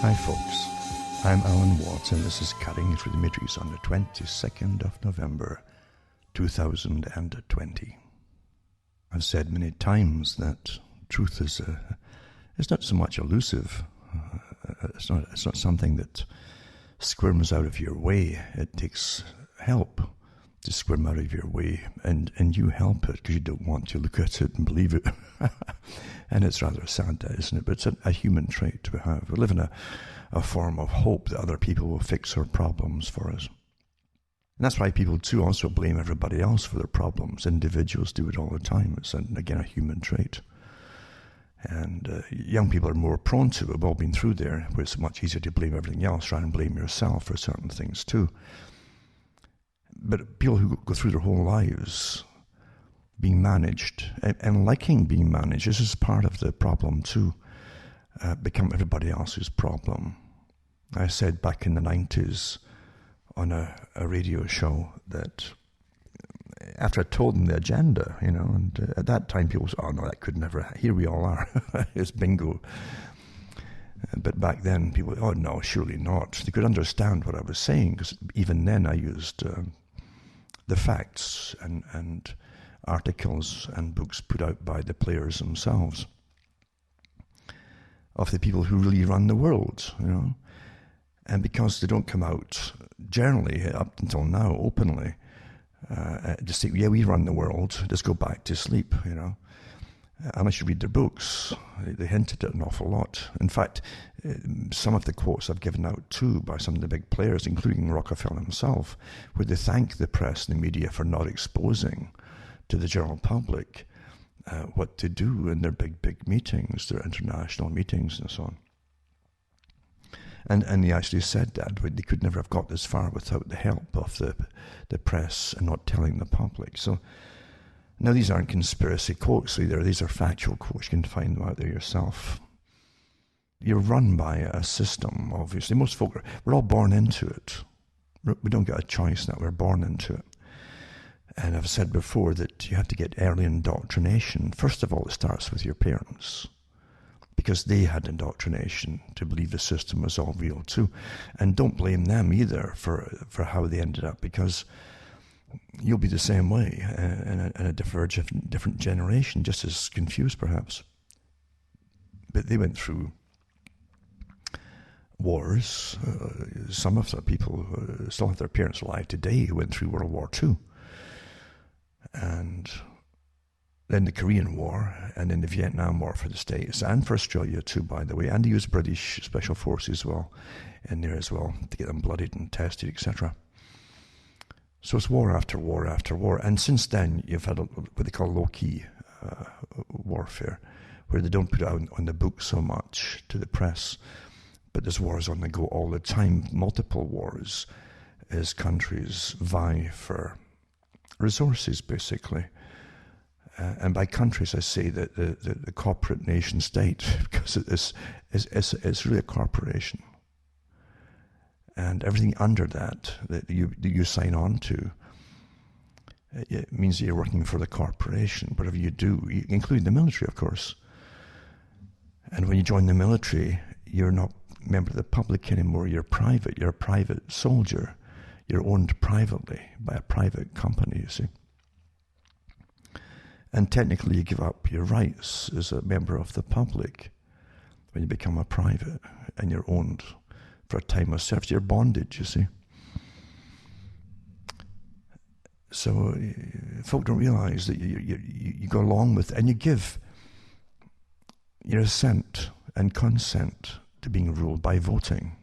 Hi folks, I'm Alan Watts and this is Cutting Through the Matrix on the 22nd of November 2020. I've said many times that truth is it's not so much elusive, it's not something that squirms out of your way. It takes help to squirm out of your way, and you help it because you don't want to look at it and believe it. And it's rather sad, isn't it? But it's a human trait to have. We live in a form of hope that other people will fix our problems for us. And that's why people too also blame everybody else for their problems. Individuals do it all the time. It's, again, a human trait. And young people are more prone to it. We've all been through there, where it's much easier to blame everything else rather than blame yourself for certain things too. But people who go through their whole lives being managed and liking being managed, this is part of the problem too, become everybody else's problem. I said back in the 90s on a radio show that after I told them the agenda, and at that time people said, oh no, that could never, here we all are, it's bingo. But back then people, oh no, surely not. They could understand what I was saying, because even then I used the facts and articles and books put out by the players themselves of the people who really run the world, And because they don't come out generally, up until now, openly, just say, yeah, we run the world, just go back to sleep, Unless you read their books, they hinted at an awful lot. In fact, some of the quotes I've given out too by some of the big players, including Rockefeller himself, where they thank the press and the media for not exposing to the general public what to do in their big meetings, their international meetings and so on. And he actually said that they could never have got this far without the help of the press and not telling the public. So now these aren't conspiracy quotes either. These are factual quotes. You can find them out there yourself. You're run by a system, obviously. Most folk, we're all born into it. We don't get a choice now. We're born into it. And I've said before that you have to get early indoctrination. First of all, it starts with your parents, because they had indoctrination to believe the system was all real too. And don't blame them either for how they ended up, because you'll be the same way in a different generation, just as confused perhaps. But they went through wars. Some of the people still have their parents alive today who went through World War II. And then the Korean War, and then the Vietnam War for the States, and for Australia too, by the way, and they used British Special Forces as well in there as well to get them bloodied and tested, etc. So it's war after war after war, and since then you've had what they call low-key warfare, where they don't put it out on the book so much to the press, but there's wars on the go all the time, multiple wars, as countries vie for resources, basically. And by countries, I say that the corporate nation state, because it's really a corporation. And everything under that you sign on to, it means that you're working for the corporation, whatever you do, including the military, of course. And when you join the military, you're not a member of the public anymore. You're private. You're a private soldier. You're owned privately by a private company, you see. And technically you give up your rights as a member of the public when you become a private and you're owned for a time of service. You're bonded, you see. So folk don't realize that you go along with, and you give your assent and consent to being ruled by voting.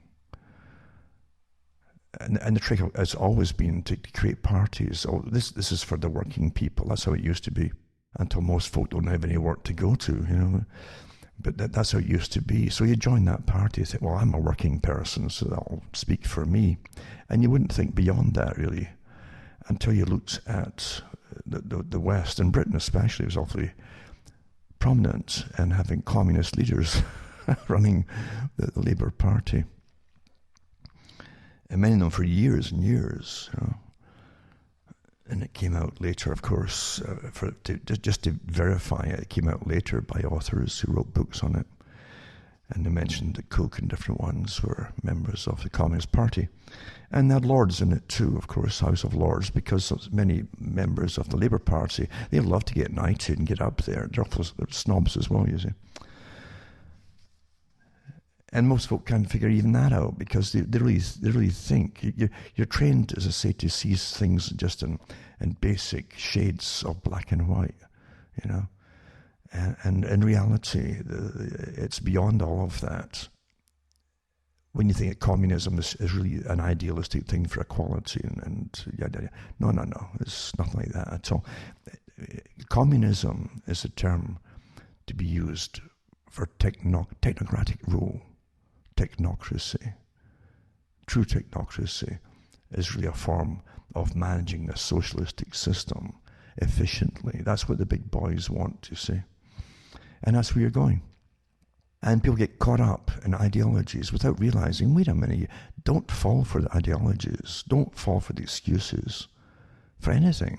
And the trick has always been to create parties. Oh, this is for the working people. That's how it used to be, until most folk don't have any work to go to, But that's how it used to be. So you join that party, you think, well, I'm a working person, so that'll speak for me. And you wouldn't think beyond that, really, until you looked at the West, and Britain especially was awfully prominent in having communist leaders running the Labour Party. And many of them for years and years, And it came out later, of course, just to verify it, it came out later by authors who wrote books on it. And they mentioned that Coke and different ones were members of the Communist Party. And they had Lords in it too, of course, House of Lords, because many members of the Labour Party, they love to get knighted and get up there. They're snobs as well, you see. And most folk can't figure even that out, because they really think. You're trained, as I say, to see things just in basic shades of black and white, you know. And in reality, it's beyond all of that. When you think that communism is really an idealistic thing for equality and yada. No, it's nothing like that at all. Communism is a term to be used for technocratic rule. Technocracy. True technocracy is really a form of managing a socialistic system efficiently. That's what the big boys want, you see. And that's where you're going. And people get caught up in ideologies without realizing, wait a minute, don't fall for the ideologies. Don't fall for the excuses for anything.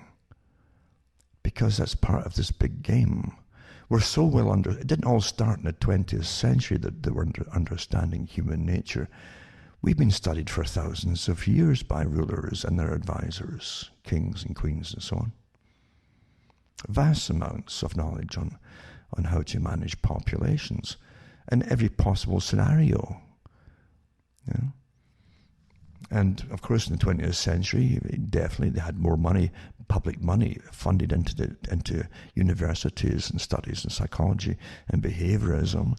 Because that's part of this big game. We're so well it didn't all start in the 20th century that we're understanding human nature. We've been studied for thousands of years by rulers and their advisors, kings and queens and so on. Vast amounts of knowledge on how to manage populations in every possible scenario. You know? And of course, in the 20th century, definitely they had more money, public money, funded into universities and studies in psychology and behaviorism,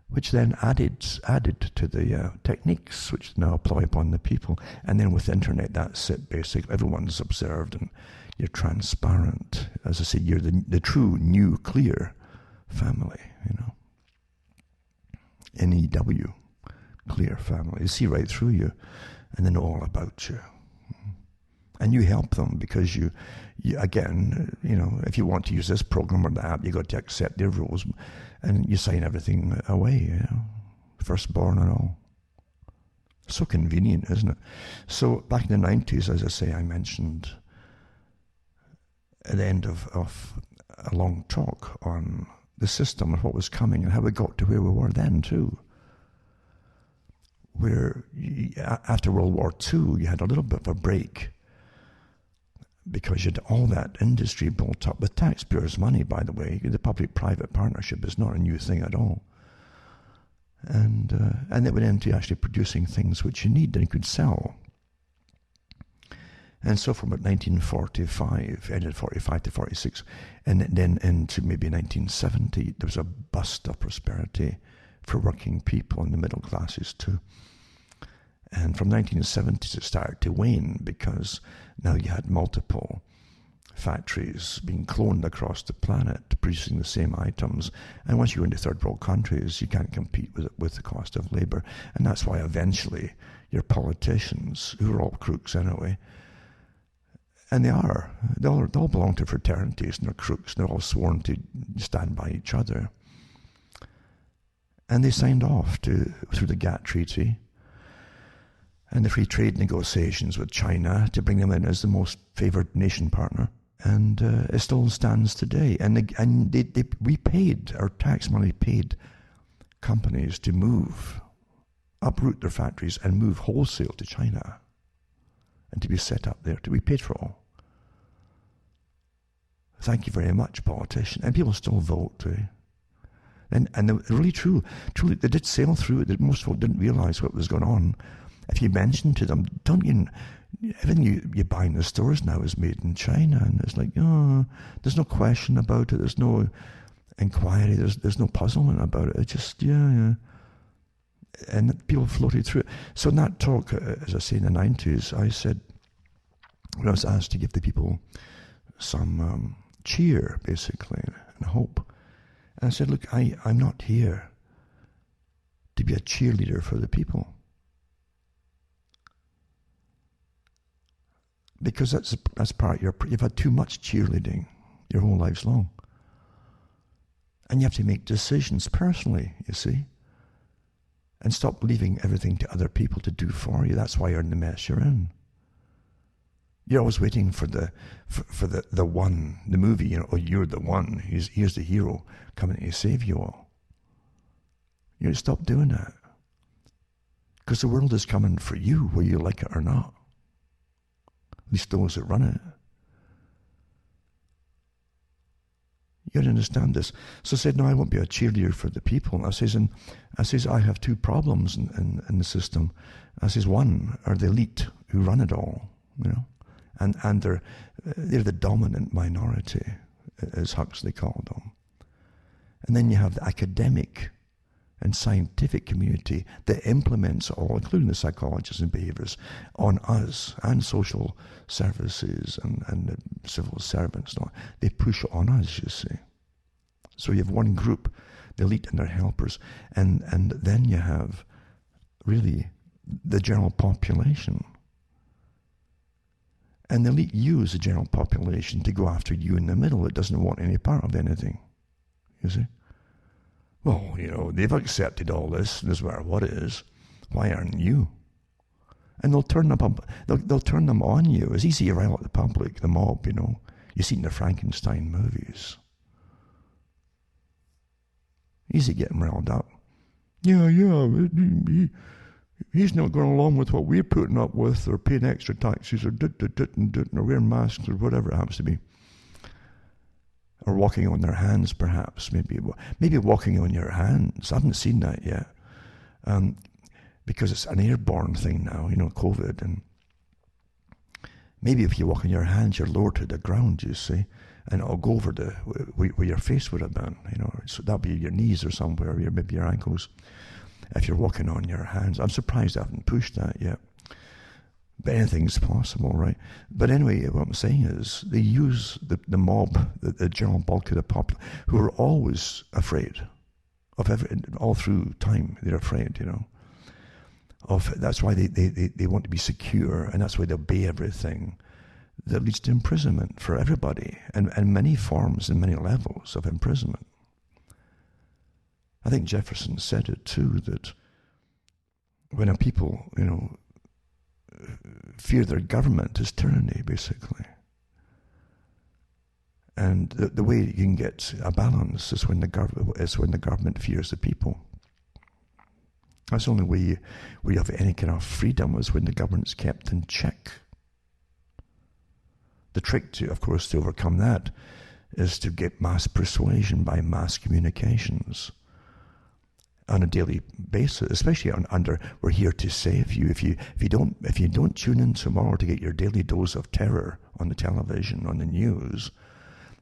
which then added to the techniques which now apply upon the people. And then with the internet, that's it. Basically, everyone's observed, and you're transparent. As I say, you're the true nuclear family. You know, NEW, clear family. They see right through you. And they know all about you. And you help them because you again, you know, if you want to use this program or the app, you got to accept their rules, and you sign everything away, you know, firstborn and all. So convenient, isn't it? So back in the 90s, as I say, I mentioned at the end of a long talk on the system and what was coming and how we got to where we were then too. Where after World War II, you had a little bit of a break because you had all that industry built up with taxpayers' money, by the way. The public-private partnership is not a new thing at all. And it went into actually producing things which you need and you could sell. And so from about 1945, ended 45 to 46, and then into maybe 1970, there was a bust of prosperity for working people in the middle classes too. And from 1970s it started to wane because now you had multiple factories being cloned across the planet producing the same items. And once you go into third world countries, you can't compete with the cost of labor. And that's why eventually your politicians, who are all crooks anyway, and they all belong to fraternities and they're crooks, and they're all sworn to stand by each other. And they signed off through the GATT Treaty and the free trade negotiations with China to bring them in as the most favoured nation partner. And it still stands today. And we paid, our tax money paid companies to uproot their factories and move wholesale to China and to be set up there, to be paid for all. Thank you very much, politician. And people still vote too. And really truly, they did sail through it. Most folk didn't realise what was going on. If you mention to them, everything you buy in the stores now is made in China, and it's like, oh, there's no question about it. There's no inquiry. There's no puzzlement about it. It's just yeah. And people floated through it. So in that talk, as I say, in the 90s, I said, when I was asked to give the people some cheer, basically, and hope. And I said, look, I'm not here to be a cheerleader for the people. Because that's part of you've had too much cheerleading your whole lives long. And you have to make decisions personally, you see. And stop leaving everything to other people to do for you. That's why you're in the mess you're in. You're always waiting for the one, the movie, you know, oh, you're the one. Here's the hero coming to save you all. You stop doing that. Because the world is coming for you, whether you like it or not. At least those that run it. You gotta understand this. So I said, no, I won't be a cheerleader for the people. I says, I have two problems in the system. I says, one are the elite who run it all, and they're the dominant minority, as Huxley called them. And then you have the academic and scientific community that implements all, including the psychologists and behaviors, on us, and social services and the civil servants. They push it on us, you see. So you have one group, the elite and their helpers, and then you have really the general population. And the elite use the general population to go after you in the middle that doesn't want any part of anything, you see. Well, they've accepted all this, no matter what it is. Why aren't you? And they'll turn them up. They'll turn them on you. It's easy to rile up the public, the mob. You see in the Frankenstein movies. Easy to get them riled up. Yeah. He's not going along with what we're putting up with, or paying extra taxes, or or wearing masks, or whatever it happens to be. Or walking on their hands, perhaps. Maybe walking on your hands. I haven't seen that yet. Because it's an airborne thing now, COVID. And maybe if you walk on your hands, you're lower to the ground, you see. And it'll go over where your face would have been, So that'll be your knees or somewhere, or maybe your ankles, if you're walking on your hands. I'm surprised I haven't pushed that yet. But anything's possible, right? But anyway, what I'm saying is they use the mob, the general bulk of the populace, who are always afraid of all through time. They're afraid, That's why they want to be secure, and that's why they obey everything. That leads to imprisonment for everybody, and many forms and many levels of imprisonment. I think Jefferson said it too, that when a people, fear their government is tyranny, basically. And the way you can get a balance is when the government fears the people. That's the only way you have any kind of freedom, is when the government's kept in check. The trick to overcome that is to get mass persuasion by mass communications on a daily basis, especially under "We're here to save you." If you don't tune in tomorrow to get your daily dose of terror on the television, on the news,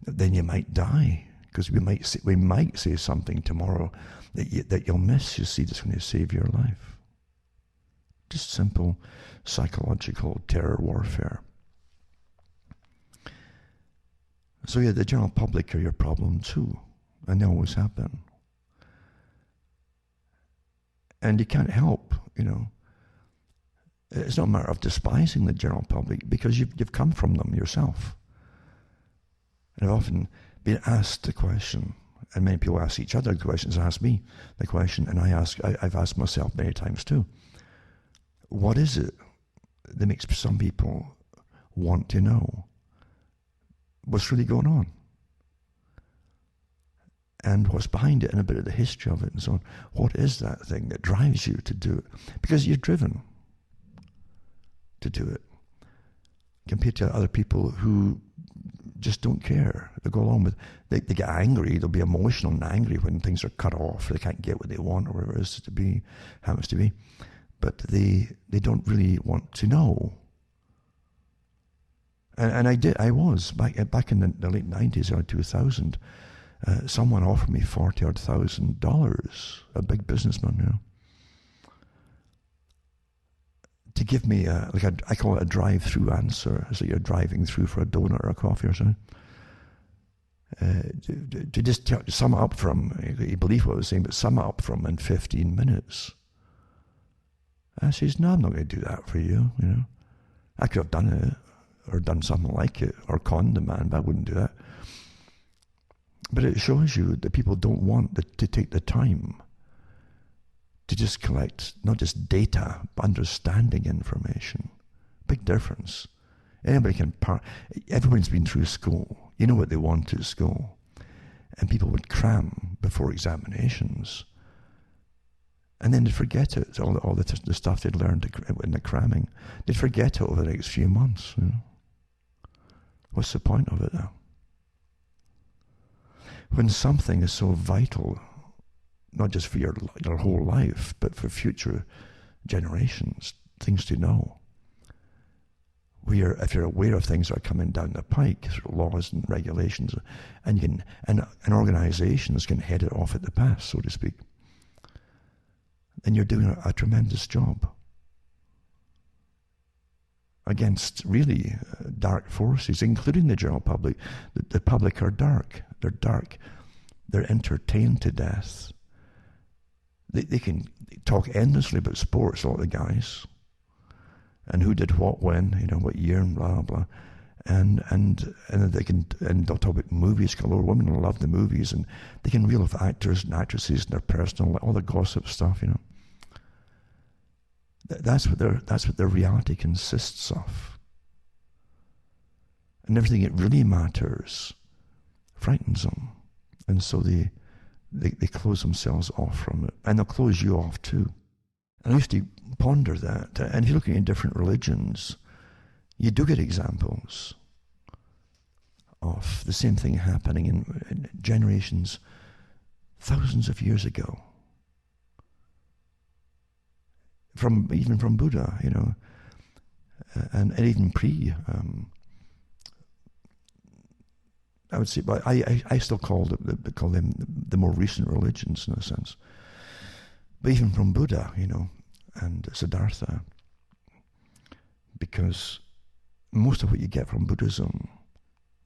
then you might die, because we might say something tomorrow that you'll miss. You see, that's going to save your life. Just simple psychological terror warfare. So the general public are your problem too, and they always have been. And you can't help, It's not a matter of despising the general public, because you've come from them yourself. And I've often been asked the question, and many people ask each other questions, ask me the question, and I've asked myself many times too. What is it that makes some people want to know what's really going on? And what's behind it, and a bit of the history of it and so on. What is that thing that drives you to do it? Because you're driven to do it, compared to other people who just don't care. They go along with, they get angry, they'll be emotional and angry when things are cut off, they can't get what they want, or whatever it is happens to be. But they don't really want to know. And I was, back in the late 90s, early 2000, someone offered me $40,000, a big businessman, to give me I call it a drive-through answer. So you're driving through for a donut or a coffee or something. To just sum it up from, you believe what I was saying, but sum it up from in 15 minutes. I says, no, I'm not going to do that for you, I could have done it, or done something like it, or conned the man, but I wouldn't do that. But it shows you that people don't want to take the time to just collect not just data, but understanding information. Big difference. Everyone's been through school. You know what they want at school. And people would cram before examinations. And then they'd forget it, all the stuff they'd learned in the cramming. They'd forget it over the next few months. What's the point of it now? When something is so vital, not just for your whole life, but for future generations, things to know. If you're aware of things that are coming down the pike, sort of laws and regulations, and organizations can head it off at the pass, so to speak, then you're doing a tremendous job against really dark forces, including the general public. The public are dark. They're dark. They're entertained to death. They can talk endlessly about sports, all the guys, and who did what when, what year, and blah blah, and they'll talk about movies galore. Women will love the movies, and they can reel off actors and actresses and their personal, all the gossip stuff. That's what their reality consists of, and everything that really matters frightens them, and so they close themselves off from it, and they'll close you off too. And I used to ponder that, and if you're looking at different religions, you do get examples of the same thing happening in generations, thousands of years ago, even from Buddha, and even pre. I would say, but I still call them the more recent religions in a sense. But even from Buddha, and Siddhartha, because most of what you get from Buddhism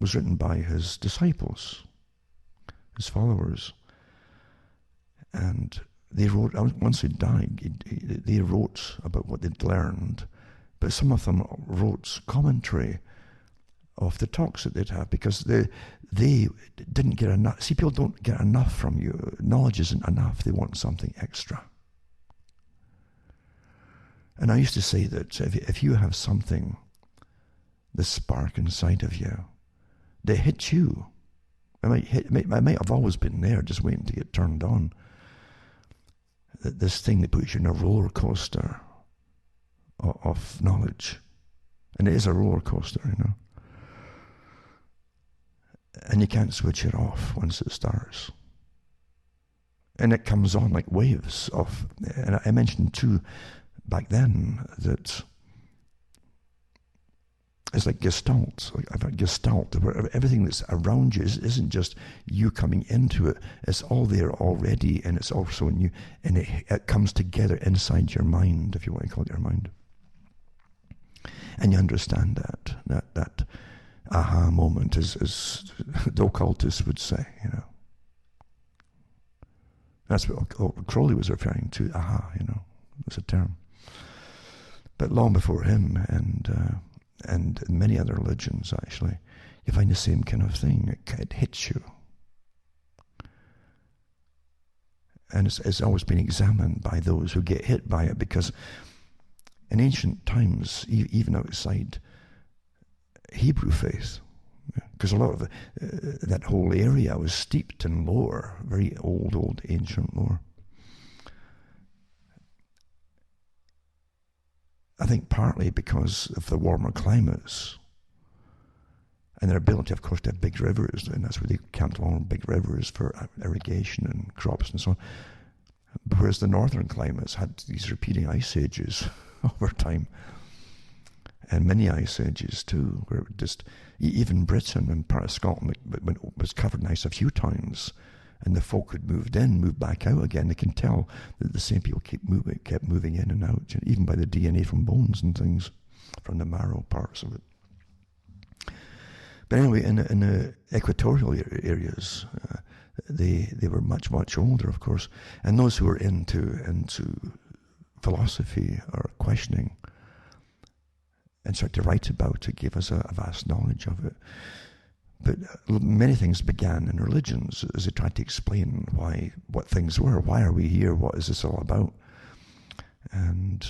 was written by his disciples, his followers, and they wrote, once he died, they wrote about what they'd learned, but some of them wrote commentary of the talks that they'd have, because they didn't get enough. See, people don't get enough from you. Knowledge isn't enough. They want something extra. And I used to say that if you have something, the spark inside of you, that hits you, it might have always been there, just waiting to get turned on. This thing that puts you in a roller coaster of knowledge. And it is a roller coaster, And you can't switch it off once it starts. And it comes on like waves of, and I mentioned too back then that it's like Gestalt, where everything that's around you isn't just you coming into it, it's all there already, and it's also in you, and it comes together inside your mind, if you want to call it your mind. And you understand that aha moment, as the occultists would say, That's what Crowley was referring to, aha, it's a term. But long before him, and in many other religions, actually, you find the same kind of thing. It hits you. And it's always been examined by those who get hit by it, because in ancient times, even outside Hebrew faith, because a lot of that whole area was steeped in lore, very old ancient lore. I think partly because of the warmer climates and their ability, of course, to have big rivers, and that's where they camped along big rivers for irrigation and crops and so on. Whereas the northern climates had these repeating ice ages over time, and many ice ages too, where it just, even Britain and part of Scotland was covered in ice a few times, and the folk who'd moved back out again. They can tell that the same people kept moving in and out, even by the DNA from bones and things, from the marrow parts of it. But anyway, in the equatorial areas, they were much older, of course, and those who were into philosophy or questioning and started to write about it gave us a vast knowledge of it. But many things began in religions as they tried to explain what things were. Why are we here? What is this all about? And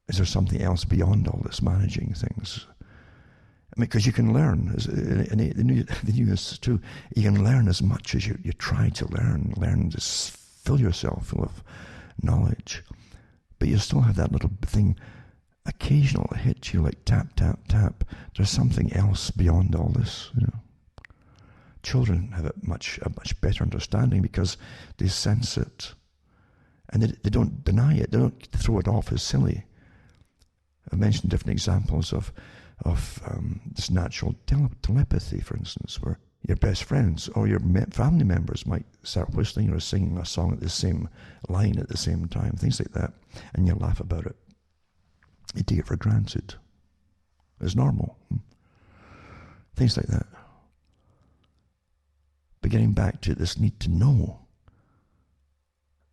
is there something else beyond all this managing things? I mean, because you can learn, and the news too, you can learn as much as you try to learn. Learn this fill yourself full of knowledge, but you still have that little thing occasional hit you like tap, tap, tap. There's something else beyond all this, Children have a much better understanding because they sense it. And they don't deny it. They don't throw it off as silly. I've mentioned different examples of this natural telepathy, for instance, where your best friends or your family members might start whistling or singing a song at the same line at the same time, things like that, and you laugh about it. You take it for granted. It's normal. Things like that. But getting back to this need to know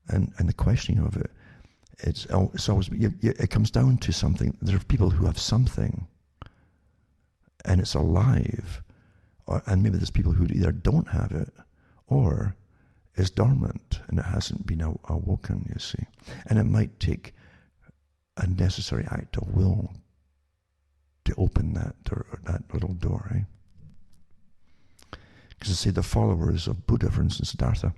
and the questioning of it, it's always, it comes down to something. There are people who have something and it's alive, and maybe there's people who either don't have it or is dormant and it hasn't been awoken, you see. And it might take a necessary act of will to open that little door, eh? Because I say the followers of Buddha, for instance, Siddhartha,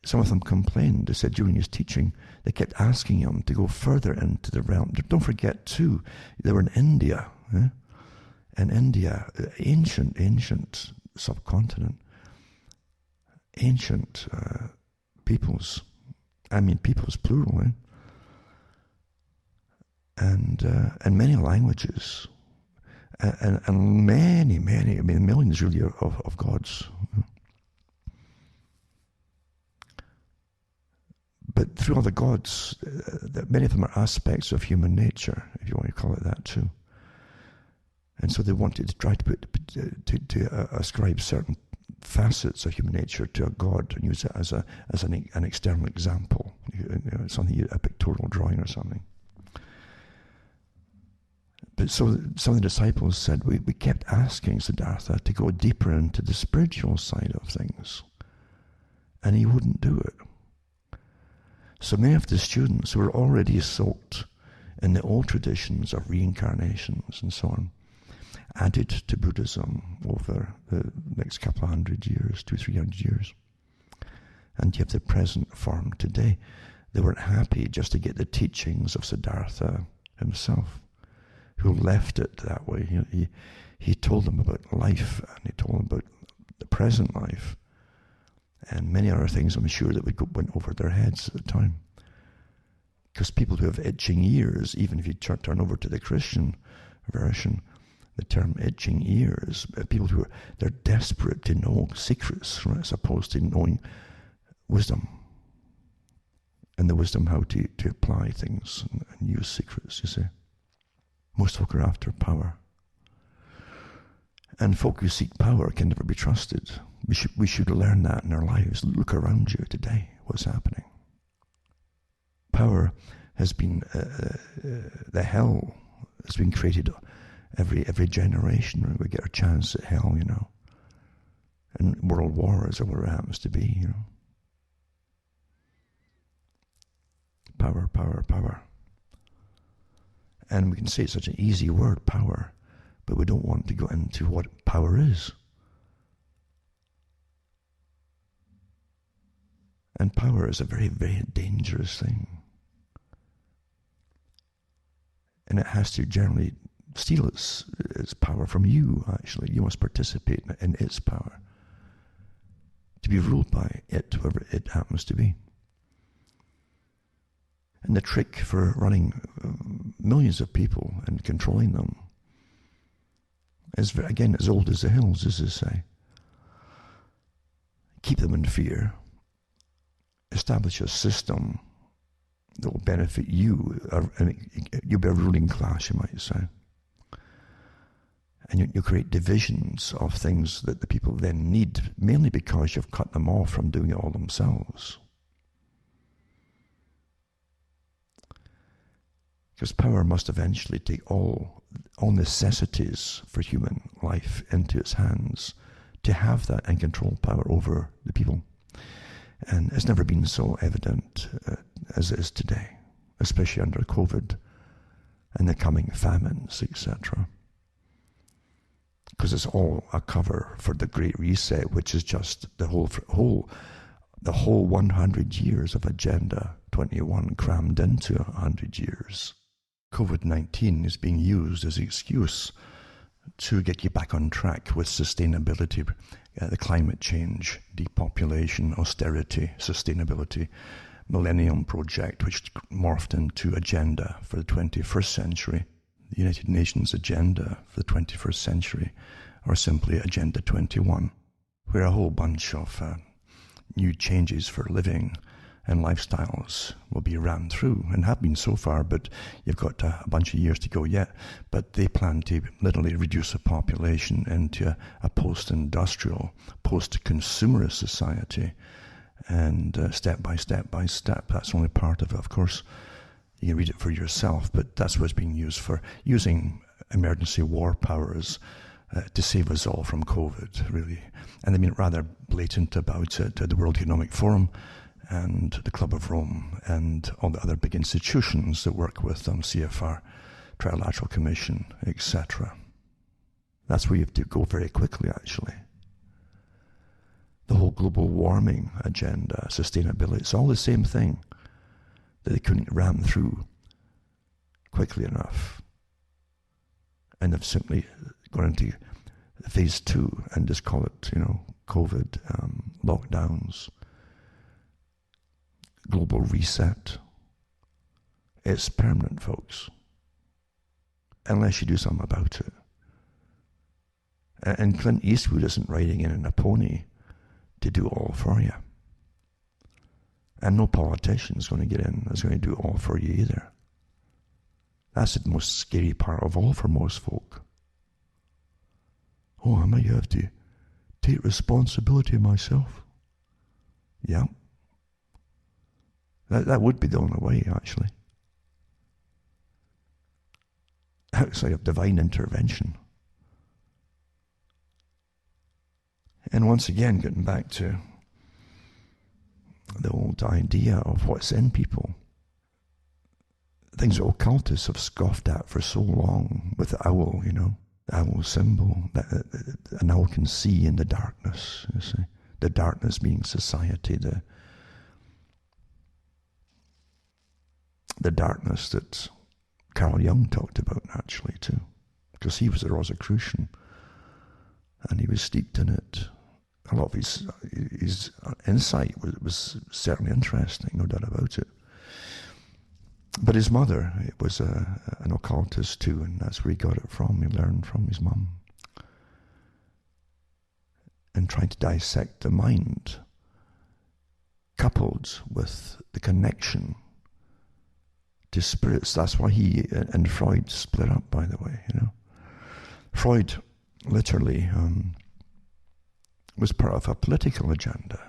some of them complained. They said during his teaching, they kept asking him to go further into the realm. Don't forget, too, they were in India. And India, ancient subcontinent, ancient peoples. I mean, peoples, plural, and many languages. And many, I mean, millions really of gods. But through all the gods, many of them are aspects of human nature, if you want to call it that too. And so they wanted to try to ascribe certain facets of human nature to a god and use it as an external example, something, a pictorial drawing or something. But so some of the disciples said, we kept asking Siddhartha to go deeper into the spiritual side of things, and he wouldn't do it. So many of the students who were already soaked in the old traditions of reincarnations and so on, added to Buddhism over the next couple of 100 years, 200-300 years. And you have the present form today. They weren't happy just to get the teachings of Siddhartha himself, who left it that way. He told them about life, and he told them about the present life, and many other things I'm sure that went over their heads at the time. Because people who have itching ears, even if you turn over to the Christian version, the term itching ears, people they're desperate to know secrets, right, as opposed to knowing wisdom. And the wisdom how to apply things and use secrets, you see. Most folk are after power. And folk who seek power can never be trusted. We should learn that in our lives. Look around you today, what's happening. Power has been, the hell has been created every generation. We get a chance at hell, and world wars or whatever it happens to be, Power, power, power. And we can say it's such an easy word, power, but we don't want to go into what power is. And power is a very, very dangerous thing. And it has to generally steal its power from you, actually. You must participate in its power to be ruled by it, whoever it happens to be. And the trick for running millions of people and controlling them is, again, as old as the hills, as they say. Keep them in fear. Establish a system that will benefit you. You'll be a ruling class, you might say. And you create divisions of things that the people then need, mainly because you've cut them off from doing it all themselves. Because power must eventually take all necessities for human life into its hands to have that and control power over the people. And it's never been so evident as it is today, especially under COVID and the coming famines, etc. Because it's all a cover for the Great Reset, which is just the whole the whole 100 years of Agenda 21 crammed into 100 years. COVID-19 is being used as an excuse to get you back on track with sustainability, the climate change, depopulation, austerity, sustainability, Millennium Project, which morphed into Agenda for the 21st century, the United Nations Agenda for the 21st century, or simply Agenda 21, where a whole bunch of new changes for living and lifestyles will be ran through, and have been so far, but you've got a bunch of years to go yet. But they plan to literally reduce the population into a post-industrial, post-consumerist society, and step by step by step. That's only part of it, of course. You can read it for yourself, but that's what's being used for, using emergency war powers to save us all from COVID, really. And they've been rather blatant about it at the World Economic Forum and the Club of Rome and all the other big institutions that work with them, CFR, Trilateral Commission, etc. That's where you have to go very quickly, actually. The whole global warming agenda, sustainability, it's all the same thing that they couldn't ram through quickly enough. And they've simply gone into phase 2 and just call it, COVID, lockdowns, global reset. It's permanent, folks, unless you do something about it. And Clint Eastwood isn't riding in a pony to do all for you. And no politician's going to get in that's going to do it all for you either. That's the most scary part of all for most folk. Oh, I might have to take responsibility myself. Yeah. That would be the only way, actually. Outside of divine intervention. And once again, getting back to the old idea of what's in people. Things that occultists have scoffed at for so long with the owl, the owl symbol. That an owl can see in the darkness, you see. The darkness being society, the darkness that Carl Jung talked about, actually, too. Because he was a Rosicrucian, and he was steeped in it. A lot of his insight was certainly interesting, no doubt about it. But his mother was an occultist too, and that's where he got it from. He learned from his mum. And trying to dissect the mind, coupled with the connection to spirits. That's why he and Freud split up, by the way. Freud literally was part of a political agenda,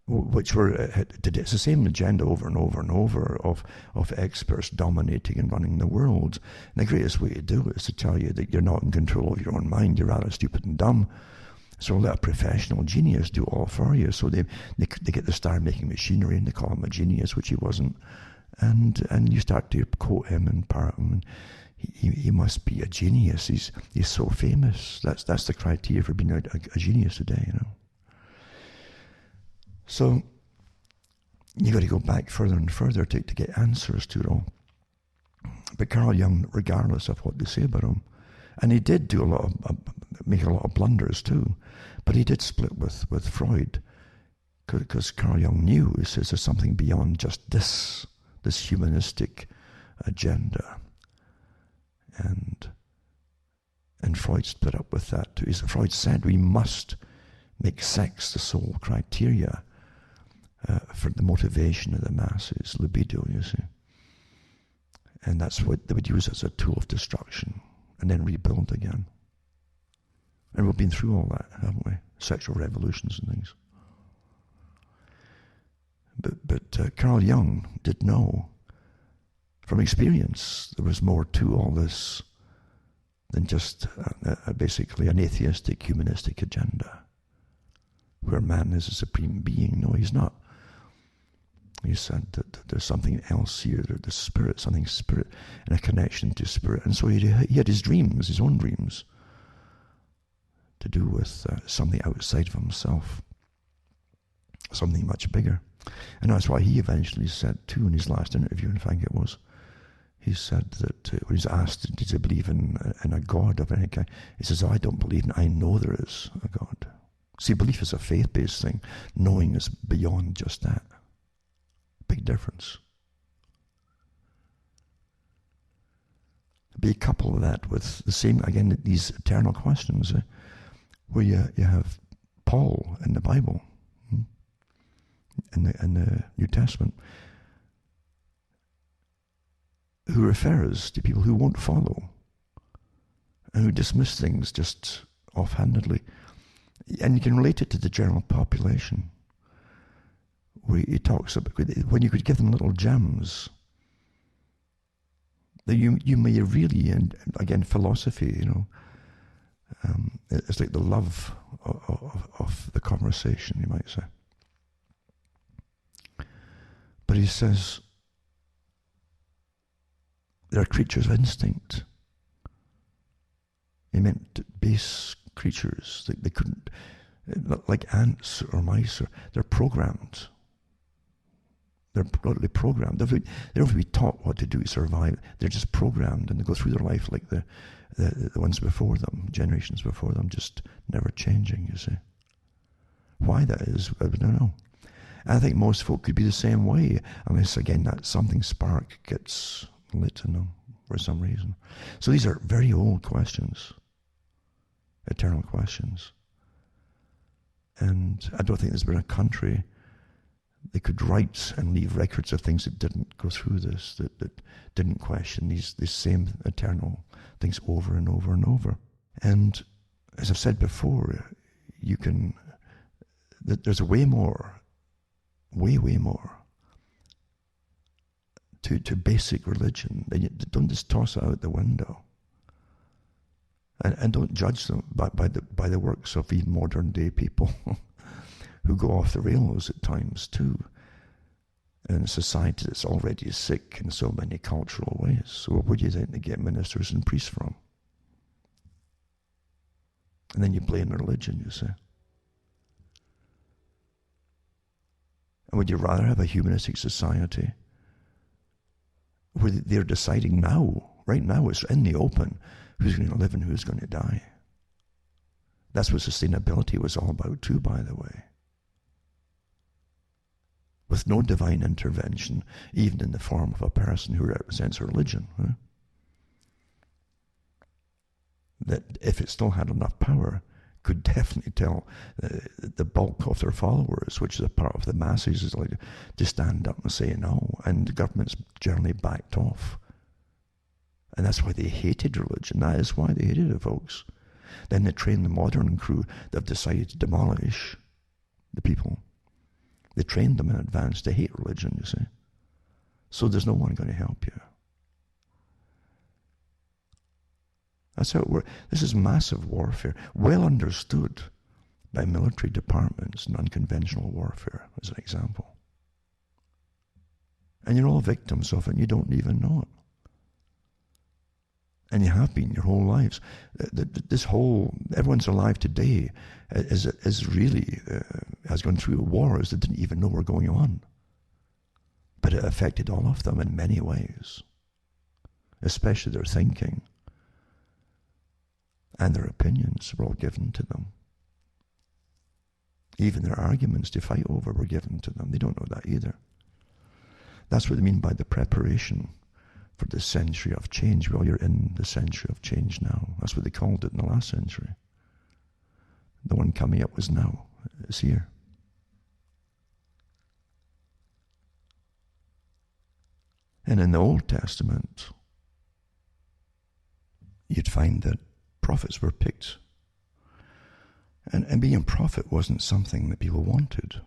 which it's the same agenda over and over and over of experts dominating and running the world. And the greatest way to do it is to tell you that you're not in control of your own mind, you're rather stupid and dumb. So let a professional genius do all for you. So they get the star-making machinery and they call him a genius, which he wasn't. And you start to quote him and parrot him, and he must be a genius. He's so famous. That's the criteria for being a genius today, So you got to go back further and further to get answers to it all. But Carl Jung, regardless of what they say about him, and he did do make a lot of blunders too, but he did split with Freud, because Carl Jung knew there's something beyond just this humanistic agenda. And Freud split up with that too. Freud said we must make sex the sole criteria for the motivation of the masses, libido, you see. And that's what they would use as a tool of destruction and then rebuild again. And we've been through all that, haven't we? Sexual revolutions and things. But Carl Jung did know from experience there was more to all this than just basically an atheistic, humanistic agenda where man is a supreme being. No, he's not. He said that there's something else here, there's spirit, something spirit, and a connection to spirit. And so he had his dreams, his own dreams, to do with something outside of himself. something much bigger. And that's why he eventually said, too, in his last interview, in fact it was, he said that when he's asked, did he believe in a God of any kind, he says, I don't believe in, I know there is a God. See, belief is a faith-based thing. Knowing is beyond just that. Big difference. But you couple that with the same, again, these eternal questions, where you have Paul in the Bible, in the New Testament, who refers to people who won't follow and who dismiss things just offhandedly. And you can relate it to the general population, where he talks about when you could give them little gems, that you may really, and again, philosophy, it's like the love of the conversation, you might say. But he says, they're creatures of instinct. He meant base creatures. They couldn't, like ants or mice, they're programmed. They're totally programmed. They don't have to be taught what to do to survive. They're just programmed, and they go through their life like the ones before them, generations before them, just never changing, you see. Why that is, I don't know. And I think most folk could be the same way, unless, again, that something spark gets lit in them for some reason. So these are very old questions, eternal questions. And I don't think there's been a country that could write and leave records of things that didn't go through this, that didn't question these same eternal things over and over and over. And as I've said before, there's way more to basic religion. Don't just toss it out the window. And don't judge them by the works of even modern day people who go off the rails at times too, in a society that's already sick in so many cultural ways. So where do you think they get ministers and priests from? And then you blame religion, you see. And would you rather have a humanistic society where they're deciding now, right now, it's in the open, who's going to live and who's going to die? That's what sustainability was all about too, by the way. With no divine intervention, even in the form of a person who represents a religion. That if it still had enough power, could definitely tell the bulk of their followers, which is a part of the masses, is like to stand up and say no. And the government's generally backed off. And that's why they hated religion. That is why they hated it, folks. Then they trained the modern crew that have decided to demolish the people. They trained them in advance to hate religion, you see. So there's no one going to help you. That's how it works. This is massive warfare, well understood by military departments and unconventional warfare, as an example. And you're all victims of it, and you don't even know it. And you have been your whole lives. Everyone's alive today is really has gone through wars that didn't even know were going on. But it affected all of them in many ways, especially their thinking and their opinions were all given to them. Even their arguments to fight over were given to them. They don't know that either. That's what they mean by the preparation for the century of change. Well, you're in the century of change now. That's what they called it in the last century. The one coming up was now. It's here. And in the Old Testament, you'd find that prophets were picked. And being a prophet wasn't something that people wanted,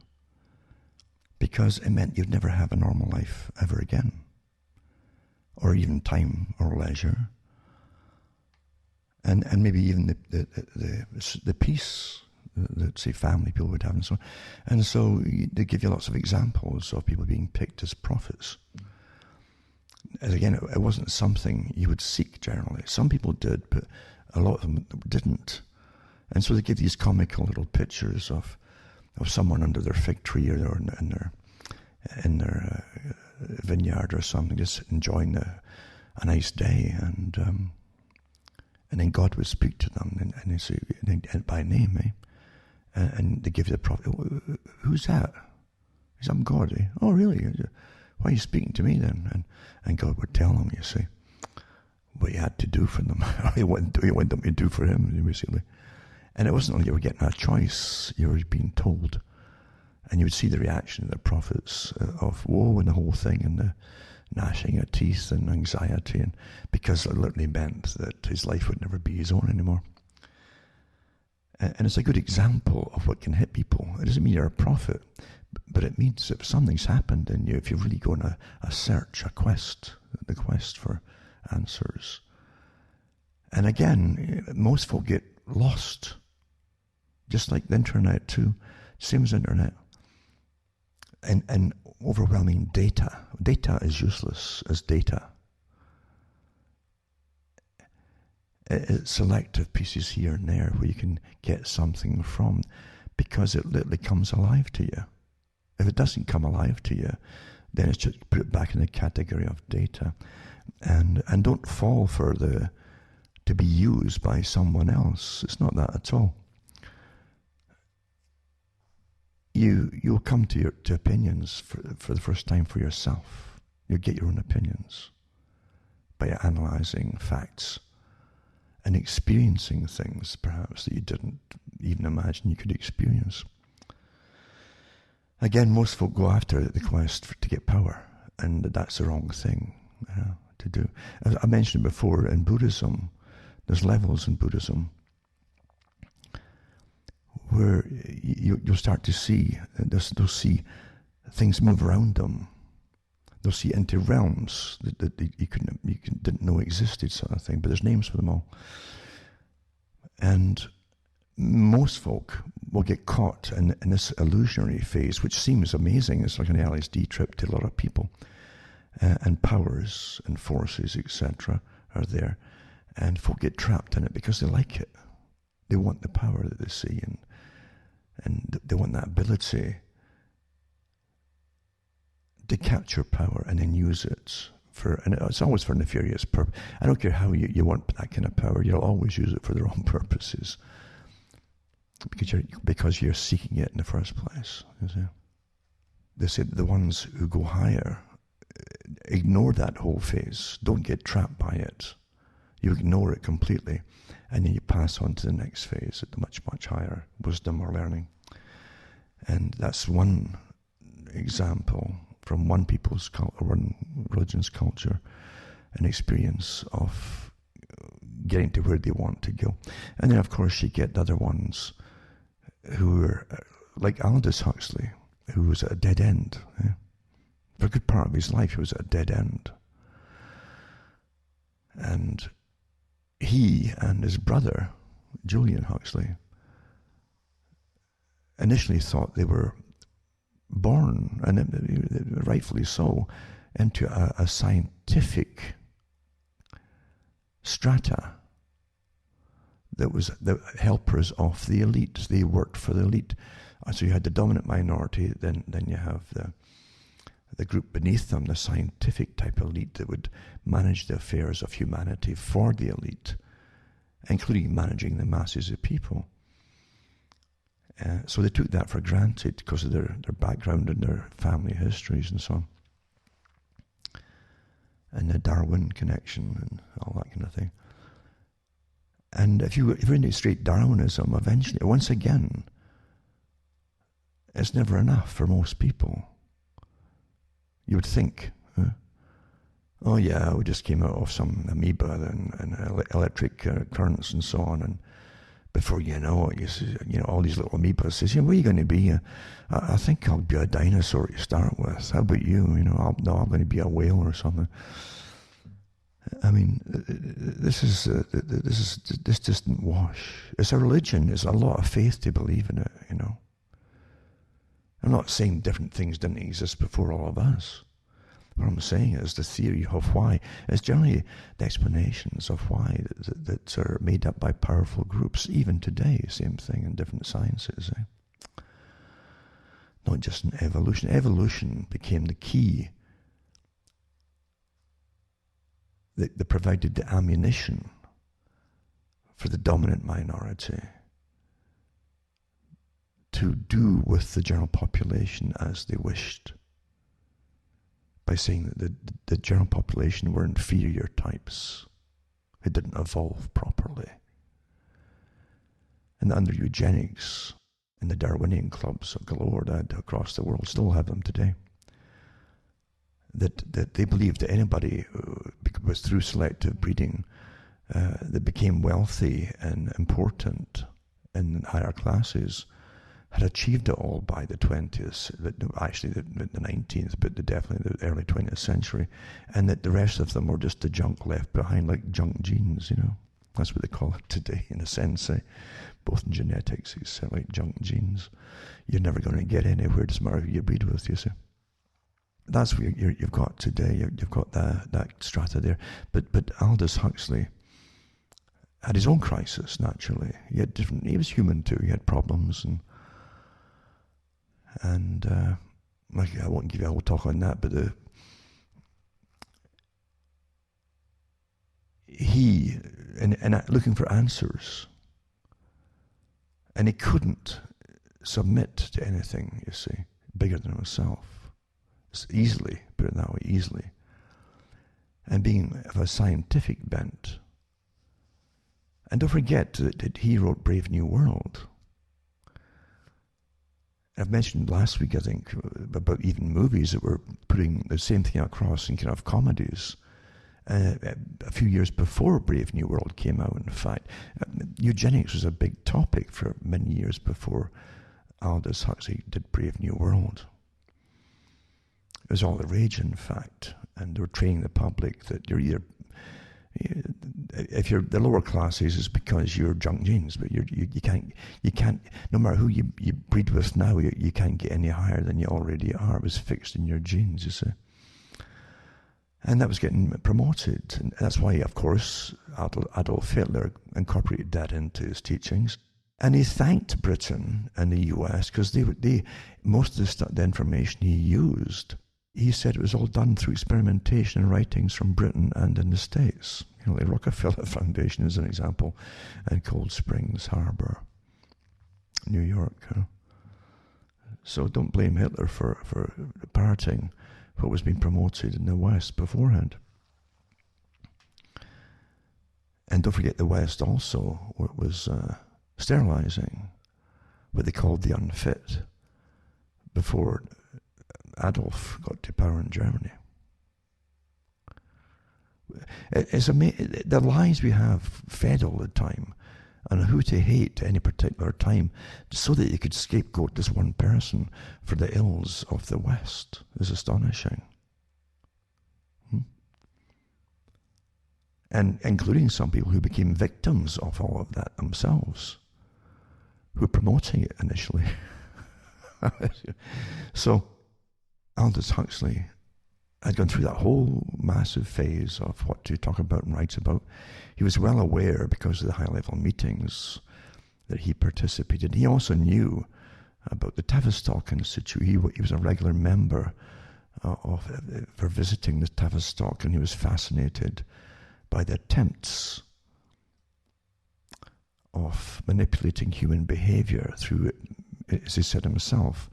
because it meant you'd never have a normal life ever again, or even time or leisure, and maybe even the peace that, say, family people would have and so on. And so they give you lots of examples of people being picked as prophets. And again, it wasn't something you would seek generally. Some people did, but a lot of them didn't. And so they give these comical little pictures of of someone under their fig tree or in their vineyard or something, just enjoying a nice day, and then God would speak to them, and they say by name, and they give the prophet. Who's that? He said, I'm God. Eh? Oh, really? Why are you speaking to me then? And God would tell them, you see, what he had to do for them. He wanted them to do for him, basically. And it wasn't like you were getting a choice, you were being told. And you would see the reaction of the prophets of woe and the whole thing, and the gnashing of teeth and anxiety, and because it literally meant that his life would never be his own anymore. And it's a good example of what can hit people. It doesn't mean you're a prophet, but it means if something's happened in you, if you've really gone a search, a quest, the quest for answers. And again, most folk get lost, just like the internet too, same as internet. And overwhelming data. Data is useless as data. It's selective pieces here and there where you can get something from, because it literally comes alive to you. If it doesn't come alive to you, then it's just put it back in the category of data. And don't fall for to be used by someone else. It's not that at all. You'll come to opinions for the first time for yourself. You'll get your own opinions by analysing facts and experiencing things perhaps that you didn't even imagine you could experience. Again, most folk go after the quest to get power, and that's the wrong thing to do. As I mentioned before, in Buddhism, there's levels in Buddhism where you'll start to see, they'll see things move around them. They'll see into realms that you didn't know existed, sort of thing, but there's names for them all. And most folk will get caught in this illusionary phase, which seems amazing. It's like an LSD trip to a lot of people. And powers and forces, etc., are there. And folk get trapped in it because they like it. They want the power that they see, and they want that ability to capture power and then use it and it's always for nefarious purpose. I don't care how you want that kind of power, you'll always use it for the wrong purposes. Because you're seeking it in the first place. You see? They said the ones who go higher ignore that whole phase. Don't get trapped by it. You ignore it completely, and then you pass on to the next phase at the much, much higher wisdom or learning. And that's one example from one people's one religion's culture, an experience of getting to where they want to go. And then, of course, you get the other ones who were like Aldous Huxley, who was at a dead end. For a good part of his life, he was at a dead end. And he and his brother, Julian Huxley, initially thought they were born, and rightfully so, into a scientific strata that was the helpers of the elite. They worked for the elite. So you had the dominant minority, then you have the group beneath them, the scientific type elite that would manage the affairs of humanity for the elite, including managing the masses of people. So they took that for granted because of their background and their family histories and so on. And the Darwin connection and all that kind of thing. And if you're into straight Darwinism, eventually, once again, it's never enough for most people. You would think, oh yeah, we just came out of some amoeba and electric currents and so on, and before you know it, all these little amoebas says, where are you going to be? I think I'll be a dinosaur to start with. How about you? I'm going to be a whale or something. I mean, this just didn't wash. It's a religion. It's a lot of faith to believe in it, I'm not saying different things didn't exist before all of us. What I'm saying is the theory of why. It's generally the explanations of why that are made up by powerful groups. Even today, same thing in different sciences. not just in evolution. Evolution became the key that provided the ammunition for the dominant minority to do with the general population as they wished, by saying that the general population were inferior types who didn't evolve properly. And under eugenics and the Darwinian clubs of galore that across the world, still have them today, that they believed that anybody who was through selective breeding that became wealthy and important in higher classes had achieved it all by the 20th, actually the 19th, but definitely the early 20th century, and that the rest of them were just the junk left behind, like junk genes, you know. That's what they call it today, in a sense, both in genetics, it's like junk genes. You're never going to get anywhere, doesn't matter who you breed with, you see. That's what you've got today. You've got that strata there. But Aldous Huxley had his own crisis, naturally. He was human too. He had problems, and I won't give you a whole talk on that, but he looking for answers, and he couldn't submit to anything, you see, bigger than himself. Easily, put it that way, easily. And being of a scientific bent. And don't forget that he wrote Brave New World. I've mentioned last week, I think, about even movies that were putting the same thing across in kind of comedies. A few years before Brave New World came out, in fact. Eugenics was a big topic for many years before Aldous Huxley did Brave New World. It was all the rage, in fact, and they were training the public that you're either, if you're the lower classes, it's because you're junk genes, but you can't, no matter who you breed with now, you can't get any higher than you already are. It was fixed in your genes, you see. And that was getting promoted, and that's why, of course, Adolf Hitler incorporated that into his teachings. And he thanked Britain and the US because they most of the information he used, he said it was all done through experimentation and writings from Britain and in the States. You know, the Rockefeller Foundation is an example, and Cold Springs Harbor, New York. So don't blame Hitler for parroting what was being promoted in the West beforehand. And don't forget the West also was sterilizing what they called the unfit before Adolf got to power in Germany. It's amazing, the lies we have fed all the time on who to hate at any particular time so that you could scapegoat this one person for the ills of the West is astonishing. And including some people who became victims of all of that themselves, who were promoting it initially. So Aldous Huxley had gone through that whole massive phase of what to talk about and write about. He was well aware, because of the high-level meetings that he participated. He also knew about the Tavistock Institute. He was a regular member for visiting the Tavistock, and he was fascinated by the attempts of manipulating human behavior through, as he said himself,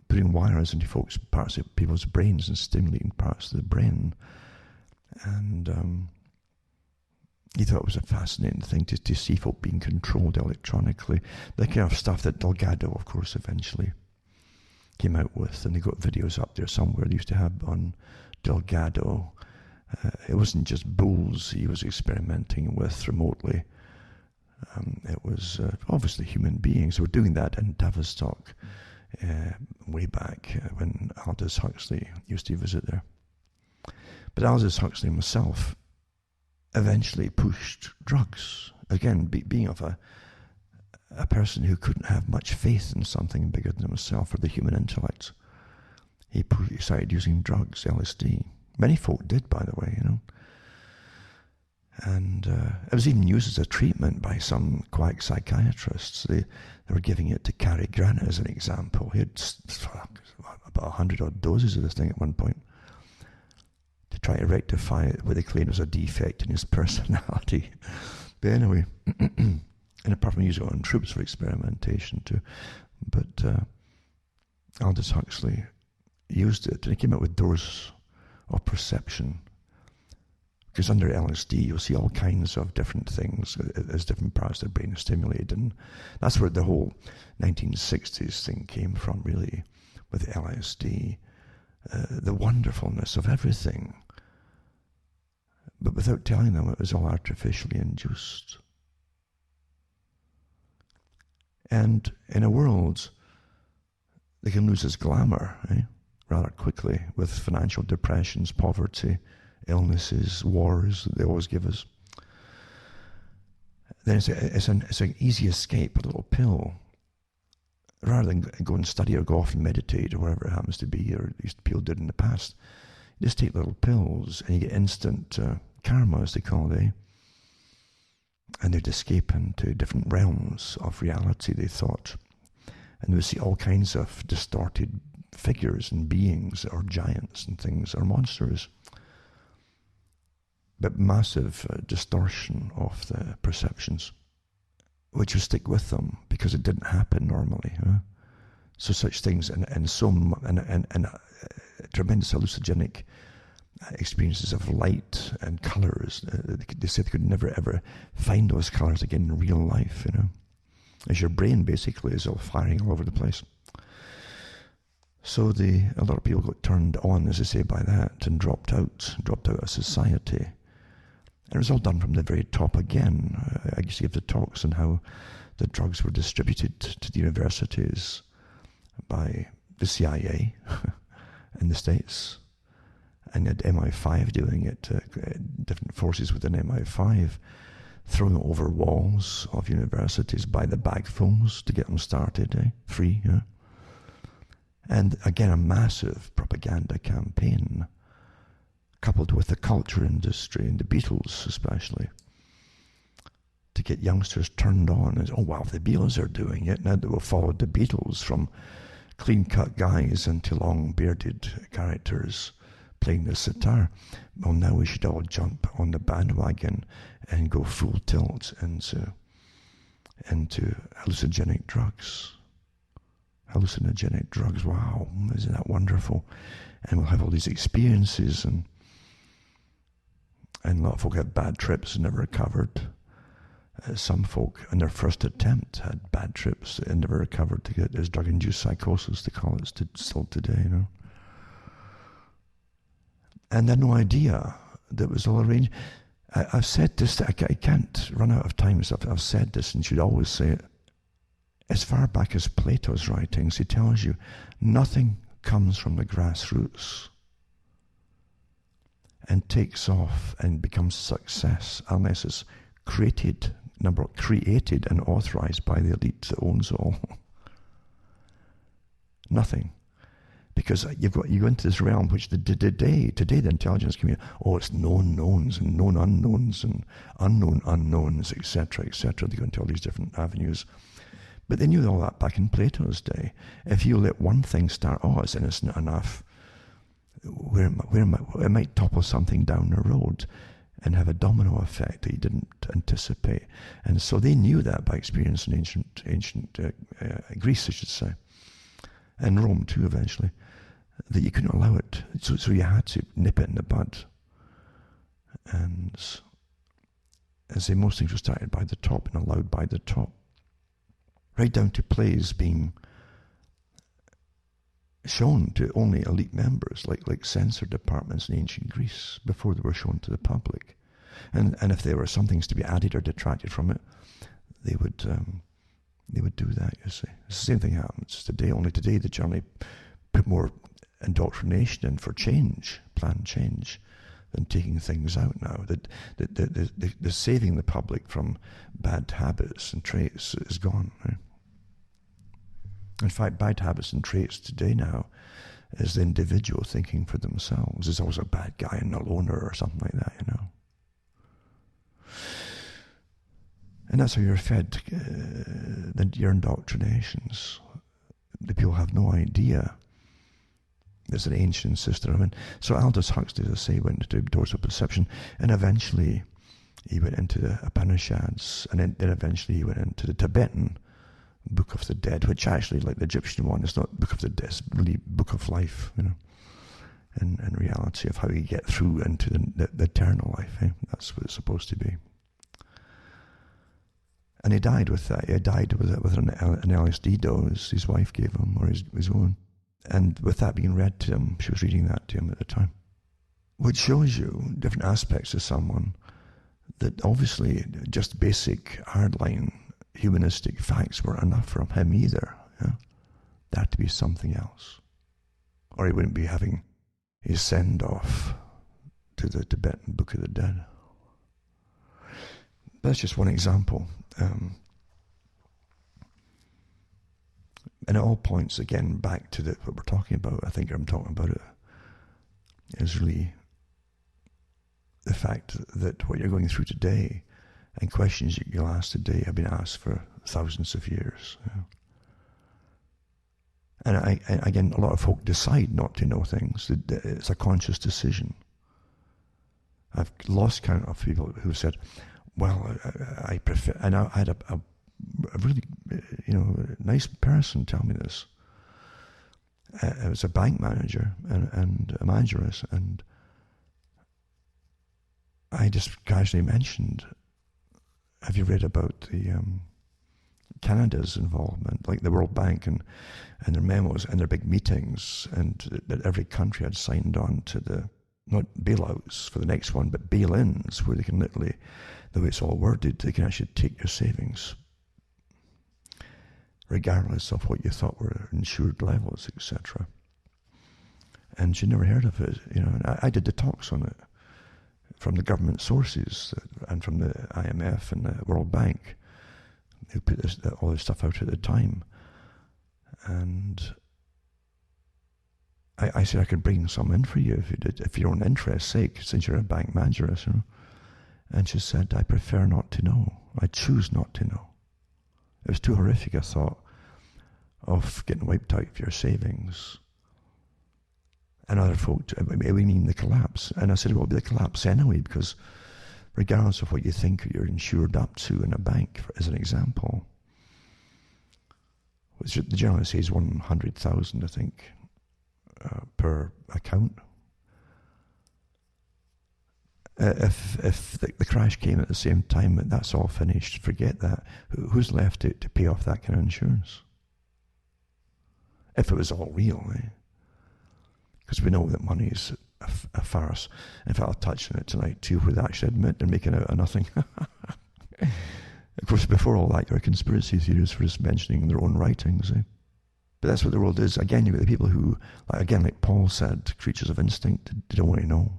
putting wires into parts of people's brains and stimulating parts of the brain. And he thought it was a fascinating thing to see folk being controlled electronically. The kind of stuff that Delgado, of course, eventually came out with. And they got videos up there somewhere they used to have on Delgado. It wasn't just bulls he was experimenting with remotely. It was obviously human beings who were doing that in Tavistock way back when Aldous Huxley used to visit there. But Aldous Huxley himself eventually pushed drugs. Again, being of a person who couldn't have much faith in something bigger than himself or the human intellect, he started using drugs, LSD. Many folk did, by the way, you know. And And it was even used as a treatment by some quack psychiatrists. They were giving it to Cary Grant as an example. He had about 100 odd doses of this thing at one point to try to rectify what they claimed was a defect in his personality. But anyway, and apart from using it on troops for experimentation too. But Aldous Huxley used it, and he came out with doors of perception. Because under LSD, you'll see all kinds of different things as different parts of the brain are stimulated. And that's where the whole 1960s thing came from, really, with LSD. The wonderfulness of everything. But without telling them, it was all artificially induced. And in a world that can lose its glamour, rather quickly, with financial depressions, poverty, illnesses, wars that they always give us, then it's an easy escape, a little pill. Rather than go and study or go off and meditate or whatever it happens to be, or at least people did in the past, you just take little pills and you get instant karma, as they call it, and they'd escape into different realms of reality, they thought. And they would see all kinds of distorted figures and beings, or giants and things, or monsters. But massive distortion of the perceptions, which will stick with them because it didn't happen normally. So such things and tremendous hallucinogenic experiences of light and colors. They said they could never ever find those colors again in real life. As your brain basically is all firing all over the place. So a lot of people got turned on, as they say, by that, and dropped out of society. And it was all done from the very top again. I used to give the talks on how the drugs were distributed to the universities by the CIA in the States. And had MI5 doing it, different forces within MI5, throwing it over walls of universities by the bagfuls to get them started, free. And again, a massive propaganda campaign, coupled with the culture industry and the Beatles especially, to get youngsters turned on as, oh wow, if the Beatles are doing it, now they will follow the Beatles from clean-cut guys into long-bearded characters playing the sitar. Well, now we should all jump on the bandwagon and go full tilt into hallucinogenic drugs. Hallucinogenic drugs, wow, isn't that wonderful? And we'll have all these experiences, and a lot of folk had bad trips and never recovered. Some folk, in their first attempt, had bad trips and never recovered to get this drug-induced psychosis, they call it still today, And they had no idea that it was all arranged. I've said this, I can't run out of time, so I've said this and should always say it. As far back as Plato's writings, he tells you nothing comes from the grassroots and takes off and becomes success unless it's created and authorized by the elite that owns it all. Nothing. Because you go into this realm which today the intelligence community, it's known knowns and known unknowns and unknown unknowns, etc., etc. They go into all these different avenues. But they knew all that back in Plato's day. If you let one thing start, it's innocent enough, it might topple something down the road and have a domino effect that you didn't anticipate. And so they knew that by experience in ancient Greece, I should say, and Rome too eventually, that you couldn't allow it. So you had to nip it in the bud. And as I say, most things were started by the top and allowed by the top. Right down to plays being shown to only elite members, like censor departments in ancient Greece, before they were shown to the public. And if there were some things to be added or detracted from it, they would do that, you see. It's the same thing happens today, only today they generally put more indoctrination in for change, planned change, than taking things out now. The saving the public from bad habits and traits is gone. Right? In fact, bad habits and traits today now is the individual thinking for themselves. There's always a bad guy and a loner or something like that, And that's how you're fed your indoctrinations. The people have no idea. There's an ancient system. And so Aldous Huxley, as I say, went into doors of perception, and eventually he went into the Upanishads, and then eventually he went into the Tibetan Book of the Dead, which actually, like the Egyptian one, it's not Book of the Dead, it's really Book of Life, and reality of how you get through into the eternal life. That's what it's supposed to be. And he died with that. He died with an LSD dose his wife gave him, or his own. And with that being read to him, she was reading that to him at the time. Which shows you different aspects of someone that obviously just basic hardline humanistic facts weren't enough for him either. Yeah? There had to be something else. Or he wouldn't be having his send-off to the Tibetan Book of the Dead. That's just one example. And it all points again back to what we're talking about. I think I'm talking about it is really the fact that what you're going through today and questions you'll ask today have been asked for thousands of years. And again, a lot of folk decide not to know things. It's a conscious decision. I've lost count of people who said, well, I prefer, and I had a really, nice person tell me this. It was a bank manager and a manageress, and I just casually mentioned, have you read about the Canada's involvement, like the World Bank and their memos and their big meetings, and that every country had signed on to the, not bailouts for the next one, but bail-ins, where they can literally, the way it's all worded, they can actually take your savings, regardless of what you thought were insured levels, etc. And she never heard of it, and I did the talks on it from the government sources and from the IMF and the World Bank, who put all this stuff out at the time. And I said I could bring some in for you if your own interest's sake, since you're a bank manager. And she said, I prefer not to know. I choose not to know. It was too horrific, a thought of getting wiped out of your savings. And other folk, we mean the collapse. And I said, well, it'll be the collapse anyway, because regardless of what you think you're insured up to in a bank, as an example, which the generally says 100,000, I think, per account. If the crash came at the same time, that's all finished. Forget that. Who's left to pay off that kind of insurance? If it was all real, because we know that money is a farce. In fact, I'll touch on it tonight too, where they actually admit they're making out of nothing. Of course, before all that, there are conspiracy theories for just mentioning their own writings. But that's what the world is. Again, you've got the people who, like Paul said, creatures of instinct, they don't want to know.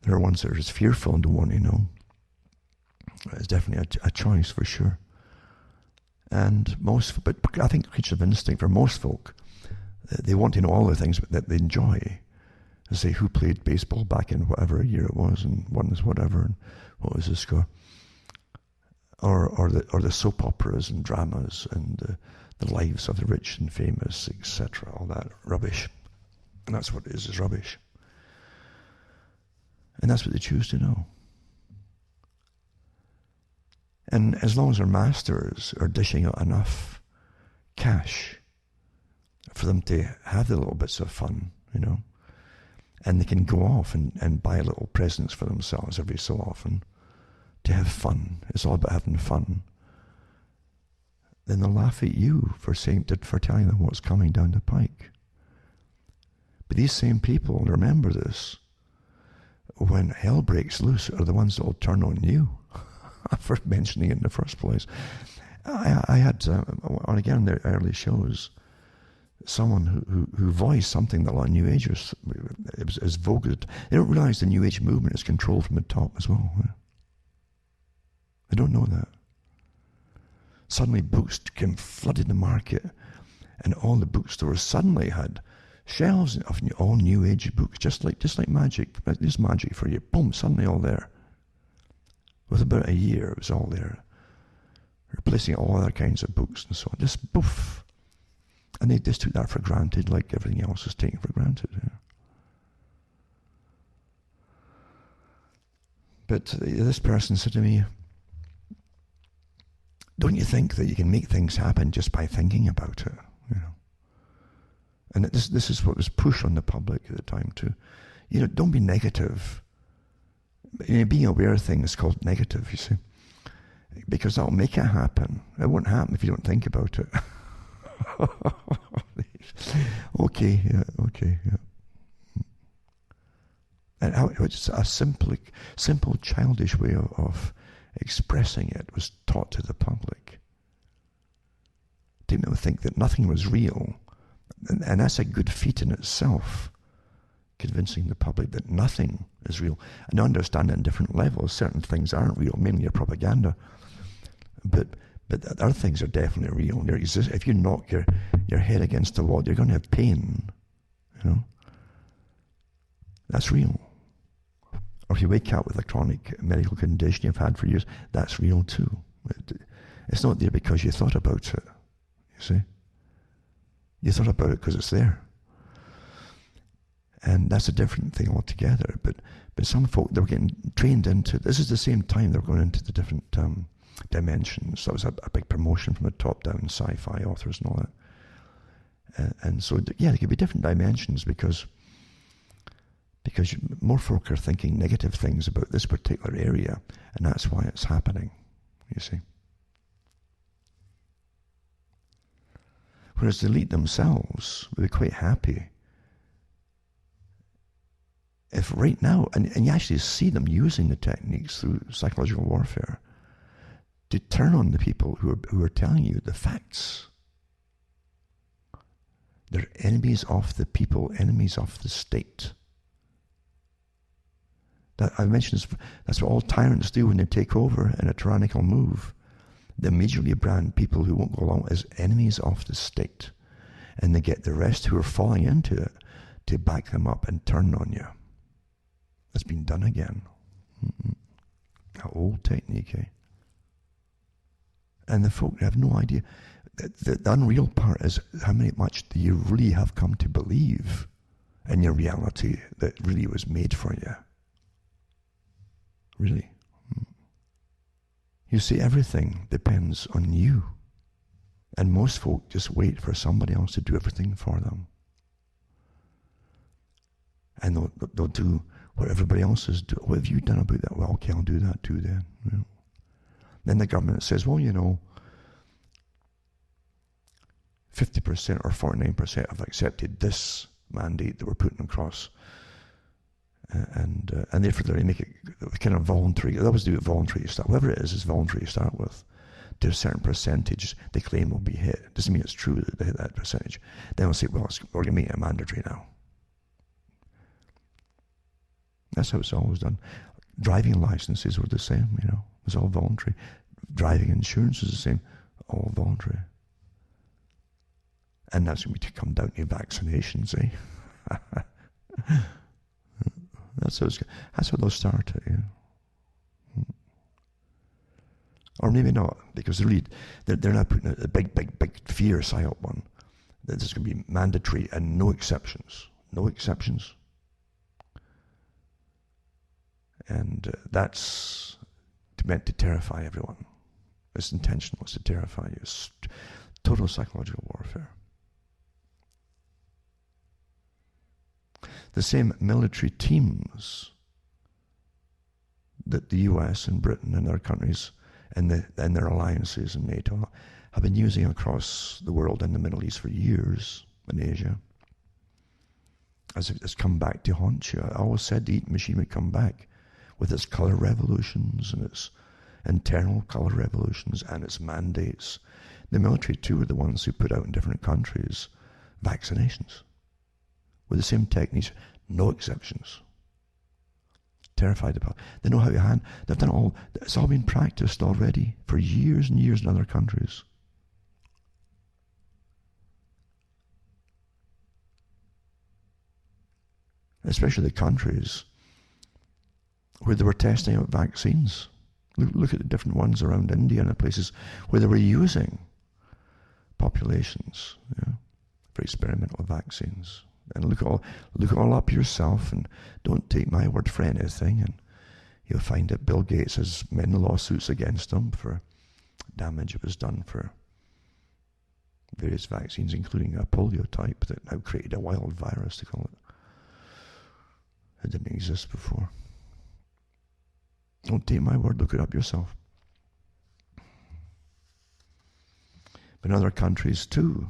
There are ones that are just fearful and don't want to know. It's definitely a choice for sure. And but I think creatures of instinct, for most folk, they want to know all the things that they enjoy. They say who played baseball back in whatever year it was and won this whatever and what was the score. Or the soap operas and dramas and the lives of the rich and famous, etc. All that rubbish. And that's what it is rubbish. And that's what they choose to know. And as long as their masters are dishing out enough cash for them to have the little bits of fun, and they can go off and buy little presents for themselves every so often to have fun. It's all about having fun. Then they'll laugh at you for telling them what's coming down the pike. But these same people, remember this, when hell breaks loose, are the ones that will turn on you for mentioning it in the first place. I had, on again, their early shows, someone who voiced something that a lot of New Agers, it was as vogue. They don't realize the New Age movement is controlled from the top as well. They don't know that. Suddenly books came flooding the market, and all the bookstores suddenly had shelves of all New Age books, just like magic. There's magic for you. Boom, suddenly all there. With about a year, it was all there, replacing all other kinds of books and so on. Just poof. And they just took that for granted, like everything else is taken for granted. Yeah. But this person said to me, don't you think that you can make things happen just by thinking about it? You know. And this is what was pushed on the public at the time too. You know, don't be negative. You know, being aware of things is called negative, you see. Because that'll make it happen. It won't happen if you don't think about it. Okay, yeah. And it's a simple childish way of expressing it was taught to the public. Didn't think that nothing was real. And that's a good feat in itself, convincing the public that nothing is real. And understand it in different levels. Certain things aren't real, mainly your propaganda. But other things are definitely real. If you knock your head against the wall, you're going to have pain. You know? That's real. Or if you wake up with a chronic medical condition you've had for years, that's real too. It's not there because you thought about it, you see. You thought about it because it's there. And that's a different thing altogether. But some folk, they were getting trained into, this is the same time they were going into the different dimensions. That was a big promotion from the top down, sci-fi authors and all that. And so, yeah, there could be different dimensions because more folk are thinking negative things about this particular area, and that's why it's happening, you see. Whereas the elite themselves would be quite happy if right now, and you actually see them using the techniques through psychological warfare, to turn on the people who are telling you the facts. They're enemies of the people, enemies of the state. That I mentioned, that's what all tyrants do when they take over in a tyrannical move. They immediately brand people who won't go along as enemies of the state. And they get the rest who are falling into it to back them up and turn on you. That's been done again. An old technique, eh? And the folk have no idea. The unreal part is how much do you really have come to believe in your reality that really was made for you. Really. You see, everything depends on you. And most folk just wait for somebody else to do everything for them. And they'll do what everybody else is doing. What have you done about that? Well, okay, I'll do that too then. You know. Then the government says, well, you know, 50% or 49% have accepted this mandate that we're putting across. And therefore they make it kind of voluntary. They always do it voluntary to start. Whatever it is voluntary to start with. To a certain percentage they claim will be hit. Doesn't mean it's true that they hit that percentage. Then they'll say, well, we're going to make it mandatory now. That's how it's always done. Driving licenses were the same, you know. It was all voluntary. Driving insurance is the same. All voluntary. And that's going to come down to vaccinations, eh? That's how they'll start it, yeah. Or maybe not, because really they're now putting a big fear psyop one. That there's going to be mandatory and no exceptions. No exceptions. And that's meant to terrify everyone. It's intentional, it's to terrify you. It's total psychological warfare. The same military teams that the US and Britain and other countries and their alliances and NATO have been using across the world and the Middle East for years, in Asia, as if it's come back to haunt you. I always said the Eaton machine would come back with its colour revolutions and its internal colour revolutions and its mandates. The military too are the ones who put out in different countries vaccinations with the same techniques, no exceptions. Terrified about it. They know how to hand. They've done all. It's all been practiced already for years and years in other countries. Especially the countries where they were testing out vaccines Look at the different ones around India and the places where they were using populations, for experimental vaccines. And look all up yourself, and don't take my word for anything. And you'll find that Bill Gates has many lawsuits against them for damage that was done for various vaccines, including a polio type that now created a wild virus, to call it. It didn't exist before. Don't take my word, look it up yourself. But in other countries too,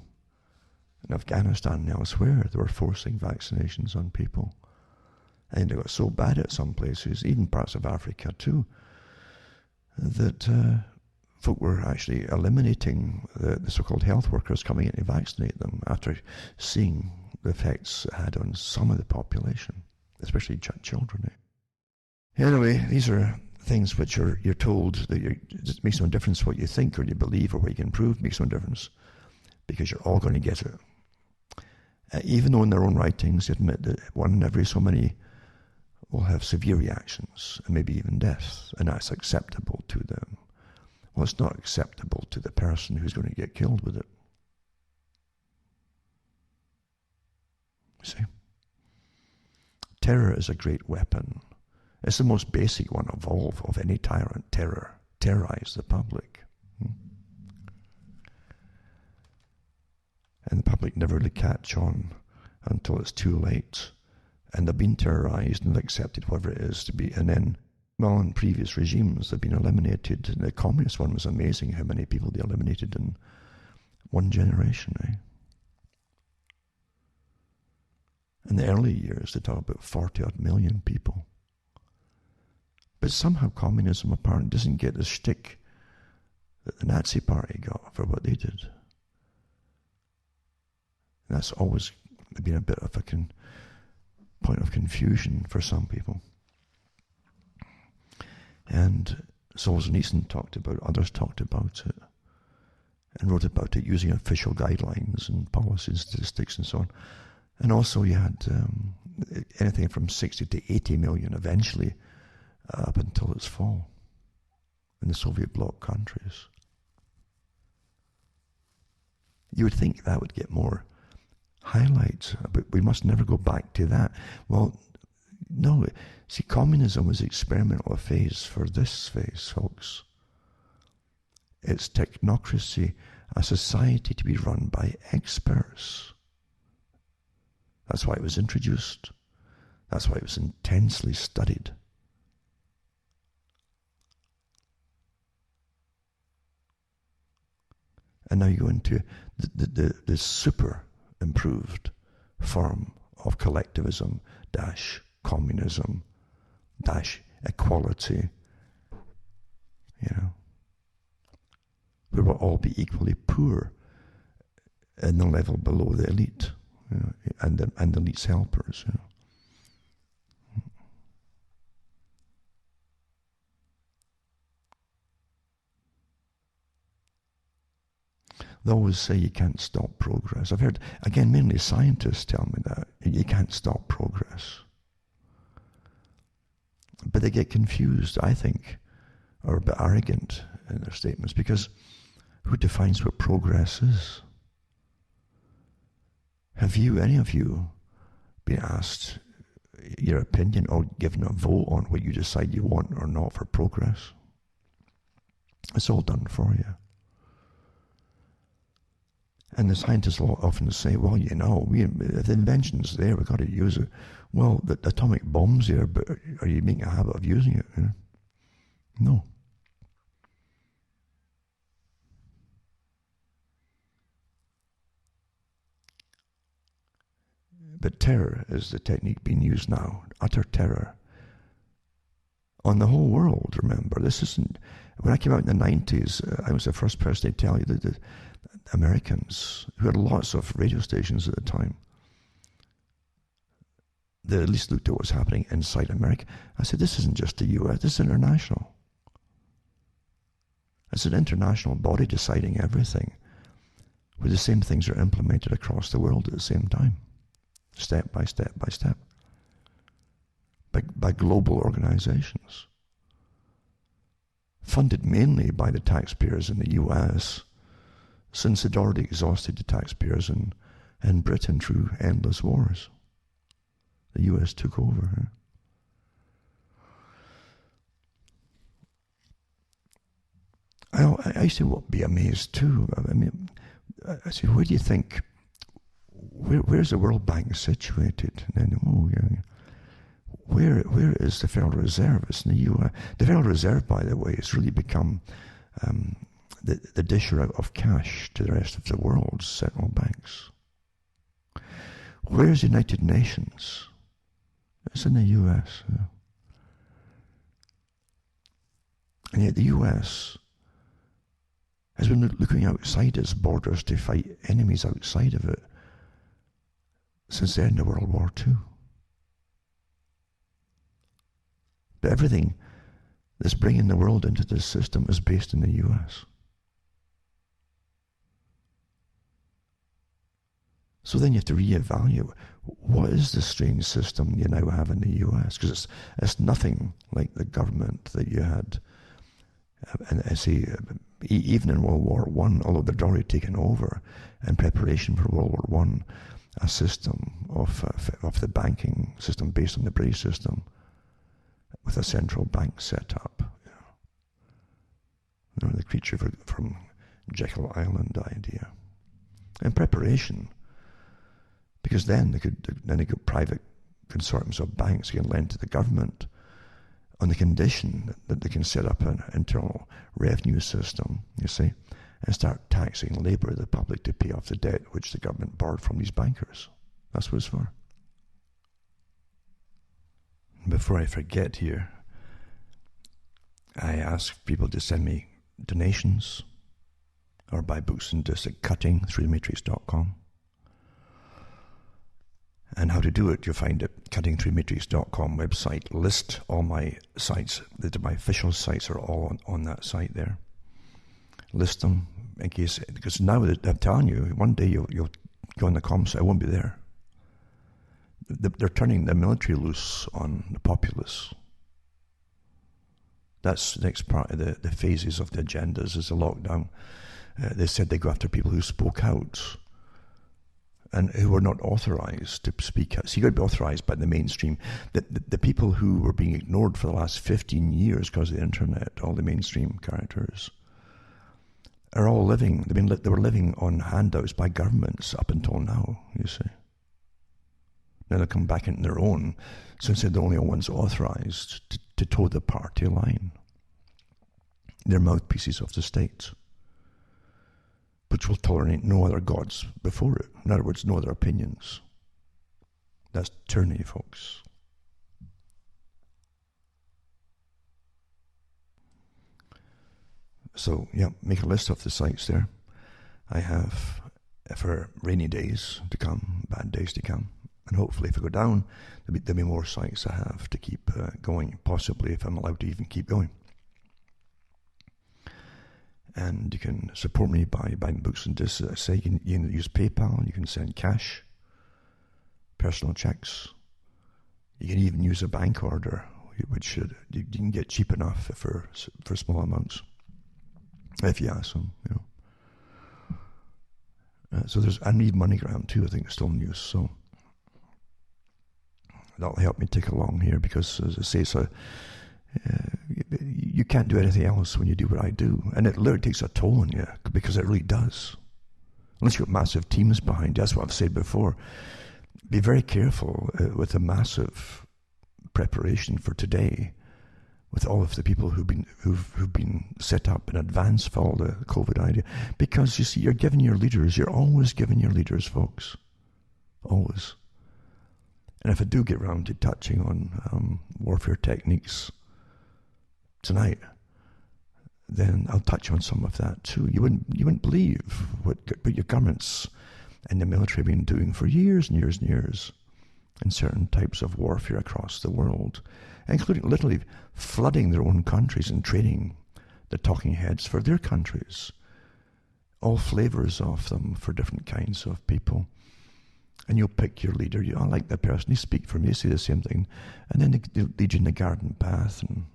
in Afghanistan and elsewhere, they were forcing vaccinations on people. And it got so bad at some places, even parts of Africa too, that folk were actually eliminating the so-called health workers coming in to vaccinate them after seeing the effects it had on some of the population, especially children. Anyway, these are things which you're told that it makes no difference what you think or you believe or what you can prove, makes no difference, because you're all going to get it. Even though in their own writings they admit that one in every so many will have severe reactions and maybe even death, and that's acceptable to them. Well, it's not acceptable to the person who's going to get killed with it. See? Terror is a great weapon. It's the most basic one of all of any tyrant. Terrorize the public. And the public never really catch on until it's too late. And they've been terrorized and accepted whatever it is to be. And then, well, in previous regimes, they've been eliminated. And the communist one was amazing how many people they eliminated in one generation. In the early years, they talk about 40-odd million people. But somehow communism apparently doesn't get the shtick that the Nazi Party got for what they did. And that's always been a bit of a point of confusion for some people. And Solzhenitsyn talked about it, others talked about it, and wrote about it using official guidelines and policies, statistics and so on. And also you had anything from 60 to 80 million eventually, up until its fall in the Soviet bloc countries. You would think that would get more highlights, but we must never go back to that. Well, no. See, communism was experimental phase for this phase, folks. It's technocracy, a society to be run by experts. That's why it was introduced. That's why it was intensely studied. And now you go into the super improved form of collectivism - communism - equality, we will all be equally poor in the level below the elite, and the elite's helpers. They always say you can't stop progress. I've heard, again, mainly scientists tell me that. You can't stop progress. But they get confused, I think, or a bit arrogant in their statements, because who defines what progress is? Have any of you, been asked your opinion or given a vote on what you decide you want or not for progress? It's all done for you. And the scientists will often say, well, if the invention's there, we've got to use it. Well, the atomic bomb's there, but are you making a habit of using it? No. But terror is the technique being used now, utter terror. On the whole world, remember, this isn't... When I came out in the 90s, I was the first person to tell you that the Americans, who had lots of radio stations at the time, they at least looked at what was happening inside America. I said, this isn't just the US, this is international. It's an international body deciding everything, where the same things are implemented across the world at the same time, step by step by step, by global organizations. funded mainly by the taxpayers in the US, since they'd already exhausted the taxpayers in Britain through endless wars. The US took over. I used to be amazed too. I mean, I say, where do you think, where's the World Bank situated? And then, where is the Federal Reserve? It's in the U.S. The Federal Reserve, by the way, has really become the disher out of cash to the rest of the world's central banks. Where's the United Nations? It's in the U.S. And yet the U.S. has been looking outside its borders to fight enemies outside of it since the end of World War II. But everything that's bringing the world into this system is based in the US. So then you have to reevaluate, what is the strange system you now have in the US? Because it's nothing like the government that you had, and I say, even in World War I, although they'd already taken over in preparation for World War I, a system of the banking system based on the British system, with a central bank set up. The creature from Jekyll Island idea. In preparation, because then they could private consortiums of banks who can lend to the government on the condition that they can set up an internal revenue system, you see, and start taxing labour, the public, to pay off the debt which the government borrowed from these bankers. That's what it's for. Before I forget here, I ask people to send me donations or buy books and discs at cuttingthroughthematrix.com. And how to do it, you'll find at cuttingthroughthematrix.com website. List all my sites. My official sites are all on that site there. List them in case, because now that I'm telling you, one day you'll go on the comm site, I won't be there. They're turning the military loose on the populace. That's the next part of the phases of the agendas is the lockdown. They said they go after people who spoke out and who were not authorized to speak out. So you got to be authorized by the mainstream. The people who were being ignored for the last 15 years because of the internet, all the mainstream characters, are all living. They were living on handouts by governments up until now, you see. Now they come back into their own, since they're the only ones authorized to toe the party line. They're mouthpieces of the state, which will tolerate no other gods before it. In other words, no other opinions. That's tyranny, folks. So, yeah, make a list of the sites there. I have, for rainy days to come, bad days to come. And hopefully if I go down, there'll be more sites I have to keep going, possibly if I'm allowed to even keep going. And you can support me by buying books and discs. As I say, you can use PayPal, you can send cash, personal checks. You can even use a bank order, which you can get cheap enough for small amounts, if you ask them, So I need MoneyGram too, I think it's still in use, so that'll help me tick along here, because as I say, you can't do anything else when you do what I do, and it literally takes a toll on you, because it really does. Unless you've got massive teams behind you. That's what I've said before. Be very careful with the massive preparation for today, with all of the people who've been set up in advance for all the COVID idea, because you see, you're always giving your leaders, folks, always. And if I do get round to touching on warfare techniques tonight, then I'll touch on some of that too. You wouldn't believe what your governments and the military have been doing for years and years and years in certain types of warfare across the world, including literally flooding their own countries and training the talking heads for their countries. All flavors of them for different kinds of people. And you'll pick your leader. I like that person. They speak for me. They say the same thing. And then they lead you in the garden path and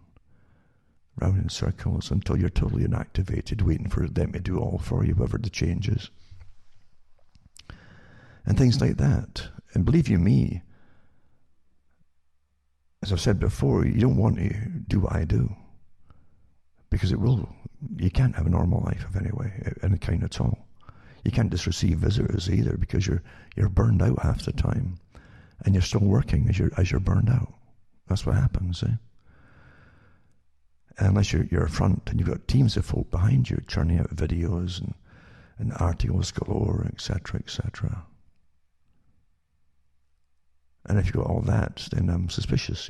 round in circles until you're totally inactivated, waiting for them to do all for you, whatever the change is. And things like that. And believe you me, as I've said before, you don't want to do what I do. Because you can't have a normal life of any kind at all. You can't just receive visitors either, because you're burned out half the time. And you're still working as you're burned out. That's what happens, eh? Unless you're front and you've got teams of folk behind you churning out videos and articles galore, etc., etc. And if you've got all that, then I'm suspicious,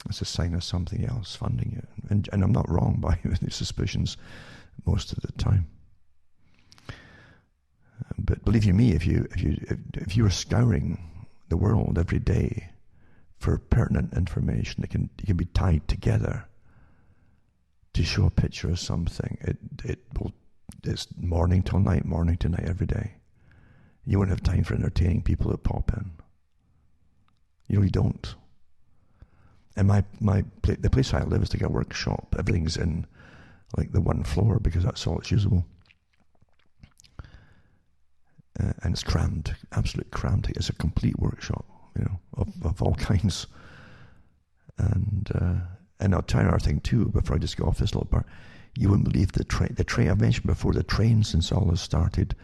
it's a sign of something else funding it. And I'm not wrong by these suspicions most of the time. But believe you me, if you were scouring the world every day for pertinent information that can be tied together to show a picture of something, it's morning till night, morning to night every day. You won't have time for entertaining people that pop in. You really don't. And the place I live is like a workshop. Everything's in like the one floor because that's all it's usable. And it's crammed, absolutely crammed. It's a complete workshop, of all kinds. And I'll tell you another thing too, before I just go off this little part. You wouldn't believe the train I mentioned before, the trains since all this started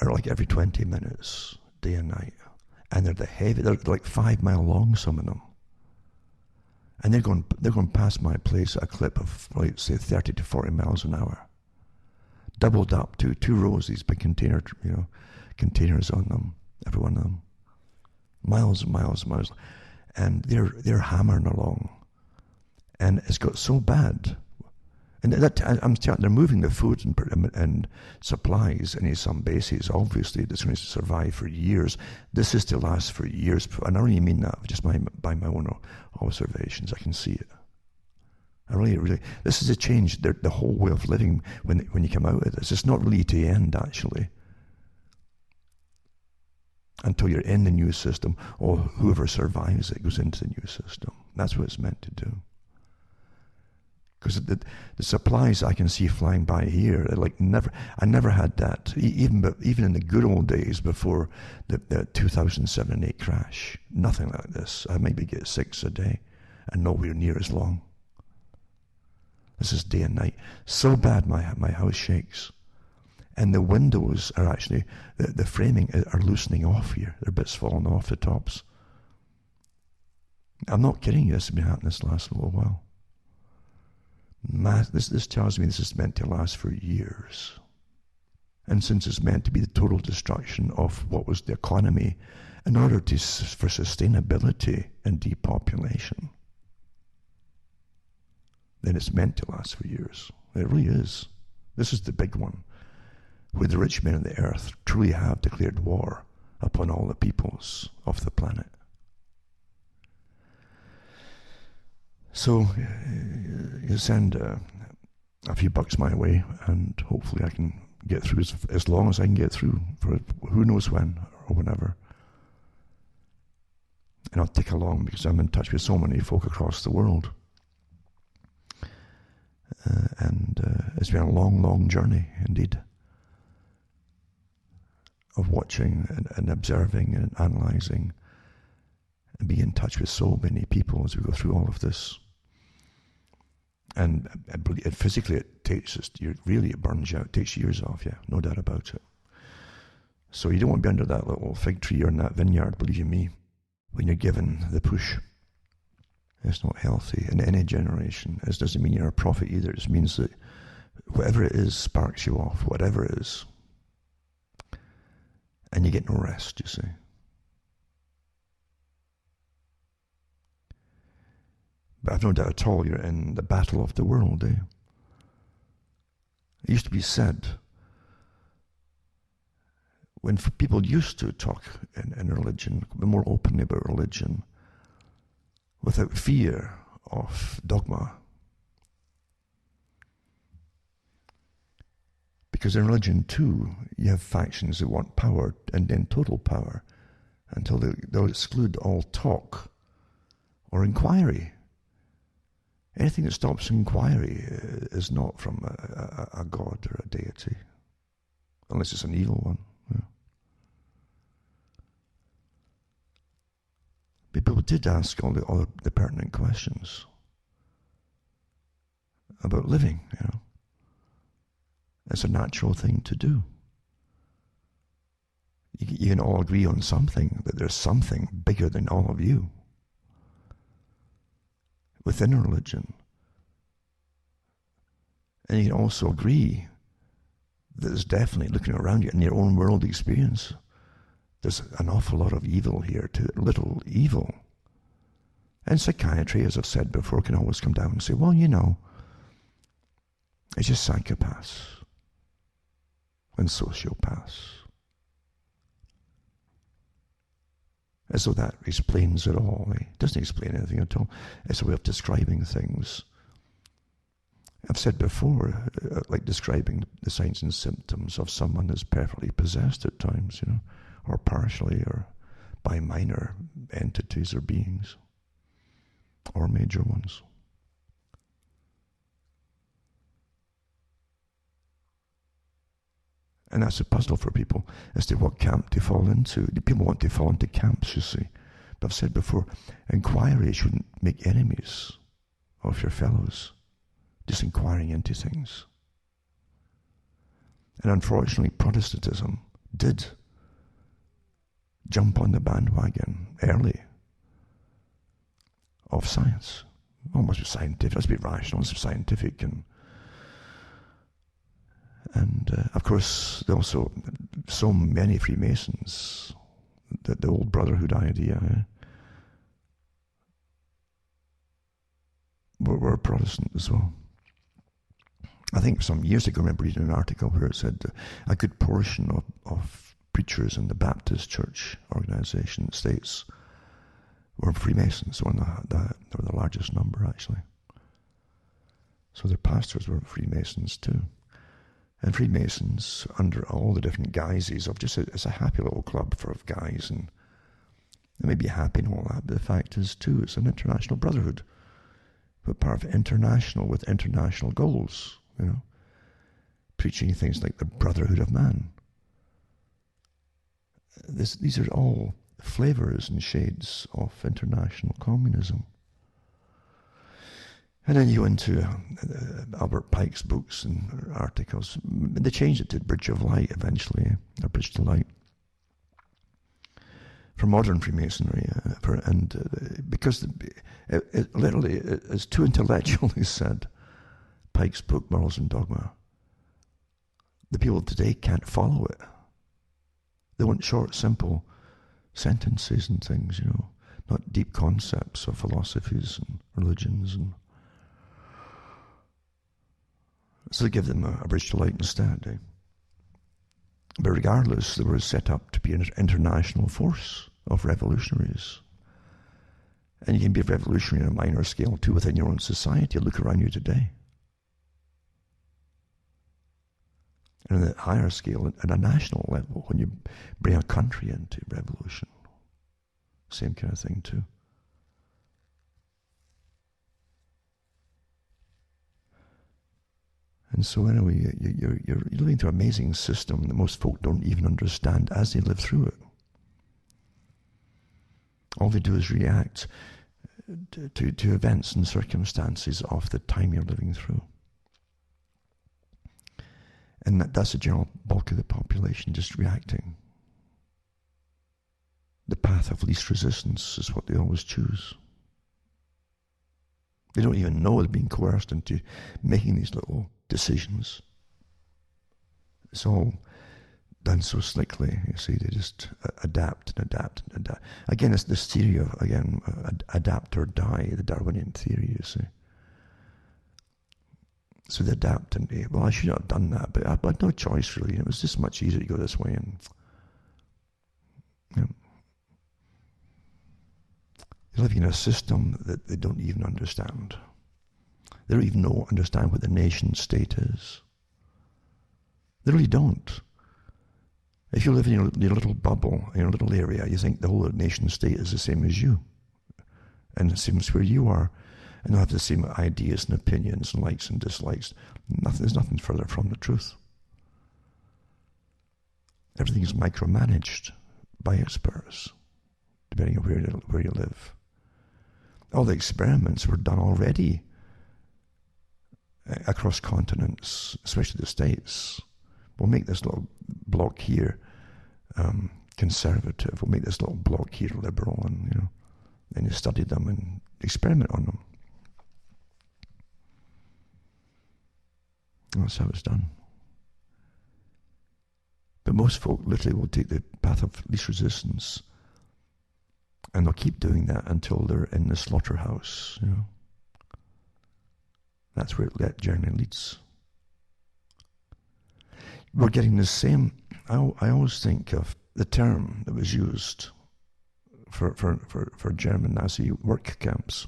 are like every 20 minutes, day and night. And they're like 5 mile long, some of them. And they're going past my place at a clip of, like, say, 30 to 40 miles an hour. Doubled up to 2 rows, these big containers on them, every one of them. Miles and miles and miles. And they're hammering along. And it's got so bad. And I'm telling you, they're moving the food and supplies into some bases. Obviously, it's going to survive for years. This is to last for years. And I don't even mean that just by my own observations. I can see it. I really, this is a change. The whole way of living when you come out of this. It's not really to end, actually, until you're in the new system, or whoever survives it goes into the new system. That's what it's meant to do. Because the supplies I can see flying by here, like I never had that. Even in the good old days before the 2007 and 8 crash, nothing like this. I maybe get 6 a day, and nowhere near as long. This is day and night. So bad my house shakes. And the windows are actually, the framing are loosening off here. There are bits falling off the tops. I'm not kidding you, this has been happening this last little while. This tells me this is meant to last for years. And since it's meant to be the total destruction of what was the economy in order for sustainability and depopulation, then it's meant to last for years. It really is. This is the big one, where the rich men of the earth truly have declared war upon all the peoples of the planet. So you send a few bucks my way, and hopefully I can get through as long as I can get through, for who knows when or whenever. And I'll tick along because I'm in touch with so many folk across the world. And it's been a long, long journey indeed of watching and observing and analysing and being in touch with so many people as we go through all of this. And physically it takes us, it burns you out, it takes years off you, no doubt about it. So you don't want to be under that little fig tree or in that vineyard, believe you me, when you're given the push. It's not healthy in any generation. It doesn't mean you're a prophet either. It just means that whatever it is sparks you off, whatever it is. And you get no rest, you see. But I've no doubt at all you're in the battle of the world, eh? It used to be said, when people used to talk in religion, more openly about religion, without fear of dogma. Because in religion too, you have factions that want power and then total power until they'll exclude all talk or inquiry Anything that stops inquiry is not from a god or a deity, unless it's an evil one. Yeah. People did ask all the pertinent questions about living. It's a natural thing to do. You can all agree on something, that there's something bigger than all of you within a religion. And you can also agree that there's definitely, looking around you in your own world experience, there's an awful lot of evil here too, little evil. And psychiatry, as I've said before, can always come down and say, well, it's just psychopaths and sociopaths. As though that explains it all. It doesn't explain anything at all. It's a way of describing things. I've said before, like describing the signs and symptoms of someone who's perfectly possessed at times, or partially, or by minor entities or beings, or major ones. And that's a puzzle for people as to what camp to fall into. People want to fall into camps, you see. But I've said before, inquiry shouldn't make enemies of your fellows, just inquiring into things. And unfortunately, Protestantism did jump on the bandwagon early of science. Well, it must be scientific, it must be rational, it must be scientific, and of course, also so many Freemasons, the old brotherhood idea, were Protestant as well. I think some years ago I remember reading an article where it said a good portion of preachers in the Baptist church organization in the States were Freemasons. They were the largest number, actually. So their pastors were Freemasons too. And Freemasons, under all the different guises of just it's a happy little club for guys, and they may be happy and all that, but the fact is too, it's an international brotherhood, but part of international with international goals, preaching things like the brotherhood of man. These are all flavors and shades of international communism. And then you go into Albert Pike's books and articles. They changed it to Bridge of Light eventually, or Bridge to Light, for modern Freemasonry. Because it literally is too intellectual, he said, Pike's book, Morals and Dogma. The people today can't follow it. They want short, simple sentences and things, not deep concepts of philosophies and religions and so they give them a bridge to light instead. But regardless, they were set up to be an international force of revolutionaries. And you can be a revolutionary on a minor scale too within your own society. Look around you today. And on a higher scale, at a national level, when you bring a country into revolution, same kind of thing too. And so anyway, you're living through an amazing system that most folk don't even understand as they live through it. All they do is react to events and circumstances of the time you're living through. And that's the general bulk of the population, just reacting. The path of least resistance is what they always choose. They don't even know they're being coerced into making these little decisions. It's all done so slickly, you see. They just adapt and adapt and adapt. Again, it's this theory of, adapt or die, the Darwinian theory, you see. So they adapt and, well, I should have done that, but I had no choice really. It was just much easier to go this way. And they're living in a system that they don't even understand. They don't even understand what the nation state is. They really don't. If you live in your little bubble, in your little area, you think the whole nation state is the same as you. And it seems where you are. and they'll have the same ideas and opinions and likes and dislikes. There's nothing further from the truth. Everything is micromanaged by experts, depending on where you live. All the experiments were done already across continents, especially the States. We'll make this little block here conservative. We'll make this little block here liberal, and then you study them and experiment on them. That's how it's done. But most folk literally will take the path of least resistance, and they'll keep doing that until they're in the slaughterhouse. That's where that journey leads. We're getting the same. I always think of the term that was used for German Nazi work camps,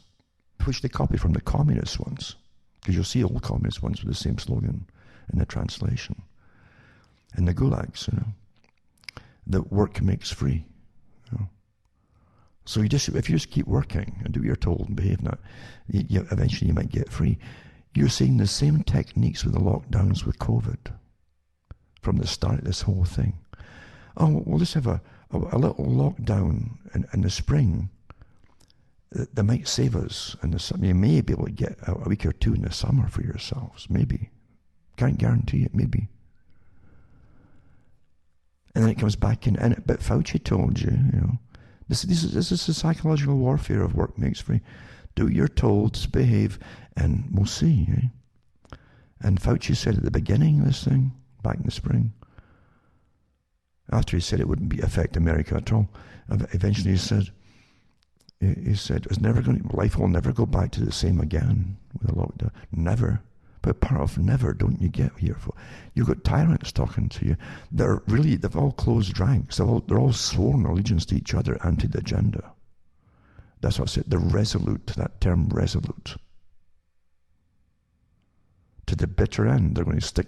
which they copied from the communist ones, because you'll see old communist ones with the same slogan in the translation. In the gulags, that work makes free. So if you just keep working and do what you're told and behave now, eventually you might get free. You're seeing the same techniques with the lockdowns with COVID from the start of this whole thing. Oh, we'll just have a little lockdown in the spring that might save us in the summer. You may be able to get a week or two in the summer for yourselves, maybe. Can't guarantee it, maybe. And then it comes back in, but Fauci told you, this is the psychological warfare of work makes free. Do what you're told, to behave, and we'll see. And Fauci said at the beginning of this thing, back in the spring, after he said it wouldn't affect America at all, eventually he said life will never go back to the same again with a lockdown. Never. But part of never don't you get here for? You've got tyrants talking to you. They've all closed ranks. They're all sworn allegiance to each other and to the agenda. That's what I said. They're resolute, that term resolute. To the bitter end, they're going to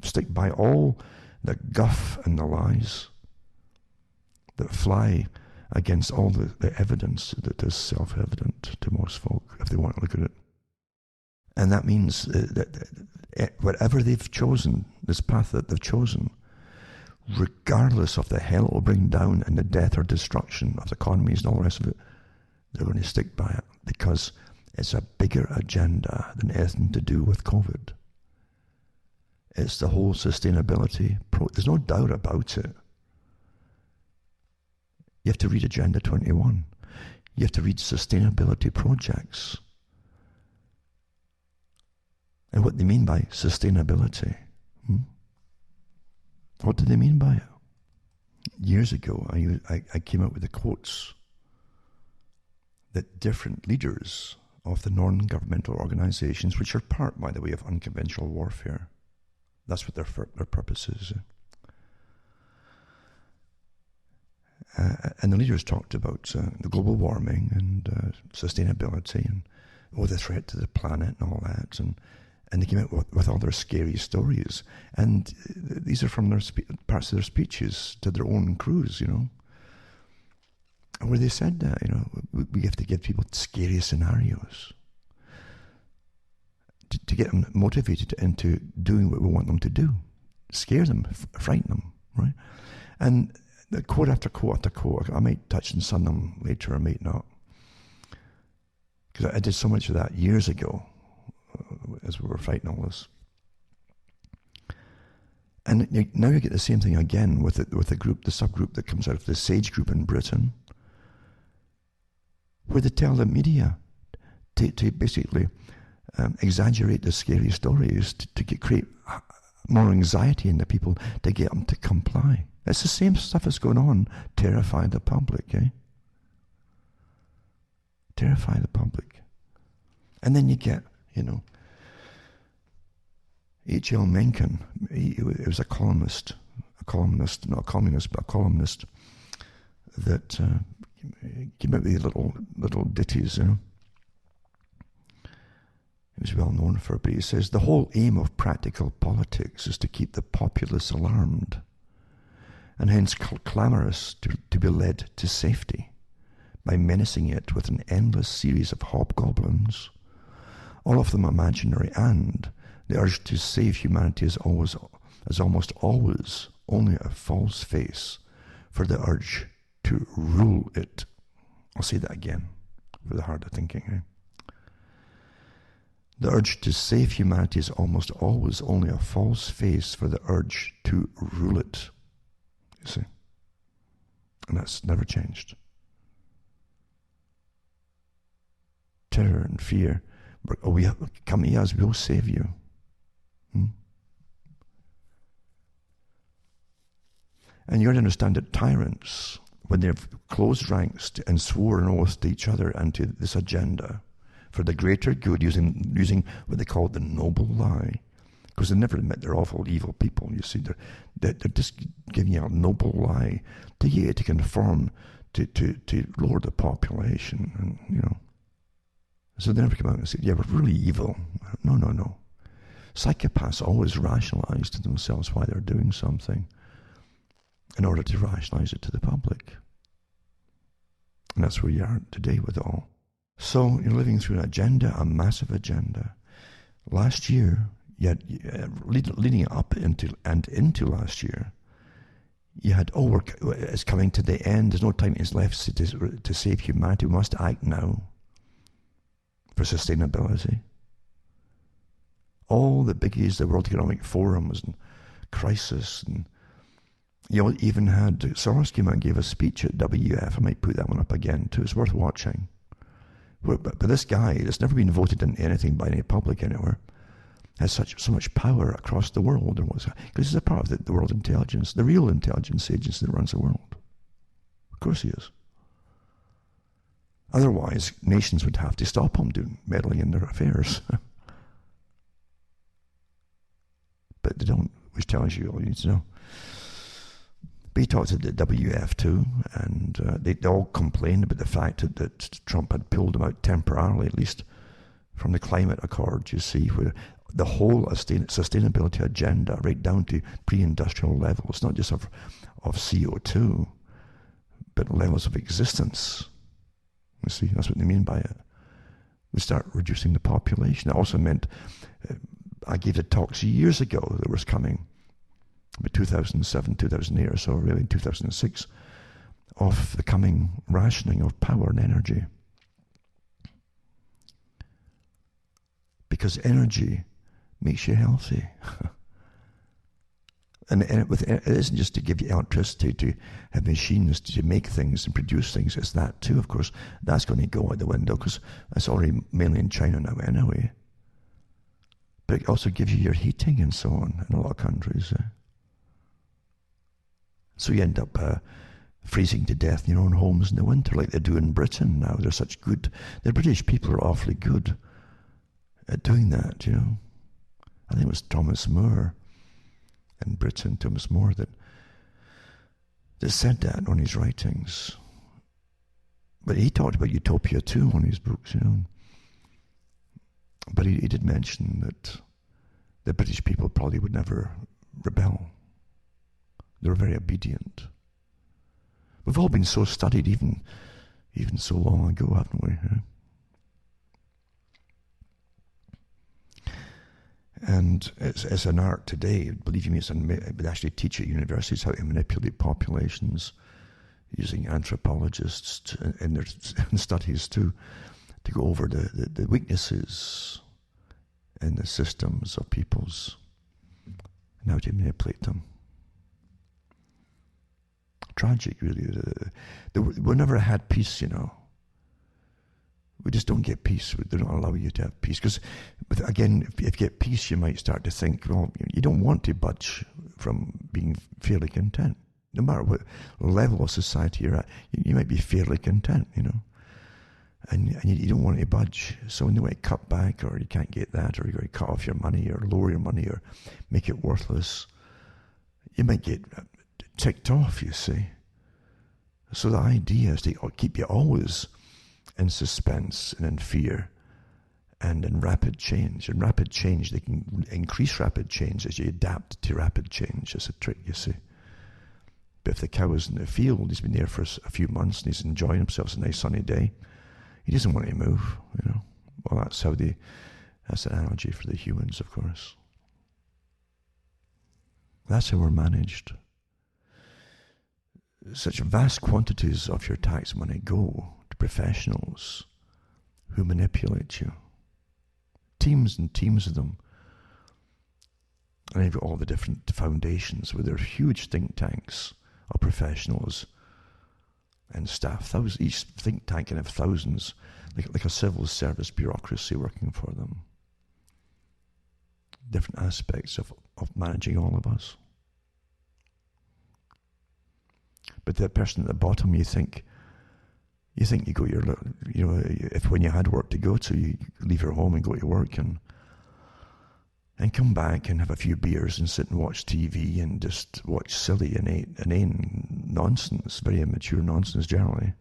stick by all the guff and the lies that fly against all the evidence that is self-evident to most folk, if they want to look at it. And that means that whatever they've chosen, this path that they've chosen, regardless of the hell it will bring down and the death or destruction of the economies and all the rest of it, they're going to stick by it because it's a bigger agenda than anything to do with COVID. It's the whole sustainability. There's no doubt about it. You have to read Agenda 21. You have to read sustainability projects. And what they mean by sustainability. What do they mean by it? Years ago, I came up with the quotes that different leaders of the non-governmental organizations, which are part, by the way, of unconventional warfare. That's what their purpose is. And the leaders talked about the global warming and sustainability and the threat to the planet and all that. And they came out with all their scary stories. And these are from their parts of their speeches to their own crews, where they said that, we have to give people scary scenarios to get them motivated into doing what we want them to do. Scare them, frighten them, right? And quote after quote after quote, I might touch on some of them later, I might not. Because I did so much of that years ago as we were fighting all this. And now you get the same thing again with the group, the subgroup that comes out of the Sage group in Britain, where they tell the media to basically exaggerate the scary stories to create more anxiety in the people to get them to comply. It's the same stuff that's going on. Terrify the public, Terrify the public. And then you get, H.L. Mencken, he was a columnist, not a communist, but a columnist that came out with little ditties, He was well known for it, but he says, the whole aim of practical politics is to keep the populace alarmed and hence clamorous to be led to safety by menacing it with an endless series of hobgoblins, all of them imaginary, and the urge to save humanity is almost always only a false face for the urge to rule it. I'll say that again for the harder thinking. The urge to save humanity is almost always only a false face for the urge to rule it. You see? And that's never changed. Terror and fear. Come to us, we'll save you. And you got to understand that tyrants, when they've closed ranks and swore an oath to each other and to this agenda for the greater good, using what they call the noble lie, because they never admit they're awful, evil people. You see, they're just giving you a noble lie to you to conform to lower the population, and So they never come out and say, "Yeah, we're really evil." No. Psychopaths always rationalize to themselves why they're doing something in order to rationalize it to the public. And that's where you are today with it all. So you're living through an agenda, a massive agenda. Last year, leading up into last year, you had, it's coming to the end. There's no time is left to save humanity. We must act now for sustainability. All the biggies, the World Economic Forum was in crisis, and you even had Soros came out and gave a speech at WF. I might put that one up again too. It's worth watching. But this guy that's never been voted into anything by any public anywhere has so much power across the world. Because he's a part of the world intelligence, the real intelligence agency that runs the world. Of course he is. Otherwise, nations would have to stop him meddling in their affairs. But they don't, which tells you all you need to know. But he talked to the WF too, and they all complained about the fact that Trump had pulled them out temporarily, at least, from the climate accord, you see, where the whole sustainability agenda, right down to pre-industrial levels, not just of CO2, but levels of existence. You see, that's what they mean by it. We start reducing the population. It also meant, I gave the talks years ago that was coming, about 2007, 2008 or so, really 2006, of the coming rationing of power and energy. Because energy makes you healthy. And it isn't just to give you electricity, to have machines to make things and produce things. It's that too, of course. That's going to go out the window because it's already mainly in China now anyway. But it also gives you your heating and so on in a lot of countries. So you end up freezing to death in your own homes in the winter like they do in Britain now. They're such good. The British people are awfully good at doing that, I think it was Thomas More in Britain, Thomas More, that said that on his writings. But he talked about utopia too on his books, But he did mention that the British people probably would never rebel. They were very obedient. We've all been so studied even so long ago, haven't we? And it's an art today. Believe me, it would actually teach at universities how to manipulate populations using anthropologists in their studies to go over the weaknesses in the systems of peoples and how to manipulate them. Tragic, really. We never had peace, We just don't get peace. They don't allow you to have peace. Because, again, if you get peace, you might start to think, well, you don't want to budge from being fairly content. No matter what level of society you're at, you might be fairly content, And you don't want to budge. So when they want to cut back, or you can't get that, or you're going to cut off your money, or lower your money, or make it worthless, you might get ticked off, you see. So the idea is to keep you always in suspense and in fear and in rapid change. In rapid change, they can increase rapid change as you adapt to rapid change. It's a trick, you see. But if the cow is in the field, he's been there for a few months and he's enjoying himself, it's a nice sunny day, he doesn't want to move, Well, that's how That's an analogy for the humans, of course. That's how we're managed. Such vast quantities of your tax money go to professionals who manipulate you. Teams and teams of them. And you've got all the different foundations with their huge think tanks of professionals and staff. Each think tank can have thousands, like a civil service bureaucracy working for them. Different aspects of managing all of us. But the person at the bottom, you think you go if when you had work to go to, you leave your home and go to work and come back and have a few beers and sit and watch TV and just watch silly inane nonsense, very immature nonsense generally,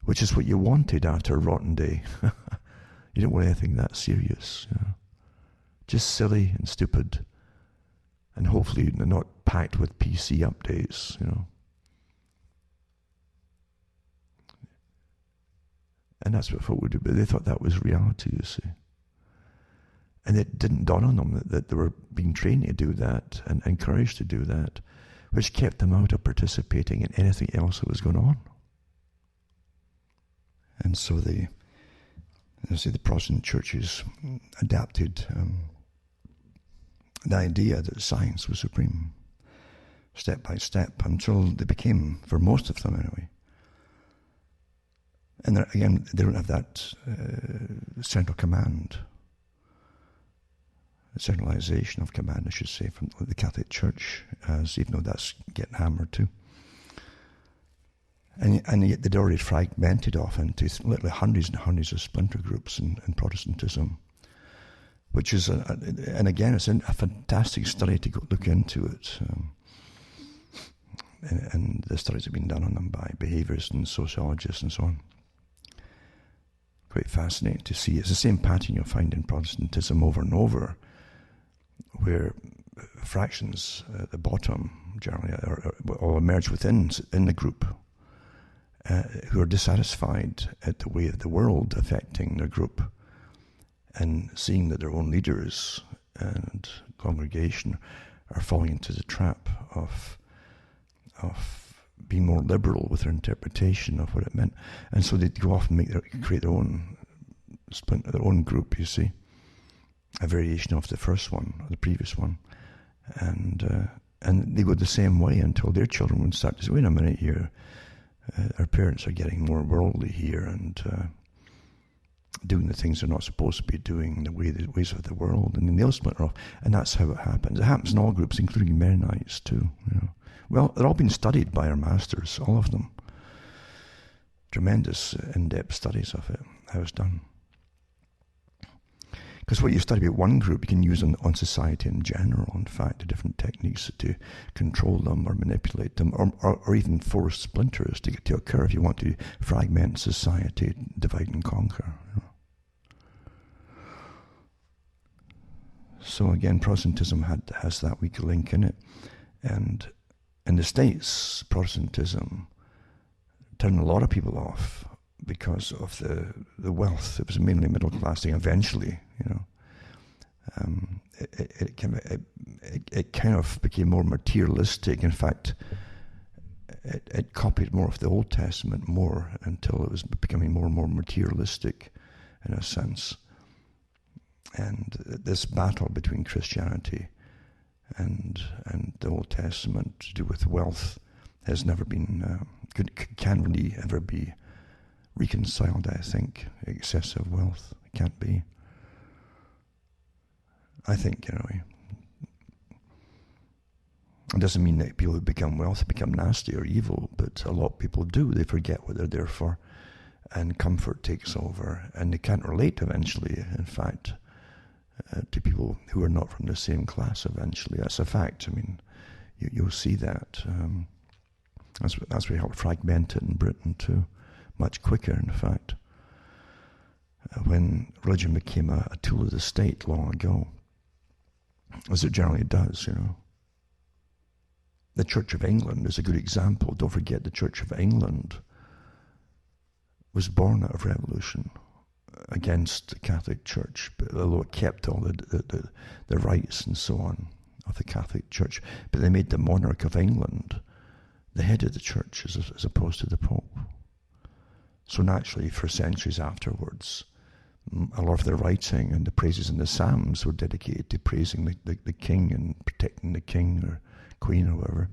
which is what you wanted after a rotten day. You didn't want anything that serious, just silly and stupid, and hopefully not packed with PC updates, And that's what folk would do, but they thought that was reality, you see. And it didn't dawn on them that they were being trained to do that and encouraged to do that, which kept them out of participating in anything else that was going on. And so the Protestant churches adapted the idea that science was supreme, step by step, until they became, for most of them anyway. And again, they don't have that central command, centralization of command, I should say, from the Catholic Church, even though that's getting hammered too. And yet they'd already fragmented off into literally hundreds and hundreds of splinter groups in Protestantism, which is, and again, it's a fantastic study to go look into it. And the studies have been done on them by behaviorists and sociologists and so on. Quite fascinating to see. It's the same pattern you'll find in Protestantism over and over, where fractions at the bottom generally or emerge within the group who are dissatisfied at the way of the world affecting their group, and seeing that their own leaders and congregation are falling into the trap of being more liberal with their interpretation of what it meant, and so they go off and create their own splinter, their own group. You see, a variation of the first one or the previous one, and they go the same way until their children would start to say, "Wait a minute here, our parents are getting more worldly here and doing the things they're not supposed to be doing, the ways of the world," and then they'll splinter off, and that's how it happens. It happens in all groups, including Mennonites too. Well, they're all been studied by our masters, all of them. Tremendous in-depth studies of it, how it's done. Because what you study about one group, you can use on society in general, in fact, the different techniques to control them or manipulate them, or even force splinters to occur if you want to fragment society, divide and conquer. So again, Protestantism has that weak link in it. And in the States, Protestantism turned a lot of people off because of the wealth. It was mainly middle class thing eventually, It kind of became more materialistic. In fact, it copied more of the Old Testament more until it was becoming more and more materialistic in a sense. And this battle between Christianity and the Old Testament to do with wealth has never been, can't really ever be reconciled, I think. Excessive wealth, it can't be. I think, it doesn't mean that people who become wealthy become nasty or evil, but a lot of people do. They forget what they're there for, and comfort takes over, and they can't relate eventually, in fact, to people who are not from the same class eventually. That's a fact. I mean, you'll see that. That's why it helped fragment it in Britain too, much quicker, in fact. When religion became a tool of the state long ago, as it generally does, The Church of England is a good example. Don't forget, the Church of England was born out of revolution, against the Catholic Church, but although it kept all the rights and so on of the Catholic Church, but they made the monarch of England the head of the church as opposed to the Pope. So naturally, for centuries afterwards, a lot of their writing and the praises in the Psalms were dedicated to praising the king and protecting the king or queen or whatever,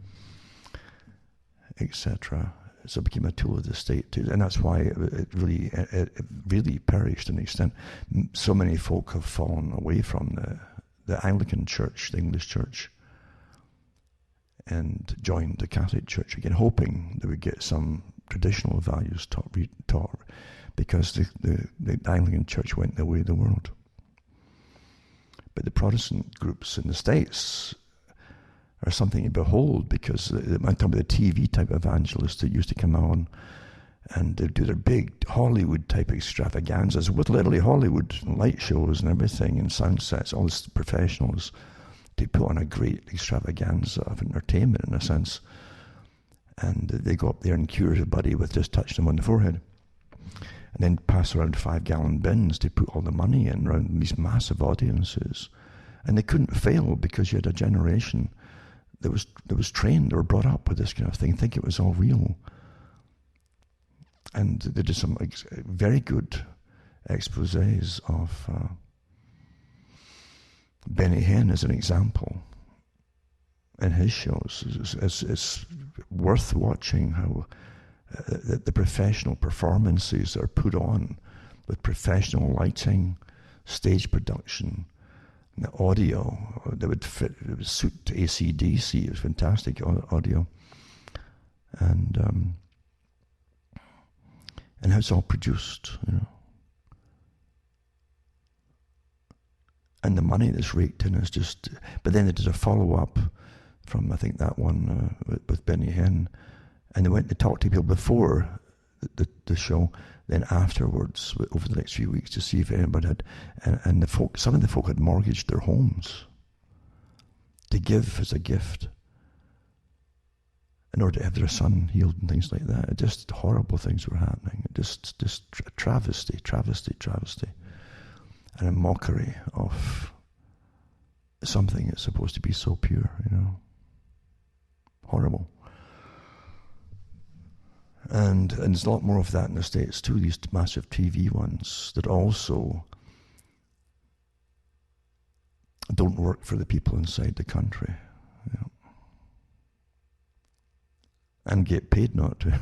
etc. So it became a tool of the state too, and that's why it really perished to an extent. So many folk have fallen away from the Anglican Church, the English Church, and joined the Catholic Church again, hoping they would get some traditional values taught because the Anglican Church went the way of the world. But the Protestant groups in the States are something to behold, because I'm talking about the TV type evangelists that used to come on and they do their big Hollywood type extravaganzas with literally Hollywood light shows and everything and sound sets, all these professionals to put on a great extravaganza of entertainment in a sense. And they go up there and cure everybody with just touching them on the forehead. And then pass around 5-gallon bins to put all the money in around these massive audiences. And they couldn't fail because you had a generation that was trained or brought up with this kind of thing, think it was all real. And they did some very good exposés of Benny Hinn as an example in his shows. It's worth watching how the professional performances are put on with professional lighting, stage production, the audio that would fit, it would suit to AC/DC. It was fantastic audio, and how it's all produced, and the money that's raked in is just. But then they did a follow-up from, I think, that one with Benny Hinn, and they went to talk to people before the show, then afterwards, over the next few weeks, to see if anybody had, and some of the folk had mortgaged their homes to give as a gift in order to have their son healed and things like that. Just horrible things were happening. Just travesty, and a mockery of something that's supposed to be so pure, Horrible. And there's a lot more of that in the States too, these massive TV ones that also don't work for the people inside the country, and get paid not to.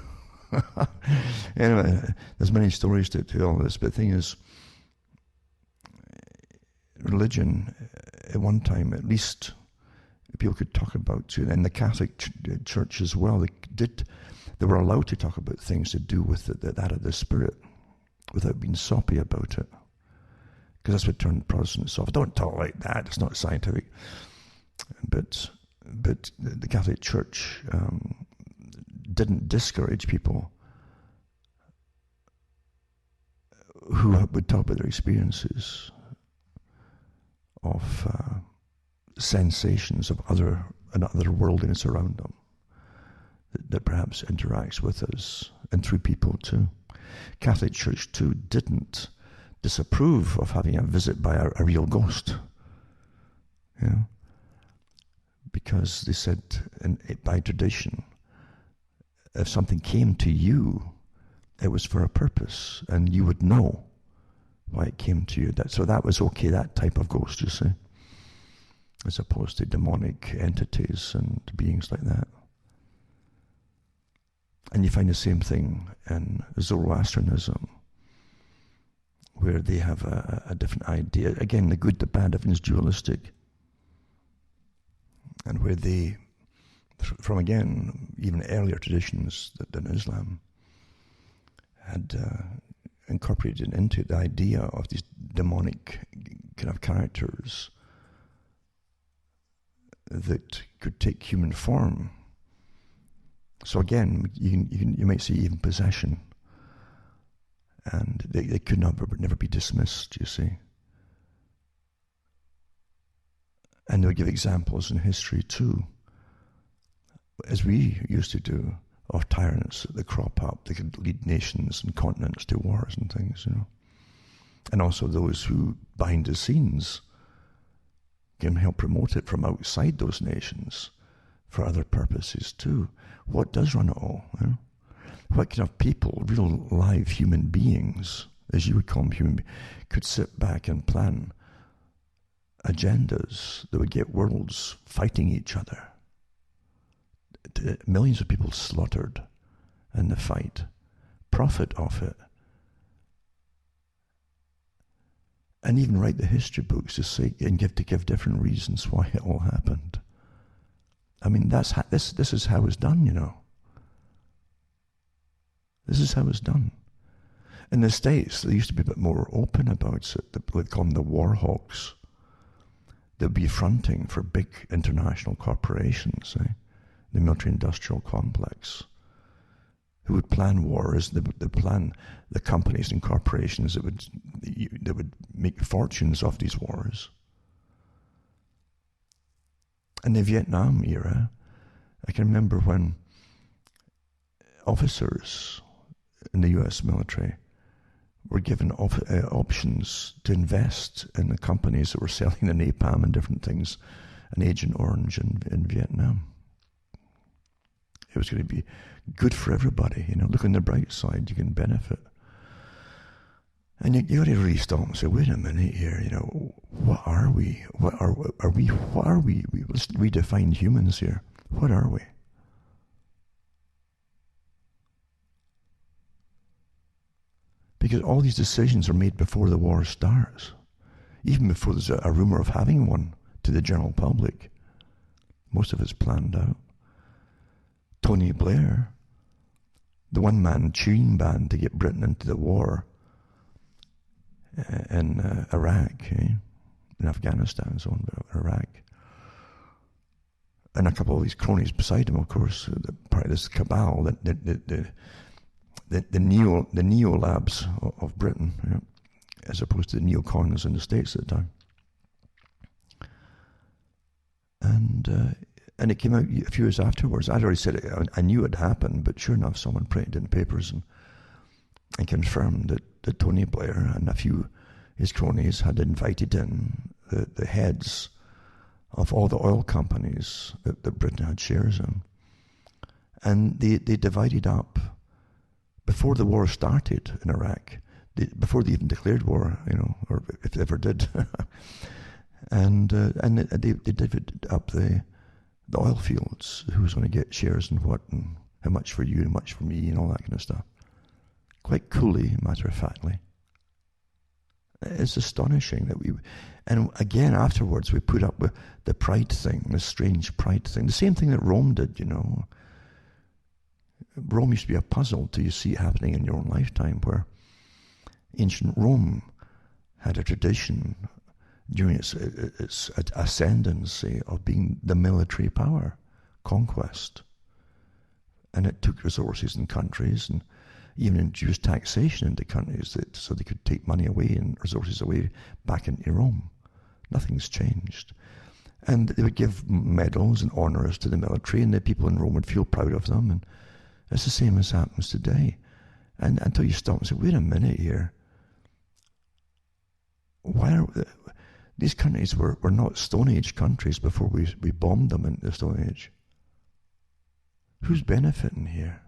Anyway, there's many stories to all this, but the thing is, religion at one time, at least, people could talk about, and the Catholic Church as well, they were allowed to talk about things to do with that of the Spirit without being soppy about it. Because that's what turned Protestants off. Don't talk like that, it's not scientific. But the Catholic Church didn't discourage people who would talk about their experiences of sensations of another worldliness around them that perhaps interacts with us and through people too. Catholic Church too didn't disapprove of having a visit by a real ghost, because they said, by tradition, if something came to you, it was for a purpose, and you would know why it came to you. So that was okay, that type of ghost, you see, as opposed to demonic entities and beings like that. And you find the same thing in Zoroastrianism, where they have a different idea. Again, the good, the bad, everything's dualistic. And where they, from again, even earlier traditions than Islam, had incorporated into the idea of these demonic kind of characters that could take human form. So again, you might see even possession, and they could never be dismissed, you see. And they would give examples in history too, as we used to do, of tyrants that crop up. They could lead nations and continents to wars and things, And also those who, behind the scenes, can help promote it from outside those nations for other purposes too. What does run it all? What kind of people, real live human beings, as you would call them human beings, could sit back and plan agendas that would get worlds fighting each other? Millions of people slaughtered in the fight, profit off it, and even write the history books to say and give different reasons why it all happened. I mean, this is how it's done, you know. This is how it's done. In the States, they used to be a bit more open about it. They'd call them the war hawks. They'd be fronting for big international corporations, the military-industrial complex, who would plan wars. They would plan the companies and corporations that would make fortunes off these wars. In the Vietnam era, I can remember when officers in the U.S. military were given options to invest in the companies that were selling the napalm and different things, and Agent Orange in Vietnam. It was going to be good for everybody, you know. Look on the bright side, you can benefit. And you got to really stop and say, wait a minute here, you know, what are we? What are we? Let's redefine humans here. What are we? Because all these decisions are made before the war starts, even before there's a rumor of having one to the general public. Most of it's planned out. Tony Blair, the one-man tuning band to get Britain into the war in Iraq, in Afghanistan and so on, but Iraq. And a couple of these cronies beside him, of course, part of this cabal, the neo labs of Britain, as opposed to the neocons in the States at the time. And it came out a few years afterwards. I'd already said it, I knew it happened, but sure enough, someone printed in papers and confirmed that Tony Blair and a few his cronies had invited in the heads of all the oil companies that Britain had shares in. And they divided up, before the war started in Iraq, before they even declared war, you know, or if they ever did, and they divided up the oil fields, who was going to get shares and what, and how much for you and much for me, and all that kind of stuff. Quite coolly, matter-of-factly. It's astonishing that and again afterwards we put up with the pride thing, the strange pride thing, the same thing that Rome did, you know. Rome used to be a puzzle till you see it happening in your own lifetime, where ancient Rome had a tradition during its ascendancy of being the military power, conquest. And it took resources in countries and even introduced taxation into countries so they could take money away and resources away back into Rome. Nothing's changed. And they would give medals and honours to the military, and the people in Rome would feel proud of them. And it's the same as happens today. And until you stop and say, wait a minute here, why are these countries were not Stone Age countries before we bombed them into the Stone Age? Who's benefiting here?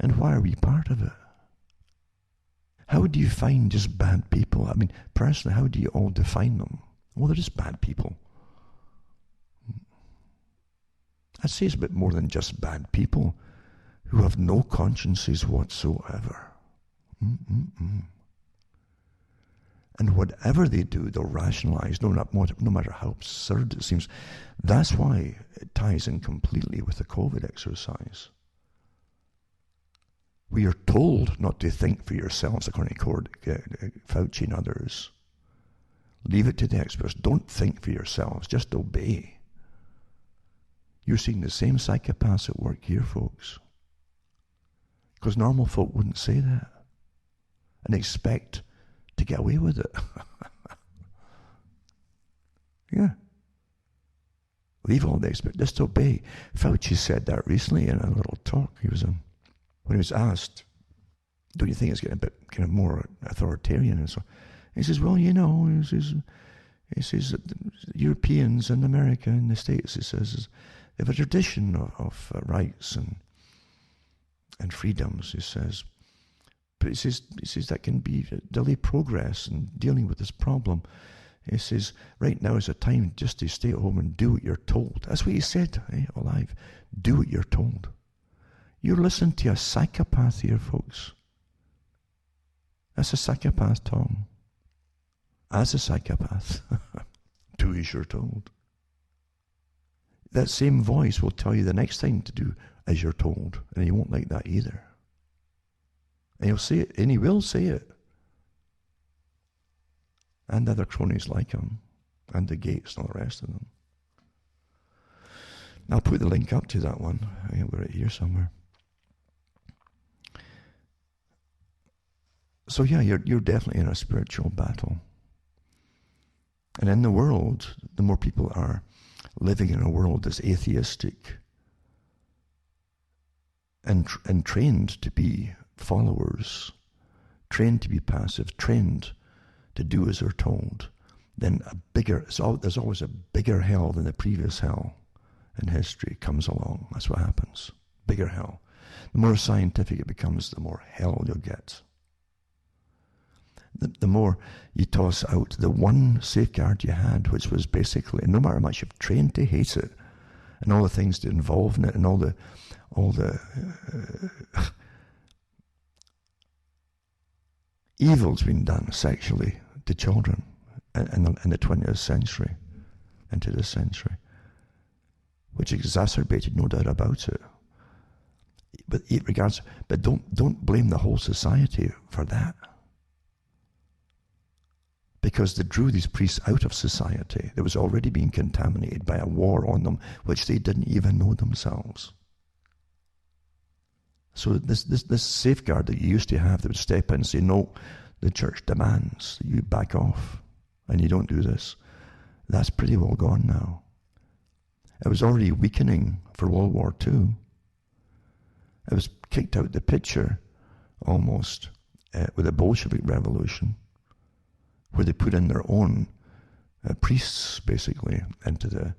And why are we part of it? How do you find just bad people? I mean, personally, how do you all define them? Well, they're just bad people. I'd say it's a bit more than just bad people who have no consciences whatsoever. And whatever they do, they'll rationalize, no matter how absurd it seems. That's why it ties in completely with the COVID exercise. We are told not to think for yourselves, according to Fauci and others. Leave it to the experts. Don't think for yourselves. Just obey. You're seeing the same psychopaths at work here, folks. Because normal folk wouldn't say that and expect to get away with it. Yeah. Leave all the experts. Just obey. Fauci said that recently in a little talk he was in. When he was asked, don't you think it's getting a bit kind of more authoritarian and so on. He says, well, he says that the Europeans and America and the States, he says, they have a tradition of rights and freedoms, he says. But he says that can be delay progress in dealing with this problem. He says, right now is a time just to stay at home and do what you're told. That's what he said, alive. Do what you're told. You're listening to a psychopath here, folks. That's a psychopath, Thom. As a psychopath, do as you're told. That same voice will tell you the next thing to do as you're told, and you won't like that either. And he'll say it, and he will say it. And other cronies like him, and the Gates and all the rest of them. I'll put the link up to that one. I think we're right here somewhere. So yeah, you're definitely in a spiritual battle. And in the world, the more people are living in a world that's atheistic and trained to be followers, trained to be passive, trained to do as they're told, then there's always a bigger hell than the previous hell in history comes along. That's what happens. Bigger hell. The more scientific it becomes, the more hell you'll get. The more you toss out the one safeguard you had, which was basically, no matter how much you've trained to hate it, and all the things that involve in it, and all the evil's been done sexually to children in the 20th century, into this century, which exacerbated, no doubt about it. But don't blame the whole society for that. Because they drew these priests out of society that was already being contaminated by a war on them, which they didn't even know themselves. So this safeguard that you used to have that would step in and say, no, the church demands that you back off and you don't do this, that's pretty well gone now. It was already weakening for World War II. It was kicked out the picture almost with the Bolshevik Revolution, where they put in their own priests, basically, into the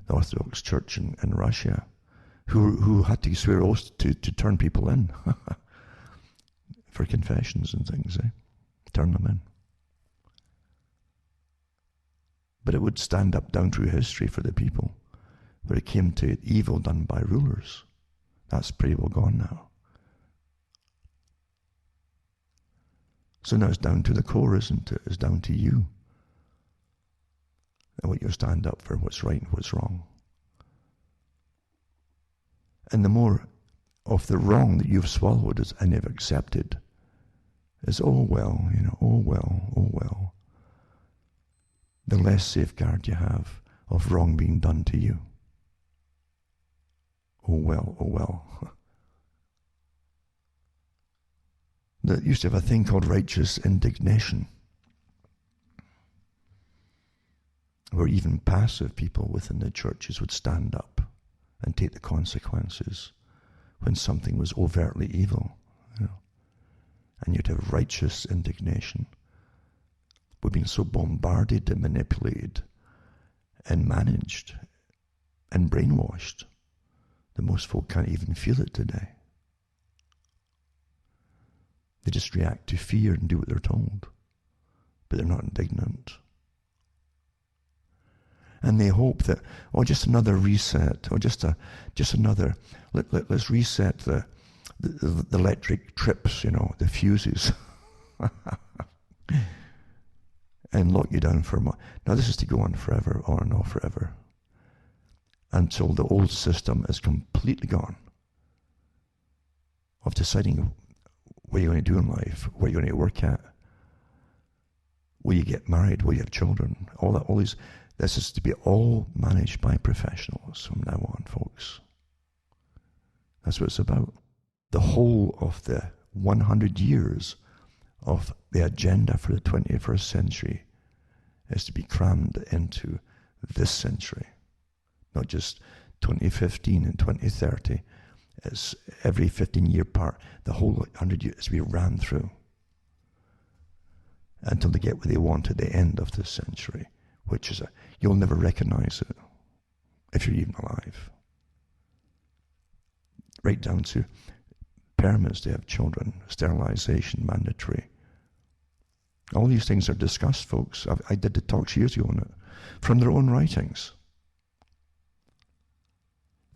Orthodox Church in Russia, who had to swear oaths to turn people in for confessions and things, turn them in. But it would stand up down through history for the people, where it came to evil done by rulers. That's pretty well gone now. So now it's down to the core, isn't it? It's down to you. And what you stand up for, what's right and what's wrong. And the more of the wrong that you've swallowed and you've accepted is, oh well, oh well, the less safeguard you have of wrong being done to you. Oh well. That used to have a thing called righteous indignation, where even passive people within the churches would stand up and take the consequences when something was overtly evil. And you'd have righteous indignation. We've been so bombarded and manipulated and managed and brainwashed that most folk can't even feel it today. They just react to fear and do what they're told, but they're not indignant. And they hope that, just another reset, or just another, let's reset the electric trips, the fuses, and lock you down for a month. Now this is to go on forever, on and off forever, until the old system is completely gone, of deciding what you're going to do in life, what you're going to work at, will you get married, will you have children, all these. This is to be all managed by professionals from now on, folks. That's what it's about. The whole of the 100 years of the agenda for the 21st century is to be crammed into this century, not just 2015 and 2030. It's every 15-year part. The whole 100 years is to be ran through. until they get what they want at the end of this century, which is you'll never recognize it if you're even alive. Right down to permits to have children, sterilization mandatory. All these things are discussed, folks. I did the talks years ago on it, from their own writings.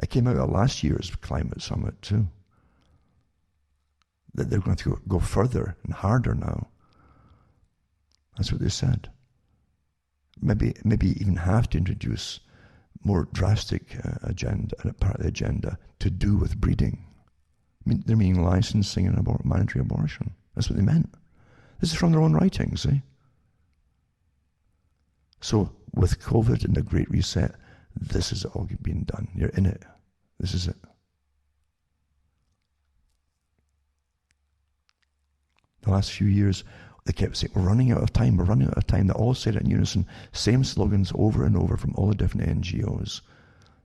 It came out at last year's climate summit too. That they're going to go further and harder now. That's what they said. Maybe even have to introduce more drastic part of the agenda to do with breeding. I mean, they're meaning licensing and mandatory abortion. That's what they meant. This is from their own writings, eh? So with COVID and the Great Reset, this is all being done. You're in it. This is it. The last few years, they kept saying, we're running out of time, we're running out of time. They all said it in unison, same slogans over and over from all the different NGOs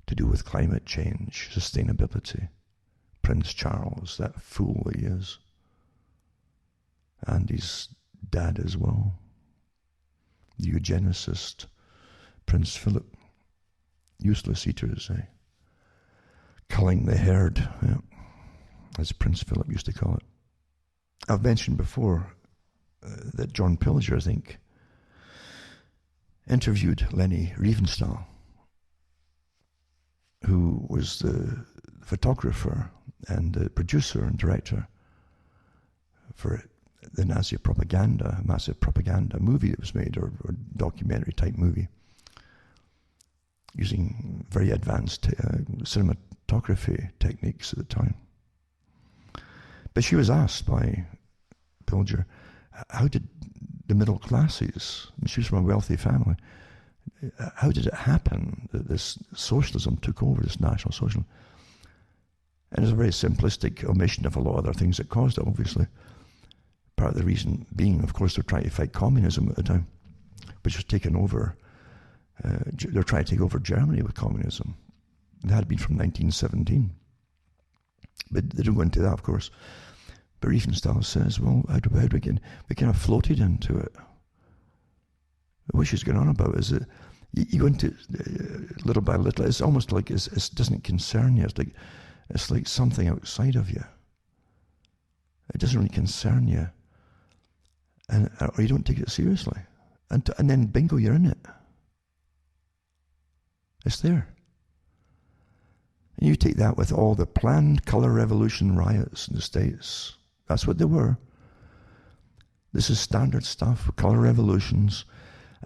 to do with climate change, sustainability. Prince Charles, that fool he is. And his dad as well. The eugenicist, Prince Philip. Useless eaters, eh? Culling the herd, yeah, as Prince Philip used to call it. I've mentioned before that John Pilger, I think, interviewed Leni Riefenstahl, who was the photographer and the producer and director for the Nazi propaganda, massive propaganda movie that was made, or documentary type movie, using very advanced cinematography techniques at the time. But she was asked by Pilger, how did the middle classes, and she was from a wealthy family, how did it happen that this socialism took over, this National Socialism? And it's a very simplistic omission of a lot of other things that caused it, obviously. Part of the reason being, of course, they're trying to fight communism at the time, which was taken over. They're trying to take over Germany with communism. It had been from 1917. But they don't go into that, of course. But Riefenstahl says, well, how do we get? We kind of floated into it. What she's going on about is that you go into little by little. It's almost like it doesn't concern you. It's like something outside of you. It doesn't really concern you, or you don't take it seriously, and then bingo, you're in it. It's there. And you take that with all the planned color revolution riots in the States. That's what they were. This is standard stuff, color revolutions,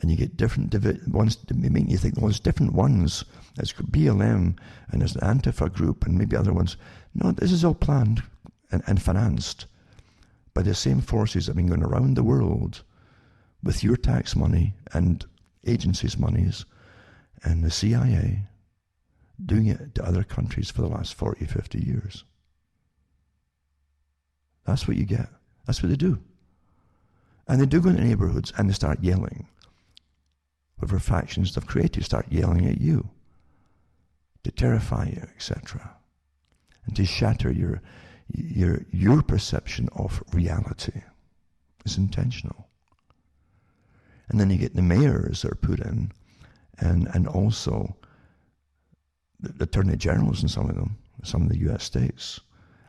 and you get different ones. Make you think, well, there's different ones. There's BLM, and there's an Antifa group, and maybe other ones. No, this is all planned and financed by the same forces that have been going around the world with your tax money and agencies' monies and the CIA doing it to other countries for the last 40, 50 years. That's what you get. That's what they do. And they do go into neighborhoods and they start yelling. Whatever factions they've created start yelling at you to terrify you, etc. And to shatter your perception of reality. It's intentional. And then you get the mayors that are put in, and also the attorney generals in some of the U.S. states,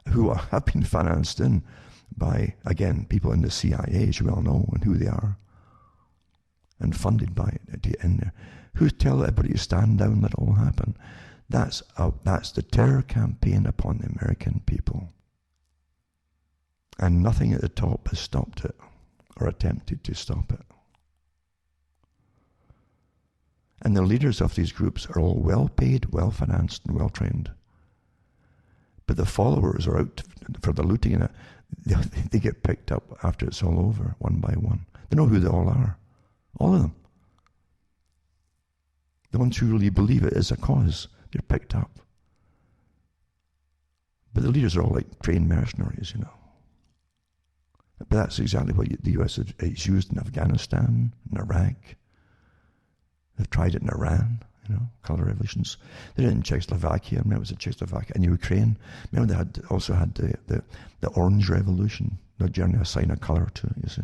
who have been financed in by, again, people in the CIA, as you well know, and who they are, and funded by it to get in there, who tell everybody to stand down, let it all happen. That's the terror campaign upon the American people. And nothing at the top has stopped it, or attempted to stop it. And the leaders of these groups are all well paid, well financed, and well trained. But the followers are out for the looting, and they get picked up after it's all over, one by one. They know who they all are. All of them. The ones who really believe it is a cause, they're picked up. But the leaders are all like trained mercenaries, you know. But that's exactly what the US has used in Afghanistan, in Iraq. They've tried it in Iran, you know, color revolutions. They did it in Czechoslovakia. I remember it was in Czechoslovakia. And Ukraine. Remember they also had the Orange Revolution. The journey assigned a color to it, you see.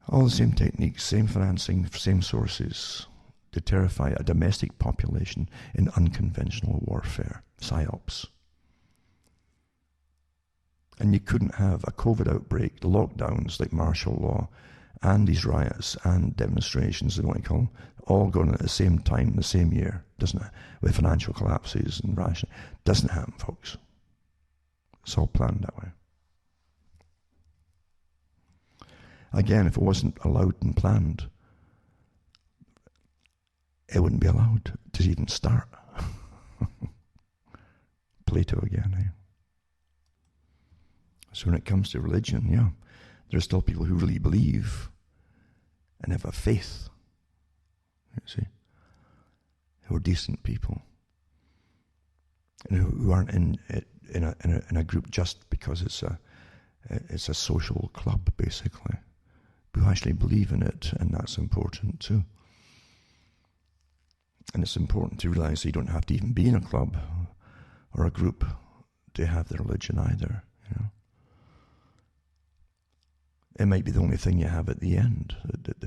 All the same techniques, same financing, same sources to terrify a domestic population in unconventional warfare, psyops. And you couldn't have a COVID outbreak, the lockdowns like martial law, and these riots and demonstrations, they want to call them, all going at the same time, the same year, doesn't it? With financial collapses and rationing. Doesn't happen, folks. It's all planned that way. Again, if it wasn't allowed and planned, it wouldn't be allowed to even start. Plato again, eh? So when it comes to religion, yeah, there are still people who really believe and have a faith, you see, who are decent people, and who aren't in a group just because it's a social club, basically, who actually believe in it, and that's important too. And it's important to realize that you don't have to even be in a club or a group to have the religion either, you know. It might be the only thing you have at the end that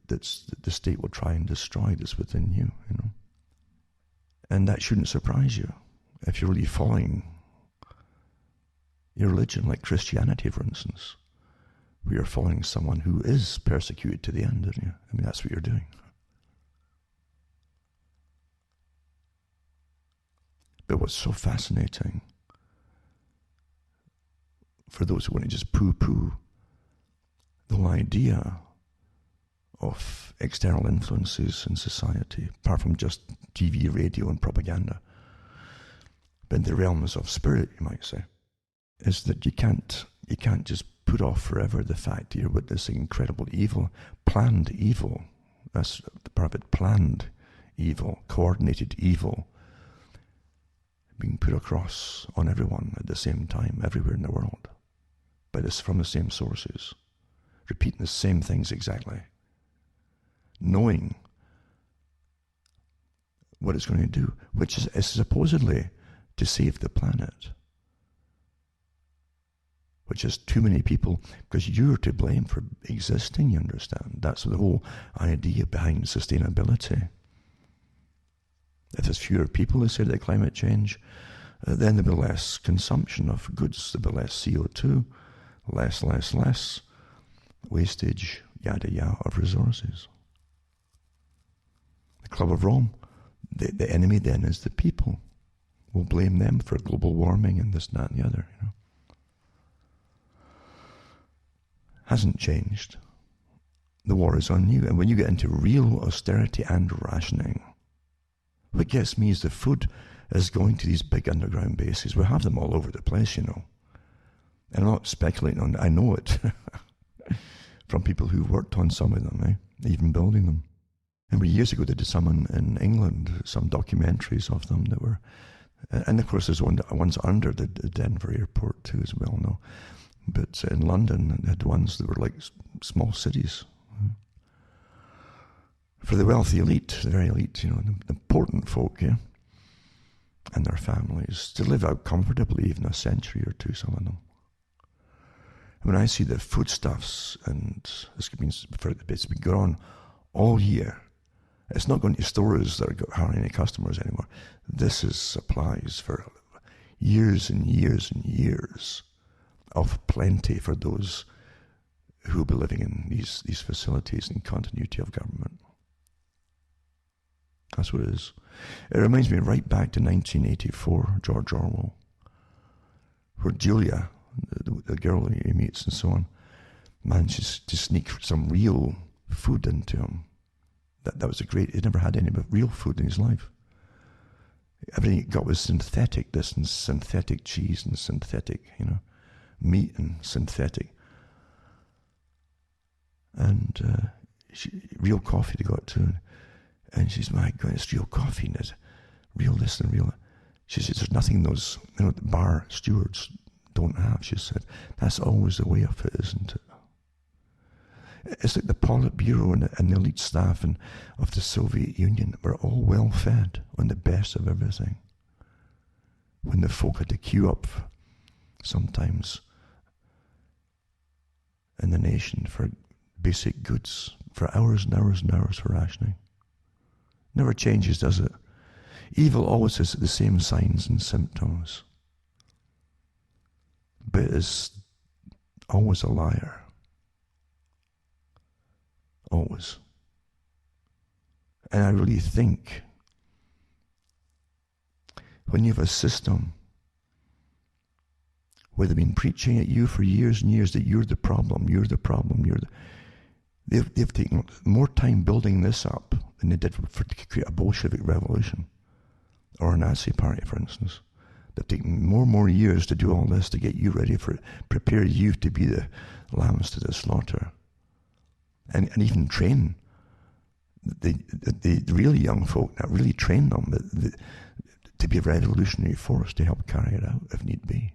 the state will try and destroy that's within you, you know. And that shouldn't surprise you if you're really following your religion, like Christianity, for instance, where you're following someone who is persecuted to the end, aren't you? I mean, that's what you're doing. But what's so fascinating for those who want to just poo-poo the whole idea of external influences in society, apart from just TV, radio, and propaganda, but in the realms of spirit, you might say, is that you can't just put off forever the fact that you're witnessing incredible evil, planned evil. That's the part of it, planned evil, coordinated evil, being put across on everyone at the same time, everywhere in the world, but it's from the same sources, repeating the same things exactly, knowing what it's going to do, which is supposedly to save the planet, which is too many people, because you're to blame for existing, you understand? That's the whole idea behind sustainability. If there's fewer people, they say, that climate change, then there'll be less consumption of goods, there'll be less CO2, less wastage, yada yada, of resources. The Club of Rome, the enemy then is the people. We'll blame them for global warming and this, that, and the other, you know. Hasn't changed. The war is on you. And when you get into real austerity and rationing, what gets me is the food is going to these big underground bases. We have them all over the place, you know. And I'm not speculating on it. I know it from people who worked on some of them, even building them. And years ago they did some in England, some documentaries of them that were, and of course there's ones under the Denver airport too, as we all know. But in London, they had ones that were like small cities. For the wealthy elite, the very elite, you know, the important folk, yeah, and their families, to live out comfortably even a century or two, some of them. When I see the foodstuffs, and it's been going on all year, it's not going to stores that are hardly any customers anymore. This is supplies for years and years and years of plenty for those who will be living in these facilities in continuity of government. That's what it is. It reminds me right back to 1984, George Orwell, where Julia, the girl he meets and so on, manages to sneak some real food into him. That was he never had any but real food in his life. Everything he got was synthetic, this and synthetic cheese and synthetic, you know, meat and synthetic. And real coffee they got too. And she's, my God, it's real coffee and it's real this and real. She says, there's nothing those, you know, the bar stewards don't have, she said. That's always the way of it, isn't it? It's like the Politburo and the elite staff of the Soviet Union were all well fed on the best of everything. When the folk had to queue up sometimes in the nation for basic goods for hours and hours and hours for rationing. Never changes, does it? Evil always has the same signs and symptoms, but is always a liar. Always. And I really think when you have a system where they've been preaching at you for years and years that you're the problem, they've taken more time building this up than they did to create a Bolshevik revolution or a Nazi party, for instance. They've taken more and more years to do all this to get you ready for it, prepare you to be the lambs to the slaughter, and even train the really young folk, not really train them to be a revolutionary force to help carry it out if need be.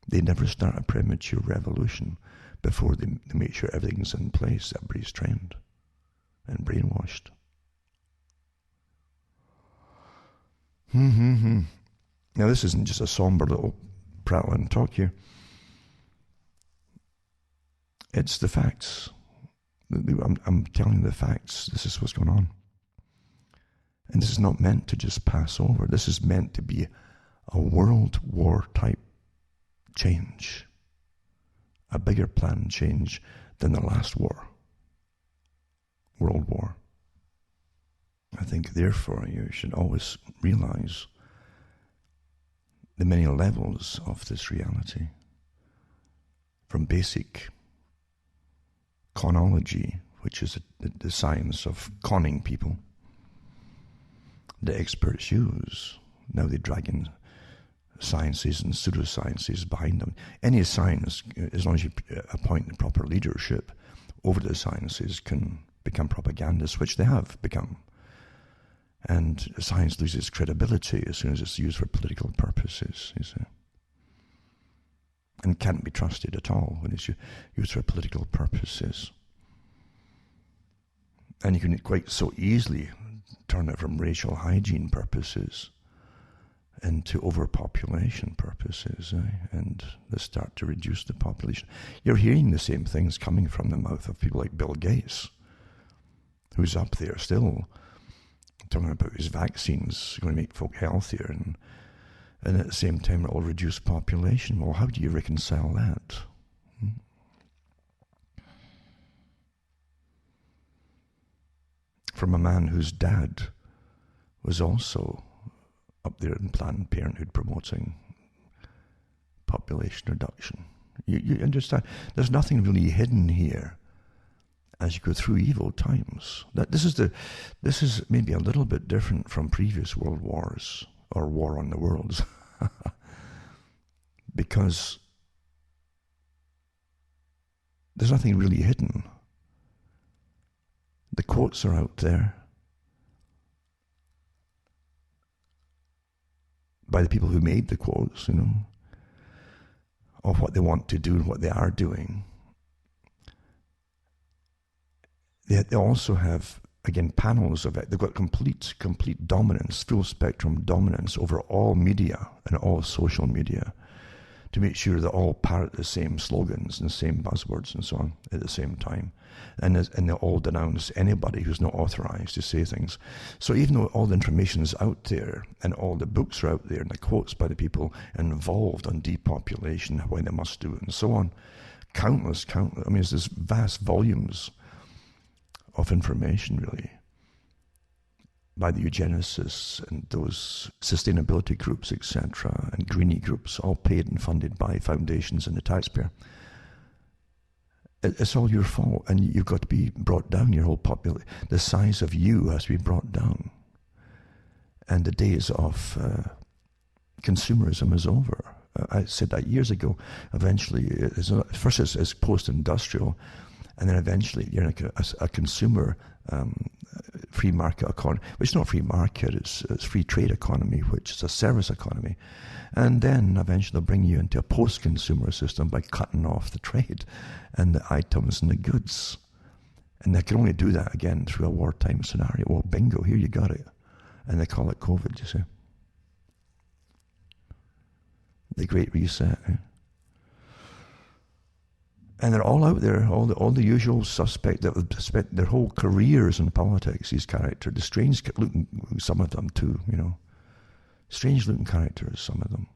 They never start a premature revolution before they make sure everything's in place, everybody's trained and brainwashed. Now this isn't just a somber little prattle and talk here. It's the facts. I'm telling you the facts. This is what's going on. And this is not meant to just pass over. This is meant to be a world war type change. A bigger planned change than the last war. World War. I think therefore you should always realize the many levels of this reality. From basic conology, which is the science of conning people, the experts use. Now they drag in sciences and pseudosciences behind them. Any science, as long as you appoint the proper leadership over the sciences, can become propagandists, which they have become. And science loses credibility as soon as it's used for political purposes, you see. And can't be trusted at all when it's used for political purposes. And you can quite so easily turn it from racial hygiene purposes into overpopulation purposes, and they start to reduce the population. You're hearing the same things coming from the mouth of people like Bill Gates, who's up there still talking about his vaccines going to make folk healthier, and at the same time it will reduce population. Well, how do you reconcile that? From a man whose dad was also up there in Planned Parenthood promoting population reduction. You understand? There's nothing really hidden here as you go through evil times. This is maybe a little bit different from previous world wars or war on the worlds. Because there's nothing really hidden. The quotes are out there by the people who made the quotes, of what they want to do and what they are doing. They also have, again, panels of it. They've got complete dominance, full spectrum dominance over all media and all social media to make sure they all parrot the same slogans and the same buzzwords and so on at the same time. And they all denounce anybody who's not authorized to say things. So even though all the information is out there and all the books are out there and the quotes by the people involved on depopulation, why they must do it and so on, countless, I mean, there's this vast volumes of information really by the eugenicists and those sustainability groups, etc., and greenie groups, all paid and funded by foundations and the taxpayer. It's all your fault, and you've got to be brought down. Your whole population, the size of you has to be brought down, and the days of consumerism is over. I said that years ago. Eventually, first it's post-industrial, and then eventually you're like a consumer free market economy, which is not free market, it's free trade economy, which is a service economy. And then eventually they'll bring you into a post-consumer system by cutting off the trade and the items and the goods. And they can only do that again through a wartime scenario. Well, bingo, here you got it. And they call it COVID, you see. The Great Reset. And they're all out there, all the usual suspect that have spent their whole careers in politics, these characters, the strange looking, some of them too, strange looking characters, some of them.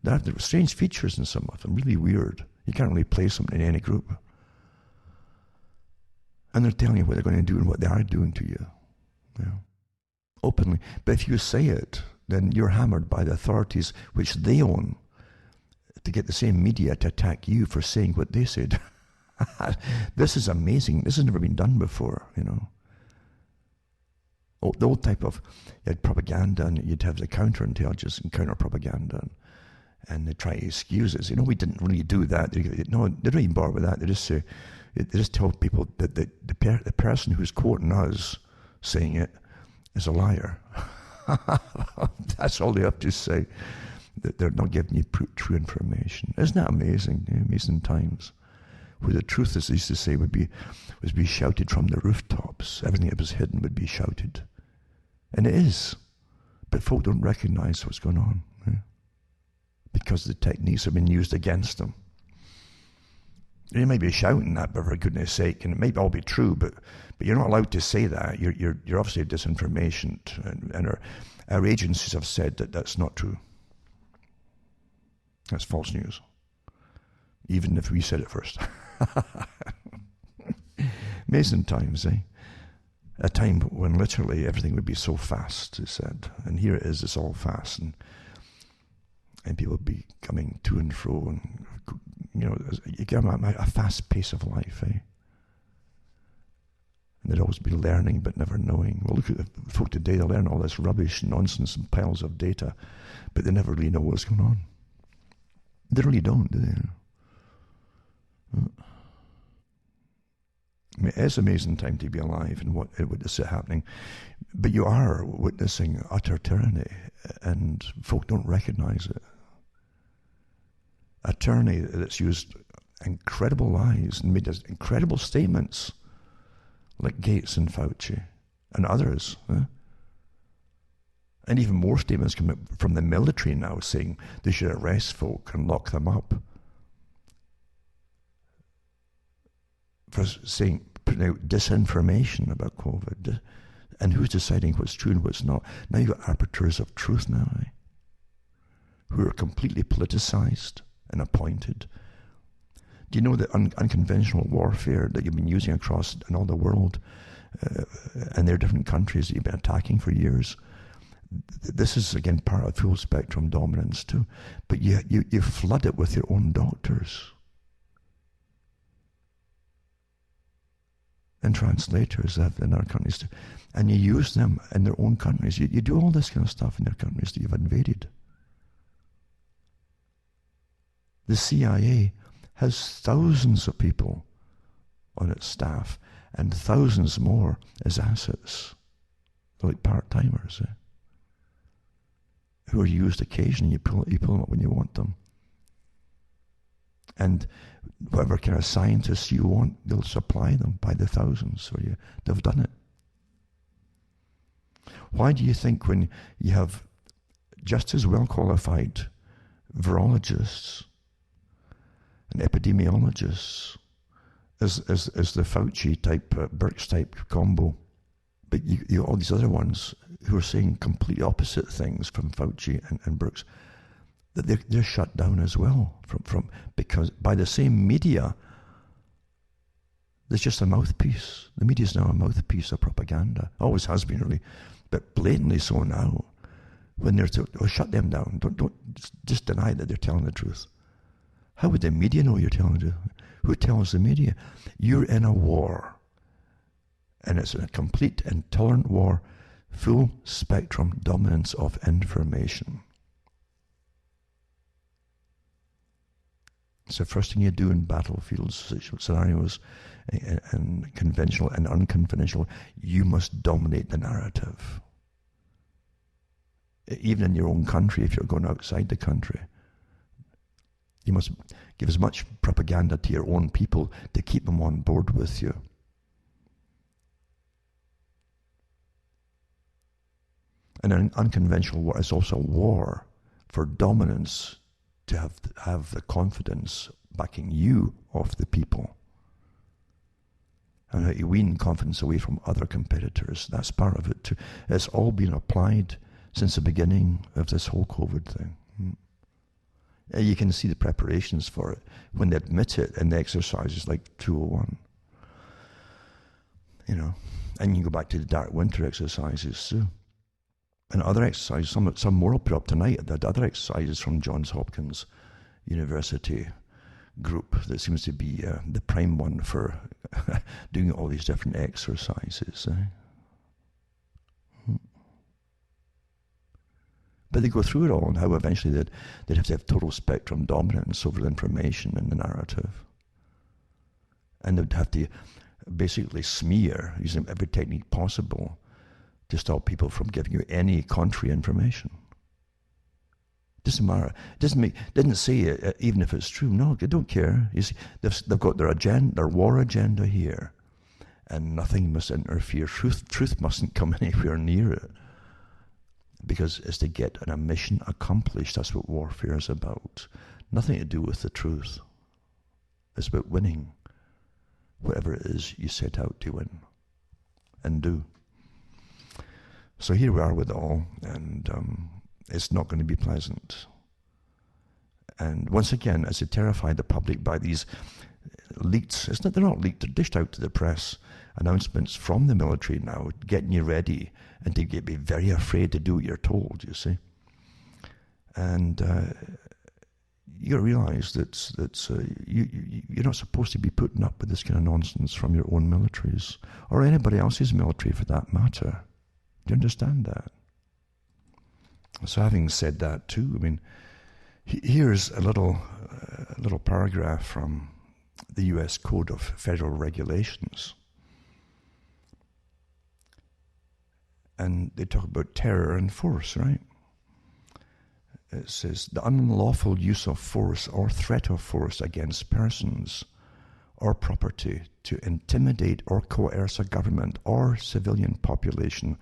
There are strange features in some of them, really weird. You can't really place them in any group. And they're telling you what they're going to do and what they are doing to you, openly. But if you say it, then you're hammered by the authorities, which they own, to get the same media to attack you for saying what they said. This is amazing. This has never been done before, The old type of, you had propaganda, and you'd have the counterintelligence and counter-propaganda, and they try to excuse it. We didn't really do that. They don't even bother with that. They just tell people that the person who's quoting us saying it is a liar. That's all they have to say. That they're not giving you true information. Isn't that amazing? Amazing times. Where the truth, as they used to say, would be shouted from the rooftops. Everything that was hidden would be shouted. And it is. But folk don't recognize what's going on. Because the techniques have been used against them. You may be shouting that, but for goodness sake, and it may all be true, but you're not allowed to say that. You're obviously disinformation, and our agencies have said that that's not true. That's false news. Even if we said it first. Amazing times, eh? A time when literally everything would be so fast, it said. And here it is, it's all fast. And people would be coming to and fro. And, you get a fast pace of life, eh? And they'd always be learning but never knowing. Well, look at the folk today, they learn all this rubbish, nonsense, and piles of data, but they never really know what's going on. They really don't, do they? I mean, it's an amazing time to be alive and witness it happening. But you are witnessing utter tyranny, and folk don't recognize it. A tyranny that's used incredible lies and made incredible statements, like Gates and Fauci and others. And even more statements come from the military now saying they should arrest folk and lock them up for putting out disinformation about COVID. And who's deciding what's true and what's not? Now you've got arbiters of truth now, who are completely politicized and appointed. Do you know that unconventional warfare that you've been using across in all the world, and there are different countries that you've been attacking for years? This is, again, part of full spectrum dominance too. But you flood it with your own doctors and translators in our countries too. And you use them in their own countries. You do all this kind of stuff in their countries that you've invaded. The CIA has thousands of people on its staff and thousands more as assets. They're like part-timers, who are used occasionally. You pull them up when you want them. And whatever kind of scientists you want, they'll supply them by the thousands for you. They've done it. Why do you think when you have just as well qualified virologists and epidemiologists as the Fauci type, Birx type combo, but you all these other ones who are saying completely opposite things from Fauci and Birx, that they're shut down as well because by the same media. There's just a mouthpiece. The media is now a mouthpiece of propaganda. Always has been, really, but blatantly so now. When they're shut them down. Don't just deny that they're telling the truth. How would the media know you're telling the truth? Who tells the media? You're in a war, and it's a complete intolerant war, full spectrum dominance of information. It's the first thing you do in battlefields, scenarios, and conventional and unconventional. You must dominate the narrative. Even in your own country, if you're going outside the country, you must give as much propaganda to your own people to keep them on board with you. And an unconventional war is also a war for dominance to have the confidence backing you of the people. And how you wean confidence away from other competitors. That's part of it too. It's all been applied since the beginning of this whole COVID thing. You can see the preparations for it when they admit it in the exercises like 201. And you go back to the Dark Winter exercises too. And other exercises, some more I'll put up tonight, the other exercises from Johns Hopkins University group that seems to be the prime one for doing all these different exercises. But they go through it all and how eventually they'd have to have total spectrum dominance over the information in the narrative. And they'd have to basically smear, using every technique possible, to stop people from giving you any contrary information. Doesn't matter. Didn't say it, even if it's true. No, they don't care. You see, they've got their agenda, their war agenda here, and nothing must interfere. Truth mustn't come anywhere near it, because it's to get a mission accomplished. That's what warfare is about. Nothing to do with the truth. It's about winning whatever it is you set out to win and do. So here we are with it all, and it's not going to be pleasant. And once again, as they terrify the public by these leaked, they're not leaked, they're dished out to the press, announcements from the military now, getting you ready, and to be very afraid to do what you're told, you see. And you got to realize that you're not supposed to be putting up with this kind of nonsense from your own militaries, or anybody else's military for that matter. Do you understand that? So having said that too, I mean, here's a little paragraph from the U.S. Code of Federal Regulations. And they talk about terror and force, right? It says, the unlawful use of force or threat of force against persons or property to intimidate or coerce a government or civilian population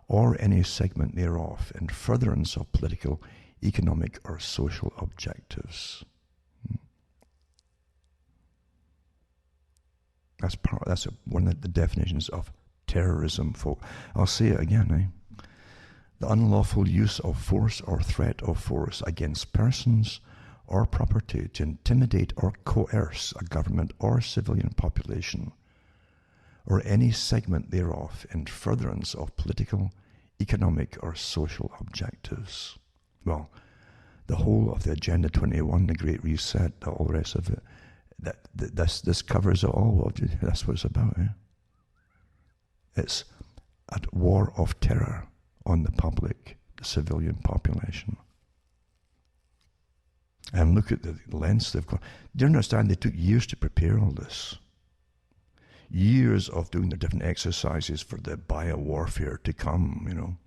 or any segment thereof in furtherance of political, economic, or social objectives. That's one of the definitions of terrorism, folk. I'll say it again, The unlawful use of force or threat of force against persons or property to intimidate or coerce a government or civilian population or any segment thereof in furtherance of political, economic, or social objectives. Well, the whole of the Agenda 21, the Great Reset, all the rest of it, this covers it all. That's what it's about. It's a war of terror on the public, the civilian population. And look at the lengths they've gone. Do you understand? They took years to prepare all this. Years of doing the different exercises for the biowarfare to come,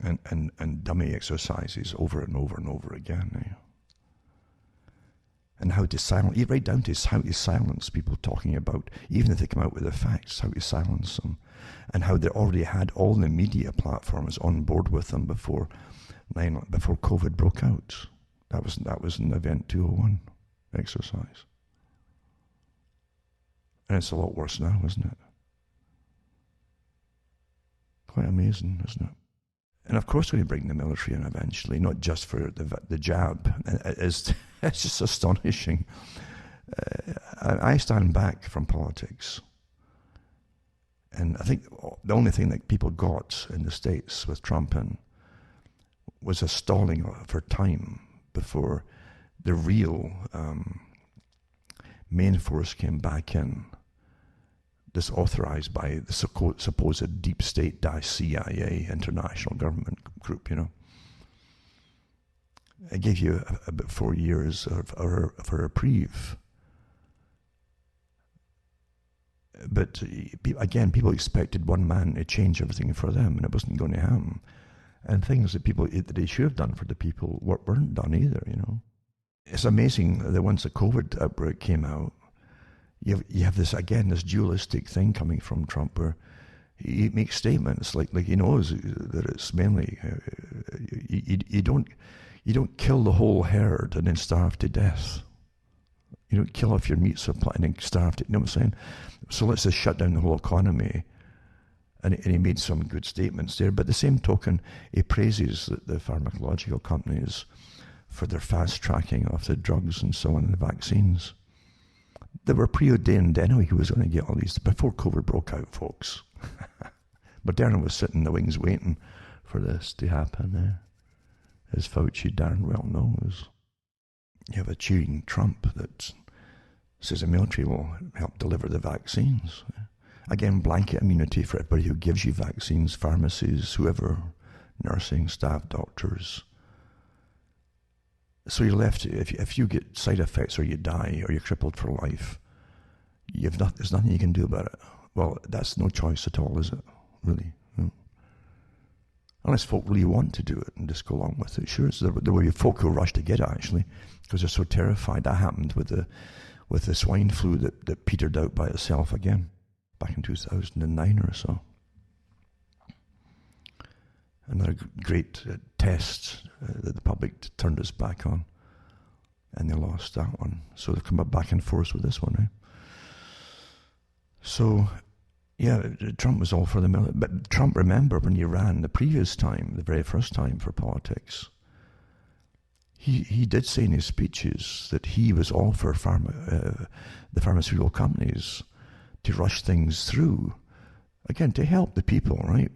And dummy exercises over and over and over again. And how to silence, right down to how to silence people talking about, even if they come out with the facts, how to silence them. And how they already had all the media platforms on board with them before COVID broke out. That was an Event 201 exercise. And it's a lot worse now, isn't it? Quite amazing, isn't it? And of course, we bring the military in eventually, not just for the jab. It's just astonishing. I stand back from politics. And I think the only thing that people got in the States with Trump in was a stalling for time before the real main force came back in. This authorized by the supposed deep state CIA international government group, It gave you about 4 years of a reprieve. But again, people expected one man to change everything for them, and it wasn't going to happen. And things that they should have done for the people weren't done either, It's amazing that once the COVID outbreak came out, you have this dualistic thing coming from Trump where he makes statements like he knows that it's mainly you don't kill the whole herd and then starve to death. You don't kill off your meat supply and then starve to. You know what I'm saying? So let's just shut down the whole economy. And he made some good statements there. But the same token, he praises the pharmacological companies for their fast tracking of the drugs and so on, and the vaccines. They were preordained anyway. He was going to get all these before COVID broke out, folks. Moderna was sitting in the wings waiting for this to happen there, as Fauci darn well knows. You have a cheering Trump that says the military will help deliver the vaccines. Again, blanket immunity for everybody who gives you vaccines, pharmacies, whoever, nursing staff, doctors. So you're left, if you get side effects or you die or you're crippled for life, there's nothing you can do about it. Well, that's no choice at all, is it? Really? No. Unless folk really want to do it and just go along with it. Sure, there will be folk who rush to get it, actually, because they're so terrified. That happened with the swine flu that petered out by itself again back in 2009 or so. Another great test that the public turned us back on, and they lost that one. So they've come back and forth with this one. Eh? So, yeah, Trump was all for the military. But Trump, remember, when he ran the previous time, the very first time for politics, he did say in his speeches that he was all for the pharmaceutical companies to rush things through, again, to help the people, right?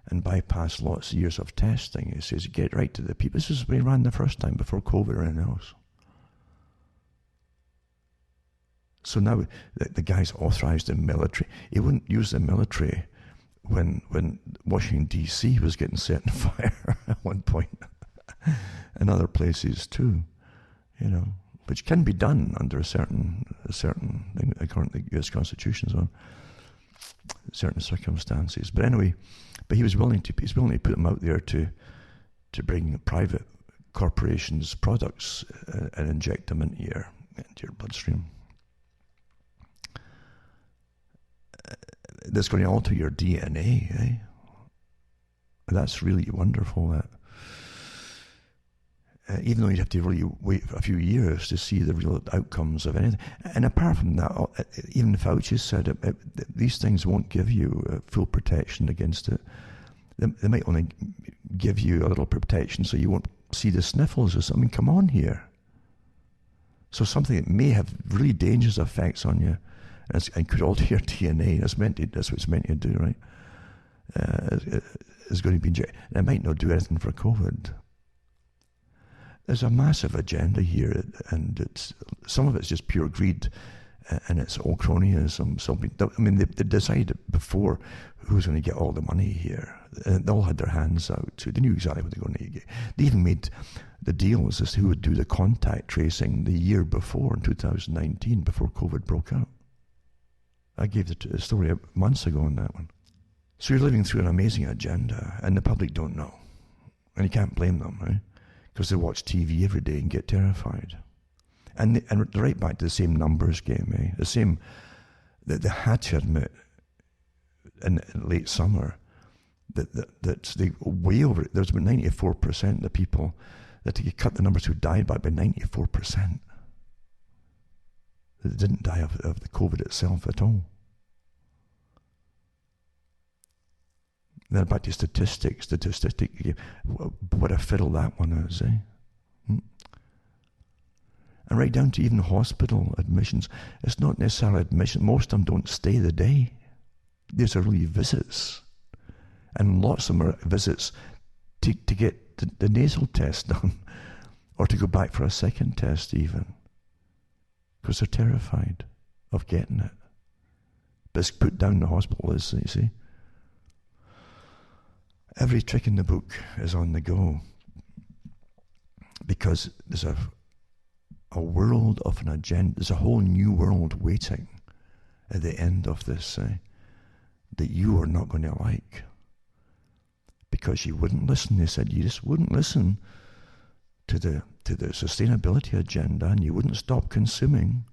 And bypass lots of years of testing. He says, get right to the people. This is when he ran the first time before COVID or anything else. So now the guy's authorized the military. He wouldn't use the military when Washington, D.C. was getting set on fire at one point. And other places too, you know, which can be done under a certain thing, according to the U.S. Constitution, so certain circumstances. But anyway, but he was willing to put them out there to bring private corporations' products and inject them into your bloodstream. That's going to alter your DNA, eh? That's really wonderful. That even though you'd have to really wait for a few years to see the real outcomes of anything. And apart from that, even Fauci said these things won't give you full protection against it. They might only give you a little protection so you won't see the sniffles or something. Come on here. So something that may have really dangerous effects on you and could alter your DNA. That's what it's meant to do, right? Is going to be injected. And it might not do anything for COVID. There's a massive agenda here, and some of it's just pure greed, and it's all cronyism. So, I mean, they decided before who's going to get all the money here. They all had their hands out too. They knew exactly what they were going to get. They even made the deals as to who would do the contact tracing the year before, in 2019, before COVID broke out. I gave the story months ago on that one. So you're living through an amazing agenda, and the public don't know. And you can't blame them, right? Because they watch TV every day and get terrified. And they're right back to the same numbers game, eh? The same, that they had to admit in late summer that they way over, there's about 94% of the people, that they cut the numbers who died by 94%. They didn't die of the COVID itself at all. Then back to statistics. What a fiddle that one is, eh? And right down to even hospital admissions. It's not necessarily admission. Most of them don't stay the day. These are really visits. And lots of them are visits to get the nasal test done, or to go back for a second test even. Because they're terrified of getting it. But it's put down the hospital list, you see. Every trick in the book is on the go, because there's a world of an agenda. There's a whole new world waiting at the end of this that you are not going to like, because you wouldn't listen. They said you just wouldn't listen to the sustainability agenda, and you wouldn't stop consuming.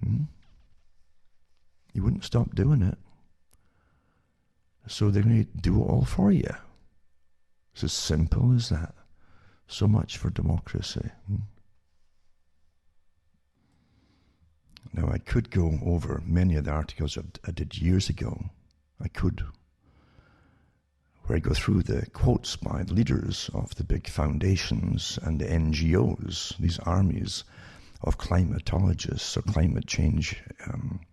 You wouldn't stop doing it. So they're going to do it all for you. It's as simple as that. So much for democracy. Now, I could go over many of the articles I did years ago. I could. Where I go through the quotes by the leaders of the big foundations and the NGOs, these armies of climatologists or climate change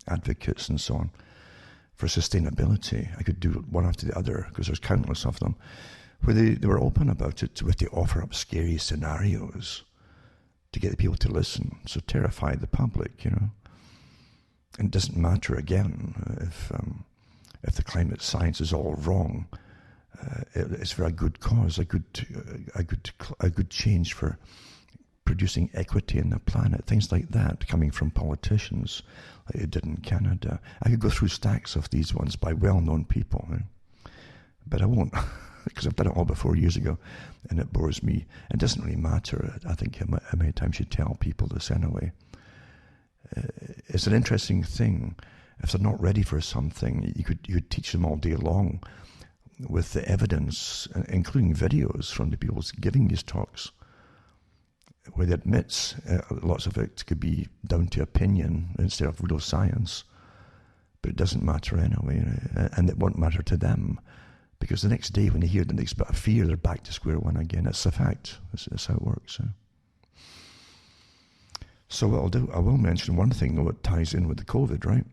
advocates and so on, for sustainability. I could do one after the other, because there's countless of them, where they were open about it, with they offer up scary scenarios to get the people to listen, so terrify the public, And it doesn't matter, again, if the climate science is all wrong. It's for a good cause, a good change for producing equity in the planet, things like that, coming from politicians, like they did in Canada. I could go through stacks of these ones by well-known people, but I won't, because I've done it all before years ago, and it bores me. It doesn't really matter, I think, how many times you tell people this anyway. It's an interesting thing. If they're not ready for something, you could teach them all day long with the evidence, including videos from the people giving these talks, where they admits lots of it could be down to opinion instead of real science, but it doesn't matter anyway, and it won't matter to them, because the next day when they hear the next bit of fear, they're back to square one again. It's a fact. That's how it works. So what I'll do, I will mention one thing, though, it ties in with the COVID, right?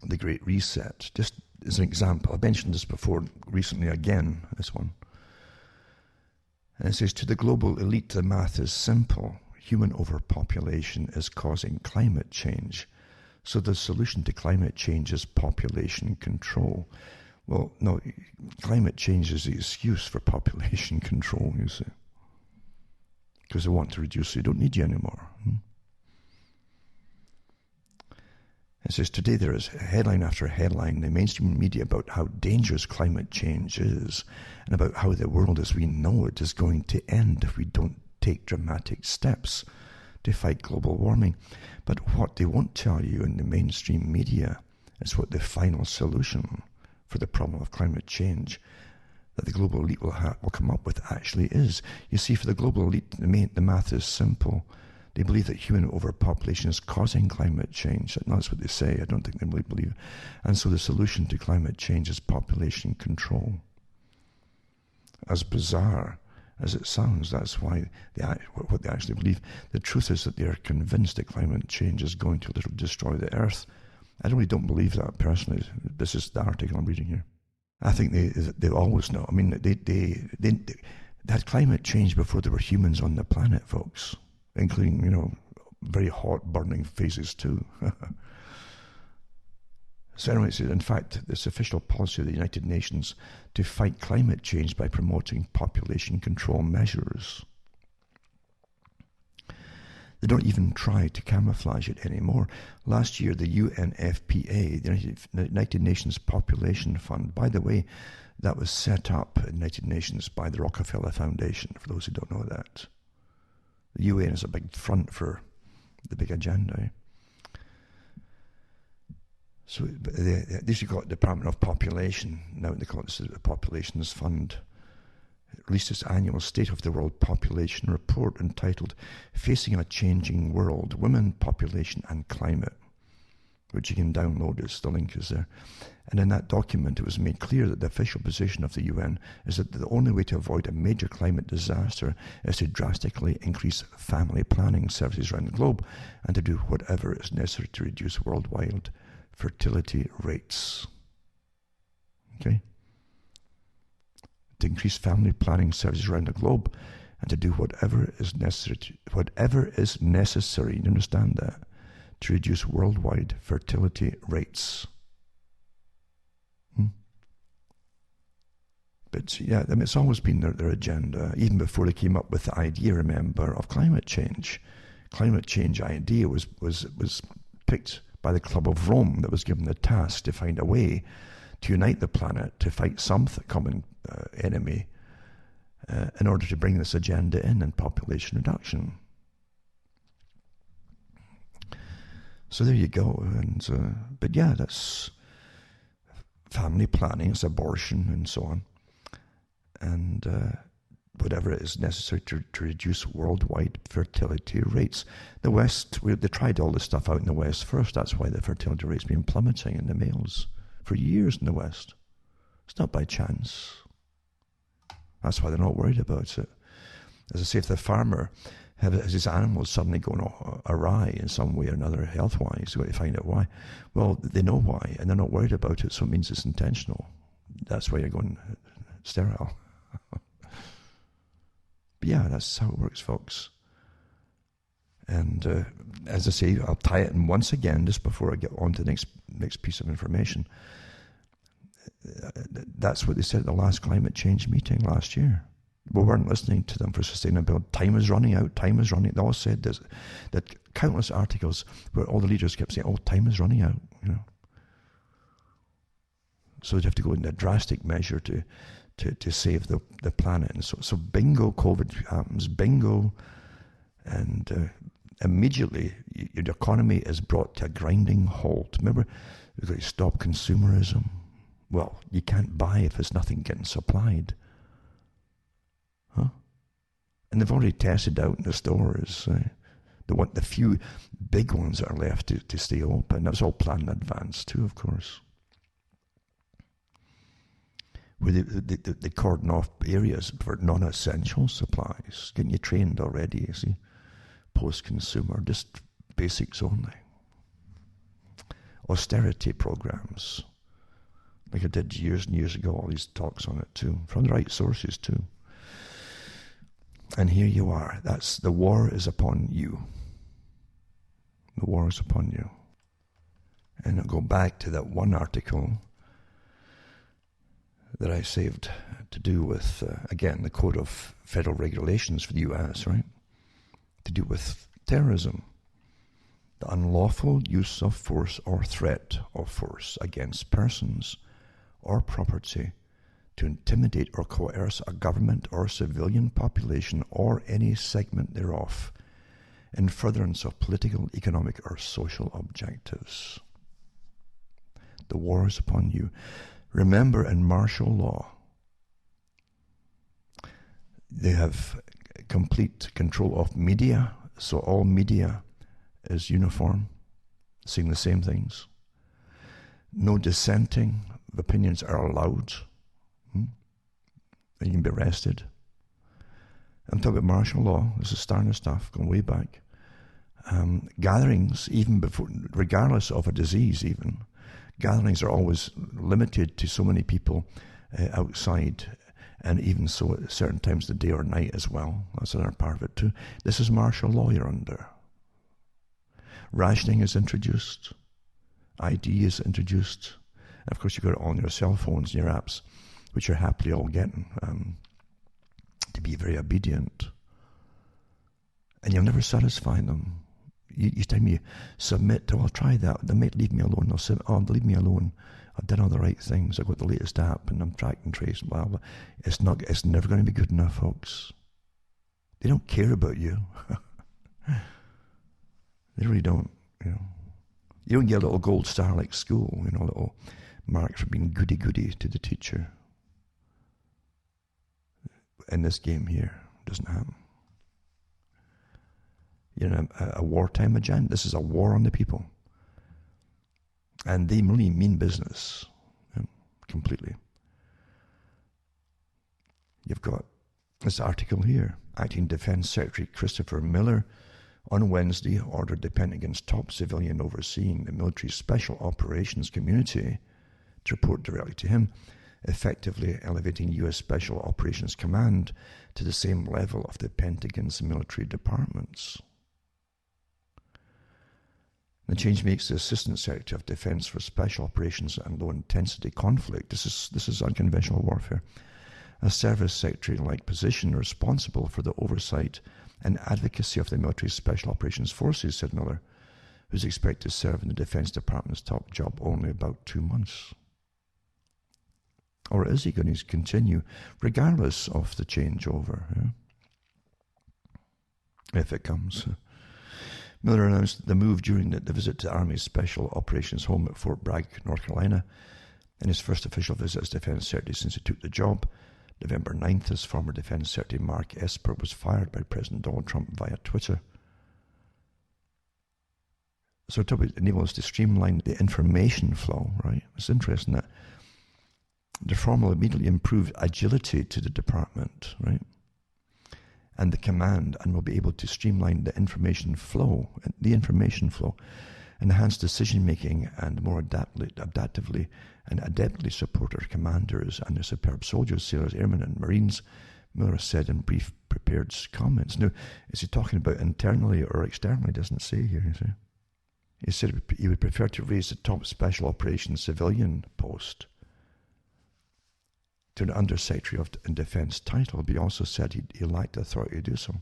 The Great Reset. Just as an example, I mentioned this before recently again, this one. And it says, to the global elite, the math is simple. Human overpopulation is causing climate change. So the solution to climate change is population control. Well, no, climate change is the excuse for population control, you see. Because they want to reduce, so you don't need you anymore. It says, today there is headline after headline in the mainstream media about how dangerous climate change is, and about how the world as we know it is going to end if we don't take dramatic steps to fight global warming. But what they won't tell you in the mainstream media is what the final solution for the problem of climate change that the global elite will come up with actually is. You see, for the global elite, the math is simple. They believe that human overpopulation is causing climate change. That's what they say. I don't think they really believe it. And so the solution to climate change is population control. As bizarre as it sounds, that's why what they actually believe. The truth is that they are convinced that climate change is going to literally destroy the earth. I really don't believe that personally. This is the article I'm reading here. I think they always know. I mean, they had climate change before there were humans on the planet, folks, including, very hot burning phases too. So anyway, in fact, it's official policy of the United Nations to fight climate change by promoting population control measures. They don't even try to camouflage it anymore. Last year, the UNFPA, the United Nations Population Fund, by the way, that was set up in the United Nations by the Rockefeller Foundation, for those who don't know that. The UN is a big front for the big agenda. So they used to call it the Department of Population. Now they call it the Populations Fund. It released its annual State of the World Population Report entitled Facing a Changing World, Women, Population and Climate, which you can download. The link is there. And in that document, it was made clear that the official position of the UN is that the only way to avoid a major climate disaster is to drastically increase family planning services around the globe and to do whatever is necessary to reduce worldwide fertility rates. Okay? To increase family planning services around the globe and to do whatever is necessary. You understand that? To reduce worldwide fertility rates. But yeah, I mean, it's always been their agenda, even before they came up with the idea, remember, of climate change. Climate change idea was picked by the Club of Rome, that was given the task to find a way to unite the planet to fight some common enemy in order to bring this agenda in and population reduction. So there you go. And but yeah, that's family planning, it's abortion and so on, and whatever it is necessary to reduce worldwide fertility rates. The West, they tried all this stuff out in the West first. That's why the fertility rate's been plummeting in the males for years in the West. It's not by chance. That's why they're not worried about it. As I say, if the farmer has his animals suddenly going awry in some way or another, health-wise, he's got to find out why. Well, they know why, and they're not worried about it, so it means it's intentional. That's why you're going sterile. But yeah, that's how it works, folks. And as I say, I'll tie it in once again, just before I get on to the next piece of information. That's what they said at the last climate change meeting last year. We weren't listening to them for sustainability. Time is running out. Time is running. They all said this, that countless articles where all the leaders kept saying, "Oh, time is running out." You know, so they'd have to go into a drastic measure to save the planet. And so bingo, COVID happens. Bingo, and immediately your economy is brought to a grinding halt. Remember, we've got to stop consumerism. Well, you can't buy if there's nothing getting supplied. Huh? And they've already tested out in the stores the few big ones that are left to stay open. That was all planned in advance too, of course. Where they cordon off areas for non-essential supplies, getting you trained already, you see, post-consumer, just basics only. Austerity programs, like I did years and years ago, all these talks on it too, from the right sources too. And here you are. That's the war is upon you. The war is upon you. And I'll go back to that one article that I saved to do with, again, the Code of Federal Regulations for the U.S., right? To do with terrorism. The unlawful use of force or threat of force against persons or property to intimidate or coerce a government or civilian population or any segment thereof in furtherance of political, economic, or social objectives. The war is upon you. Remember, in martial law, they have complete control of media, so all media is uniform, saying the same things. No dissenting opinions are allowed. And you can be arrested. I'm talking about martial law. This is standard stuff, going way back. Gatherings, even before, regardless of a disease even, gatherings are always limited to so many people outside, and even so at certain times of the day or night as well. That's another part of it too. This is martial law you're under. Rationing is introduced. ID is introduced. And of course you've got it on your cell phones and your apps, which you're happily all getting, to be very obedient. And you'll never satisfy them. Each time you submit to, I'll try that, they might leave me alone. They'll say, oh, leave me alone. I've done all the right things. I've got the latest app and I'm tracked and traced, blah, blah. It's never going to be good enough, folks. They don't care about you. They really don't, you know. You don't get a little gold star like school, you know, a little mark for being goody-goody to the teacher. In this game here, it doesn't happen. You know, a wartime agenda. This is a war on the people. And they really mean business, you know, completely. You've got this article here. Acting Defense Secretary Christopher Miller on Wednesday ordered the Pentagon's top civilian overseeing the military's special operations community to report directly to him, effectively elevating U.S. Special Operations Command to the same level of the Pentagon's military departments. The change makes the Assistant Secretary of Defense for Special Operations and Low-Intensity Conflict, this is unconventional warfare, a service secretary-like position responsible for the oversight and advocacy of the military's Special Operations Forces, said Miller, who's expected to serve in the Defense Department's top job only about 2 months. Or is he going to continue, regardless of the changeover, if it comes? Miller announced the move during the visit to Army's Special Operations Home at Fort Bragg, North Carolina, In his first official visit as Defense Secretary since he took the job, November 9th, his former Defense Secretary Mark Esper was fired by President Donald Trump via Twitter. So it enables us to streamline the information flow, right? It's interesting that the reform will immediately improve agility to the department, right? And the command, and will be able to streamline the information flow, enhance decision-making, and more adaptively and adeptly support our commanders and their superb soldiers, sailors, airmen, and marines, Miller said in brief prepared comments. Now, is he talking about internally or externally? Doesn't say here, you see. He said he would prefer to raise the top special operations civilian post to an Undersecretary of Defense title, but he also said he lacked the authority to do so.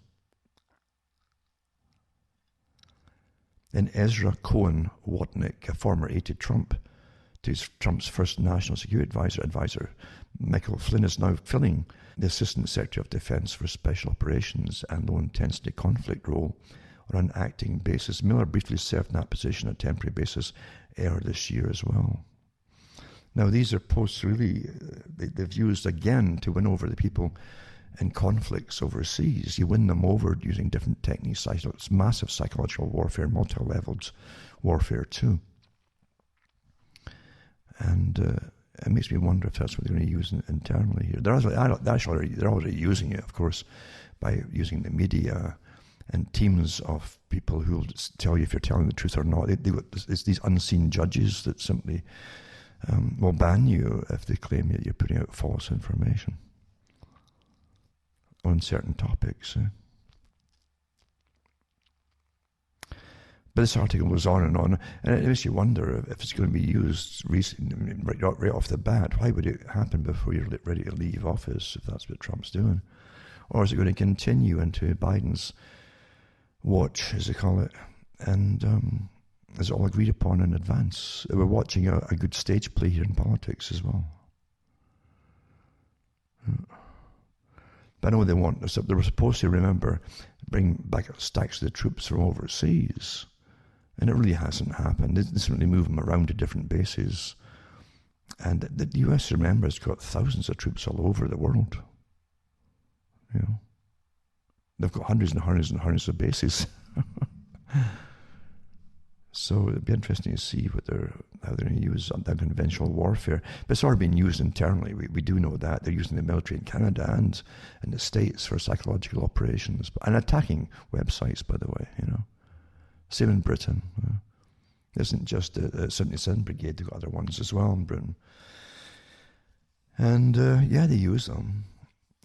Then Ezra Cohen Watnick, a former aide to Trump's first national security advisor, Michael Flynn, is now filling the Assistant Secretary of Defense for Special Operations and Low-Intensity Conflict role on an acting basis. Miller briefly served in that position on a temporary basis earlier this year as well. Now, these are posts really, they've used again to win over the people in conflicts overseas. You win them over using different techniques. It's massive psychological warfare, multi-leveled warfare too. And it makes me wonder if that's what they're going to use internally here. They're already using it, of course, by using the media and teams of people who will tell you if you're telling the truth or not. It's these unseen judges that simply will ban you if they claim that you're putting out false information on certain topics. But this article goes on, and it makes you wonder if it's going to be used right off the bat. Why would it happen before you're ready to leave office, if that's what Trump's doing? Or is it going to continue into Biden's watch, as they call it, and is all agreed upon in advance? We're watching a good stage play here in politics as well. But I know they were supposed to, remember, bring back stacks of the troops from overseas. And it really hasn't happened. They certainly move them around to different bases. And the US, remember, has got thousands of troops all over the world. You know, they've got hundreds and hundreds and hundreds of bases. So it'd be interesting to see how they're going to use unconventional warfare. But it's already been used internally. We do know that. They're using the military in Canada and in the States for psychological operations. And attacking websites, by the way, you know. Same in Britain. It isn't just the 77 Brigade, they've got other ones as well in Britain. And they use them.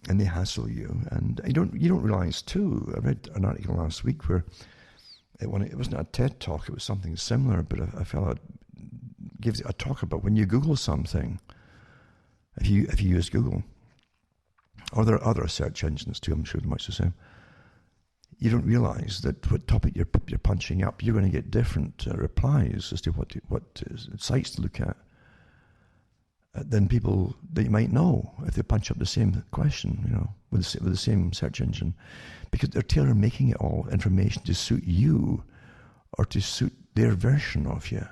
And they hassle you. And you don't realise too, I read an article last week where it wasn't a TED talk, it was something similar, but a fellow gives a talk about when you Google something, if you use Google, or there are other search engines too, I'm sure they're much the same, you don't realise that what topic you're punching up, you're going to get different replies as to what sites to look at than people that you might know if they punch up the same question, you know, with the same search engine, because they're tailor-making it all information to suit you or to suit their version of you,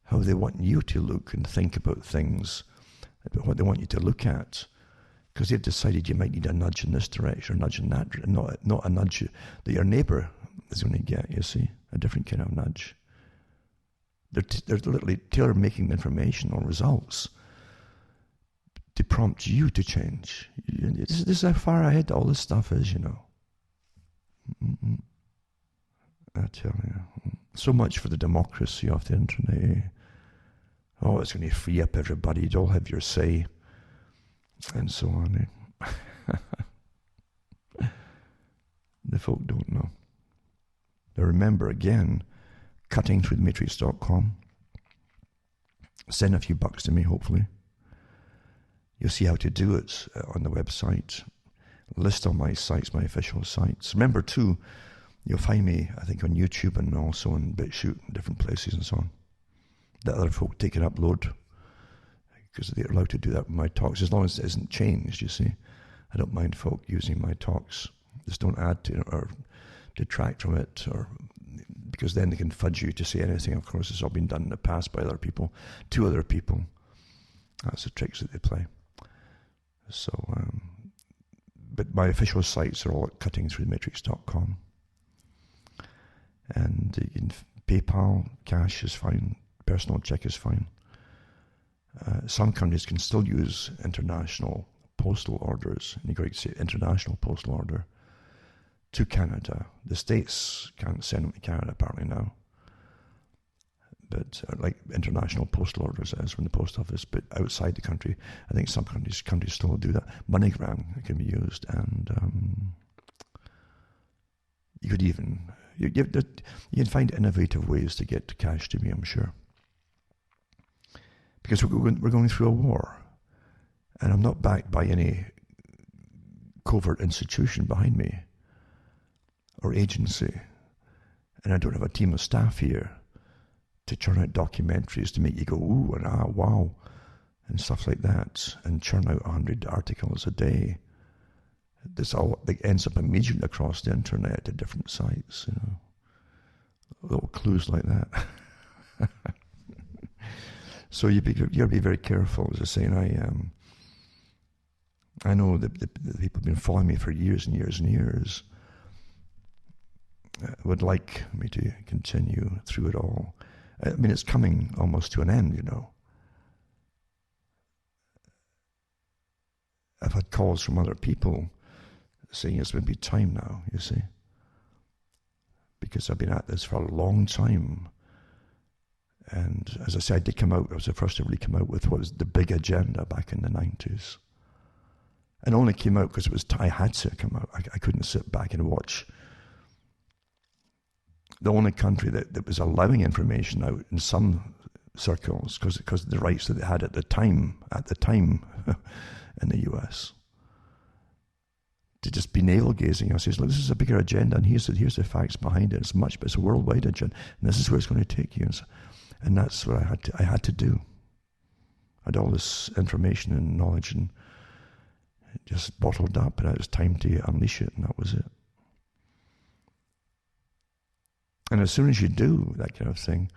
how they want you to look and think about things, what they want you to look at, because they've decided you might need a nudge in this direction or a nudge in that direction, not a nudge that your neighbour is going to get, you see, a different kind of nudge. They're literally tailor-making the information or results to prompt you to change. This is how far ahead all this stuff is, you know. I tell you. So much for the democracy of the internet. Oh, it's going to free up everybody. You'd all have your say. And so on. The folk don't know. Now remember, again, cuttingthroughthematrix.com. Send a few bucks to me, hopefully. You'll see how to do it on the website. List all my sites, my official sites. Remember, too, you'll find me, I think, on YouTube and also on BitChute and different places and so on. That other folk take and upload, because they're allowed to do that with my talks, as long as it isn't changed, you see. I don't mind folk using my talks. Just don't add to it or detract from it, or because then they can fudge you to say anything. Of course, it's all been done in the past by other people, to other people. That's the tricks that they play. So, but my official sites are all at cuttingthroughthematrix.com. And you can, PayPal, cash is fine, personal check is fine. Some countries can still use international postal orders, and you've got to say international postal order to Canada. The States can't send them to Canada apparently now, but like international postal orders as from the post office. But outside the country, I think some countries still do that. MoneyGram can be used, and you could even you can find innovative ways to get cash to me, I'm sure. Because we're going through a war, and I'm not backed by any covert institution behind me or agency, and I don't have a team of staff here to churn out documentaries to make you go ooh and ah wow and stuff like that, and churn out 100 articles a day. This all ends up immediately across the internet to different sites, little clues like that. So you got to be very careful, as I say. And I know that the people have been following me for years and years and years. Would like me to continue through it all. I mean, it's coming almost to an end, I've had calls from other people saying it's maybe time now, you see. Because I've been at this for a long time. And as I said, I did come out, I was the first to really come out with what was the big agenda back in the 90s. And only came out because I had to come out. I couldn't sit back and watch. The only country that was allowing information out in some circles, because of the rights that they had at the time in the US, to just be navel-gazing. I says, look, this is a bigger agenda, and here's the facts behind it. It's a worldwide agenda, and this is where it's going to take you. And that's what I had to do. I had all this information and knowledge and just bottled up, and it was time to unleash it, and that was it. And as soon as you do that kind of thing,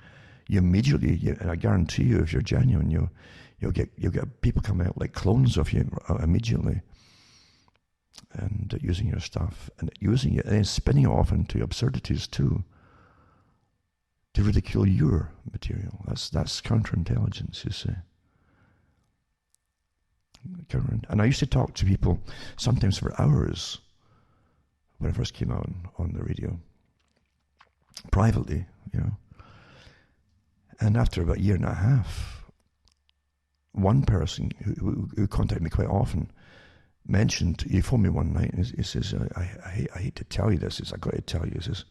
you immediately, and I guarantee you, if you're genuine, you'll get people coming out like clones of you immediately, and using your stuff and using it and then spinning it off into absurdities too, to ridicule your material. That's counterintelligence, you see. And I used to talk to people sometimes for hours when I first came out on the radio, privately, And after about a year and a half, one person who contacted me quite often mentioned, he phoned me one night and he says, I hate to tell you this, he says, I've got to tell you, he says.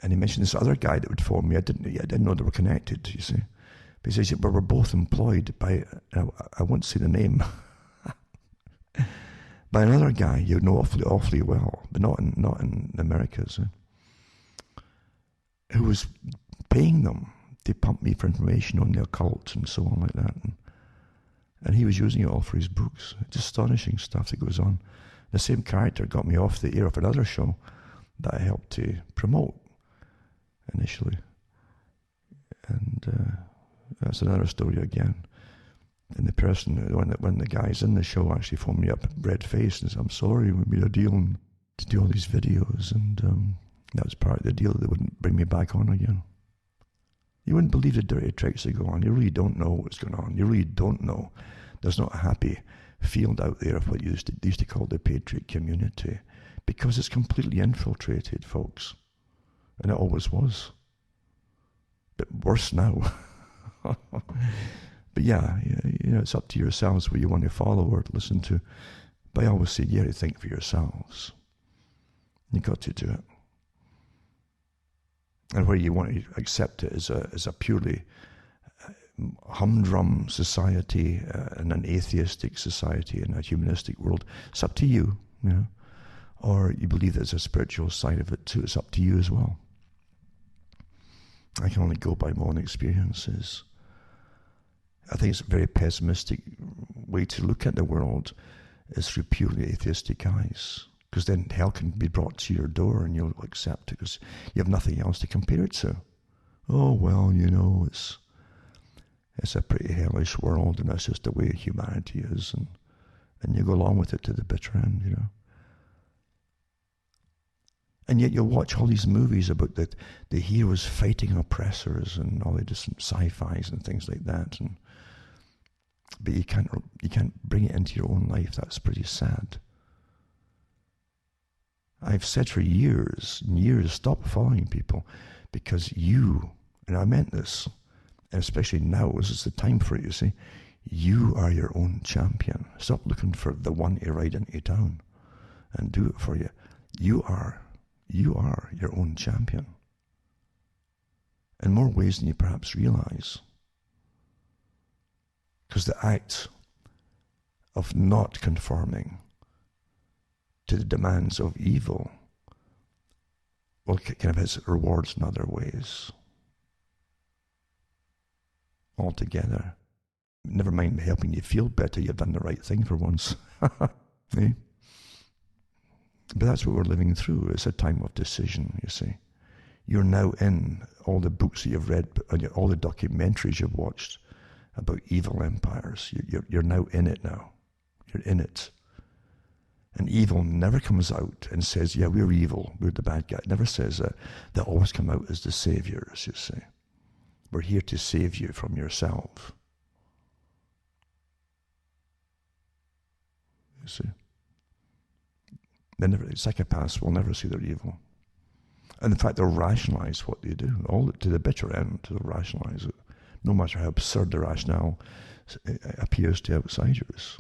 And he mentioned this other guy that would phone me. I didn't know they were connected, you see. But he says, but we're both employed by, I won't say the name, by another guy you know awfully well, but not in the Americas, who was paying them to pump me for information on the occult and so on like that. And he was using it all for his books. It's astonishing stuff that goes on. The same character got me off the air of another show that I helped to promote initially. And that's another story again. And the person, when the guys in the show actually phoned me up, red-faced, and said, I'm sorry, we made a deal to do all these videos. And that was part of the deal. They wouldn't bring me back on again. You wouldn't believe the dirty tricks that go on. You really don't know what's going on. You really don't know. There's not a happy field out there of what they used to call the patriot community, because it's completely infiltrated, folks. And it always was. But worse now. But yeah, it's up to yourselves where you want to follow or to listen to. But I always say, you have to think for yourselves. You got to do it. And where you want to accept it as a purely humdrum society and an atheistic society and a humanistic world, it's up to you, Or you believe there's a spiritual side of it too, it's up to you as well. I can only go by my own experiences. I think it's a very pessimistic way to look at the world, is through purely atheistic eyes. Because then hell can be brought to your door and you'll accept it because you have nothing else to compare it to. Oh, well, it's a pretty hellish world, and that's just the way humanity is, and you go along with it to the bitter end, you know. And yet you'll watch all these movies about the heroes fighting oppressors and all the different sci-fis and things like that, but you can't bring it into your own life. That's pretty sad. I've said for years and years, stop following people, because you, and I meant this, and especially now, this is the time for it, you see, you are your own champion. Stop looking for the one to ride into town and do it for you. You are your own champion. In more ways than you perhaps realize. Because the act of not conforming to the demands of evil, well, kind of has rewards in other ways. Altogether. Never mind helping you feel better, you've done the right thing for once. Eh? But that's what we're living through. It's a time of decision, you see. You're now in all the books that you've read, all the documentaries you've watched about evil empires. You're now in it now. You're in it. And evil never comes out and says, yeah, we're evil, we're the bad guy. It never says that. They always come out as the saviors, you see. We're here to save you from yourself. You see. Psychopaths will never see their evil. And in fact, they'll rationalize what they do. All to the bitter end, they'll rationalize it. No matter how absurd the rationale appears to outsiders.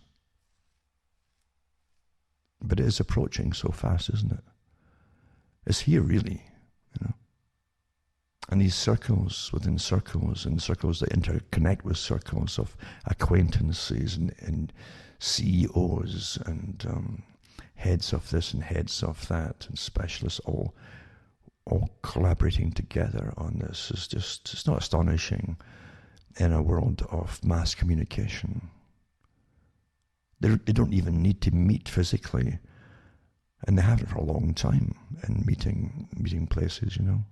But it is approaching so fast, isn't it? It's here, really, you know. And these circles within circles, and circles that interconnect with circles of acquaintances and CEOs and heads of this and heads of that and specialists all collaborating together on this is just, it's not astonishing in a world of mass communication. They don't even need to meet physically, and they haven't for a long time in meeting places, you know.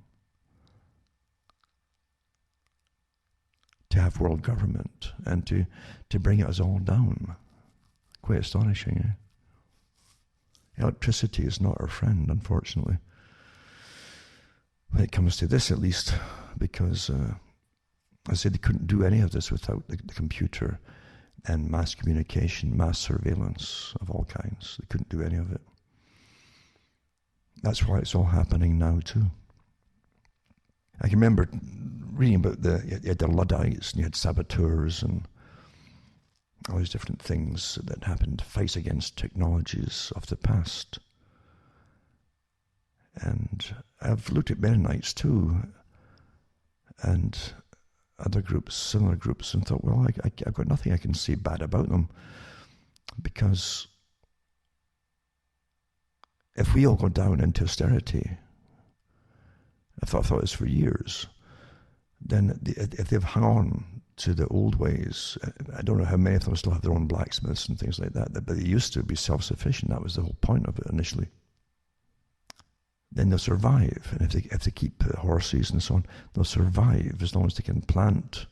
To have world government and to bring us all down. Quite astonishing, eh? Electricity is not our friend, unfortunately. When it comes to this, at least, because I said they couldn't do any of this without the computer and mass communication, mass surveillance of all kinds. They couldn't do any of it. That's why it's all happening now too. I can remember reading about you had the Luddites and you had saboteurs and all these different things that happened, fights against technologies of the past. And I've looked at Mennonites too, and other groups, similar groups, and thought, well, I've got nothing I can say bad about them, because if we all go down into austerity, I thought this for years, then if they've hung on to the old ways, I don't know how many of them still have their own blacksmiths and things like that, but they used to be self-sufficient. That was the whole point of it initially. Then they'll survive, and if they keep horses and so on, they'll survive as long as they can plant,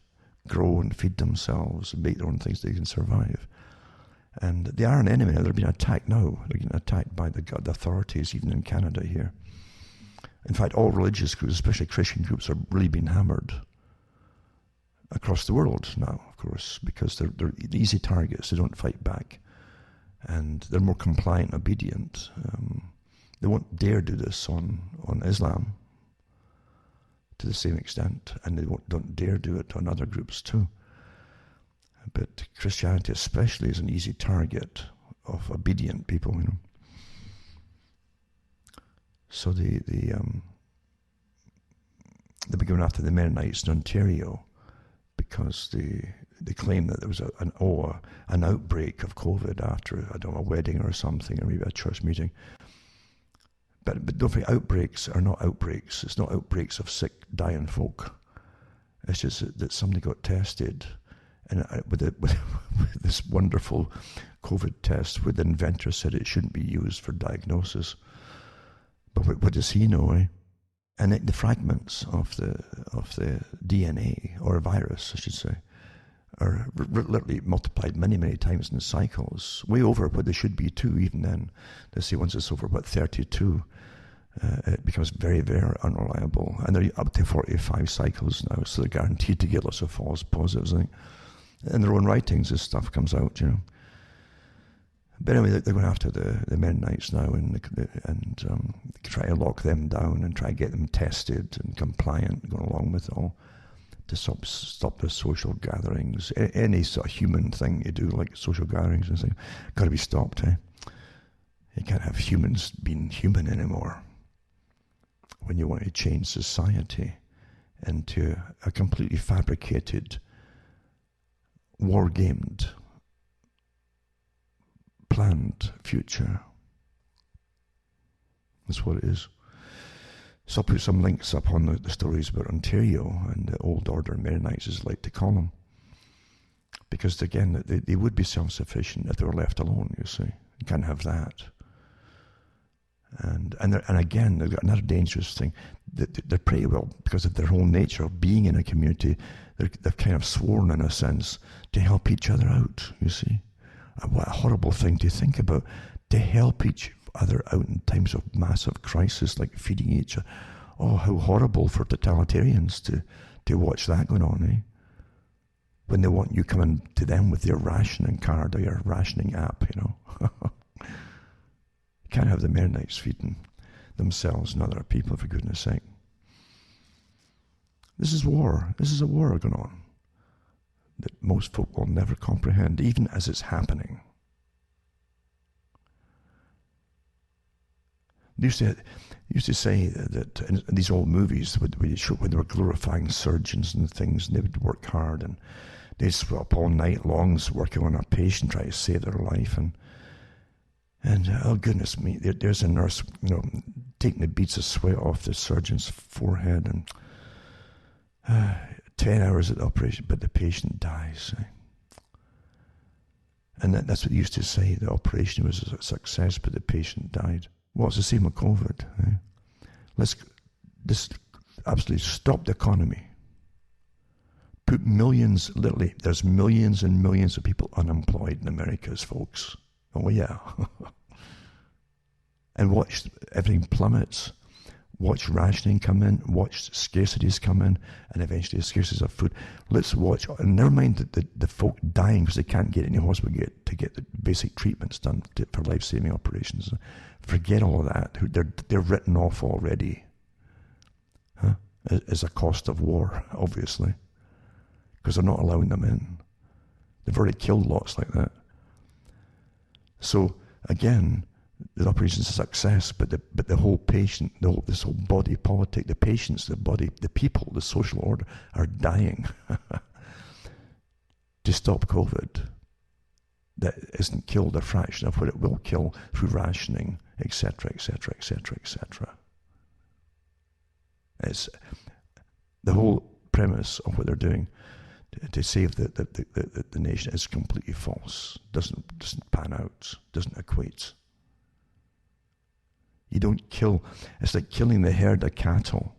grow, and feed themselves and make their own things. They can survive. And they are an enemy. They're being attacked now. They're getting attacked by the authorities, even in Canada here. In fact, all religious groups, especially Christian groups, are really being hammered across the world now, of course, because they're easy targets. They don't fight back, and they're more compliant, obedient. They won't dare do this on Islam to the same extent, and they don't dare do it on other groups too. But Christianity especially is an easy target of obedient people, you know. So they began after the Mennonites in Ontario because they claimed that there was an outbreak of COVID after, I don't know, a wedding or something, or maybe a church meeting. But don't forget, outbreaks are not outbreaks. It's not outbreaks of sick, dying folk. It's just that somebody got tested, and with this wonderful COVID test, where the inventor said it shouldn't be used for diagnosis. But what does he know, eh? And the fragments of the DNA, or a virus, I should say, are literally multiplied many, many times in cycles, way over what they should be too, even then. They say once it's over about 32, it becomes very, very unreliable. And they're up to 45 cycles now, so they're guaranteed to get lots of false positives. I think. In their own writings, this stuff comes out, But anyway, they're going after the Mennonites now and try to lock them down and try to get them tested and compliant, going along with it all, to stop the social gatherings. Any sort of human thing you do, like social gatherings and things, got to be stopped. You can't have humans being human anymore when you want to change society into a completely fabricated, war-gamed, planned future. That's what it is. So I'll put some links up on the stories about Ontario and the old order Mennonites, as I like to call them. Because again, they would be self-sufficient if they were left alone, you see. You can't have that. And again, they've got another dangerous thing. They're pretty well, because of their whole nature of being in a community, they've kind of sworn, in a sense, to help each other out, you see. And what a horrible thing to think about, to help each other out in times of massive crisis, like feeding each other. Oh, how horrible for totalitarians to watch that going on, eh? When they want you coming to them with your rationing card or your rationing app, You can't have the Mennonites feeding themselves and other people, for goodness sake. This is war. This is a war going on that most folk will never comprehend, even as it's happening. They used to say that in these old movies, when they were glorifying surgeons and things, and they would work hard, and they'd stay up all night long working on a patient, trying to save their life, and oh goodness me, there's a nurse, taking the beads of sweat off the surgeon's forehead, and 10 hours at the operation, but the patient dies. And that's what they used to say. The operation was a success, but the patient died. Well, it's the same with COVID. Let's just absolutely stop the economy. Put millions, literally, there's millions and millions of people unemployed in America's folks. Oh, yeah. And watch everything plummets. Watch rationing come in. Watch scarcities come in. And eventually scarcities of food. Let's watch, and never mind the folk dying because they can't get into hospital to get the basic treatments done for life-saving operations. Forget all of that. They're written off already. As a cost of war, obviously. Because they're not allowing them in. They've already killed lots like that. So, again, the operation's a success, but the whole patient, this whole body politic, the patients, the body, the people, the social order are dying to stop COVID. That isn't killed a fraction of what it will kill through rationing, etc., etc., etc., etc. It's the whole premise of what they're doing to save the nation is completely false. Doesn't pan out. Doesn't equate. You don't kill. It's like killing the herd of cattle,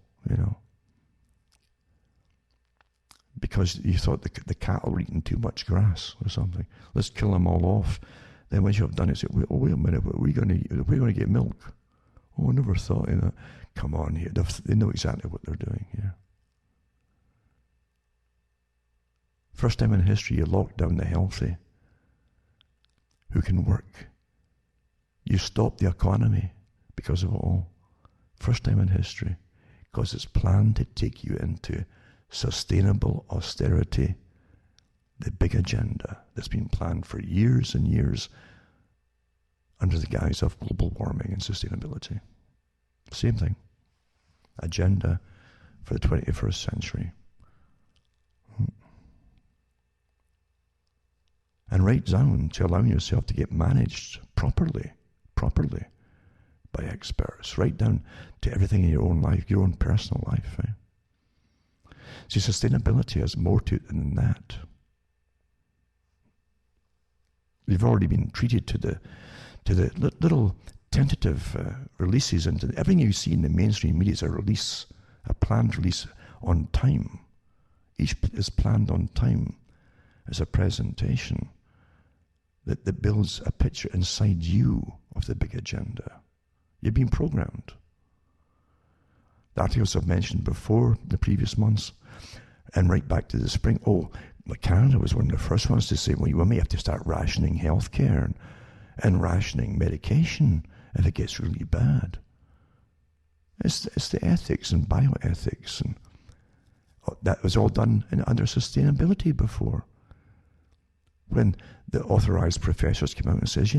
because you thought the cattle were eating too much grass or something. Let's kill them all off. Then once you have done it, say, wait a minute, we're going to get milk. Oh, I never thought of that. Come on here. They know exactly what they're doing here. First time in history you lock down the healthy who can work. You stop the economy because of it all. First time in history. Because it's planned to take you into sustainable austerity, the big agenda that's been planned for years and years under the guise of global warming and sustainability. Same thing. Agenda for the 21st century. And right down to allowing yourself to get managed properly by experts, right down to everything in your own life, your own personal life. See, sustainability has more to it than that. We've already been treated to the little tentative releases, and everything you see in the mainstream media is a planned release on time. Each is planned on time. It's a presentation that builds a picture inside you of the big agenda. You've been programmed. The articles I've mentioned before, the previous months, and right back to the spring. Canada was one of the first ones to say, well, we may have to start rationing healthcare and rationing medication if it gets really bad. It's the ethics and bioethics, and that was all done under sustainability before. When the authorized professors came out and says,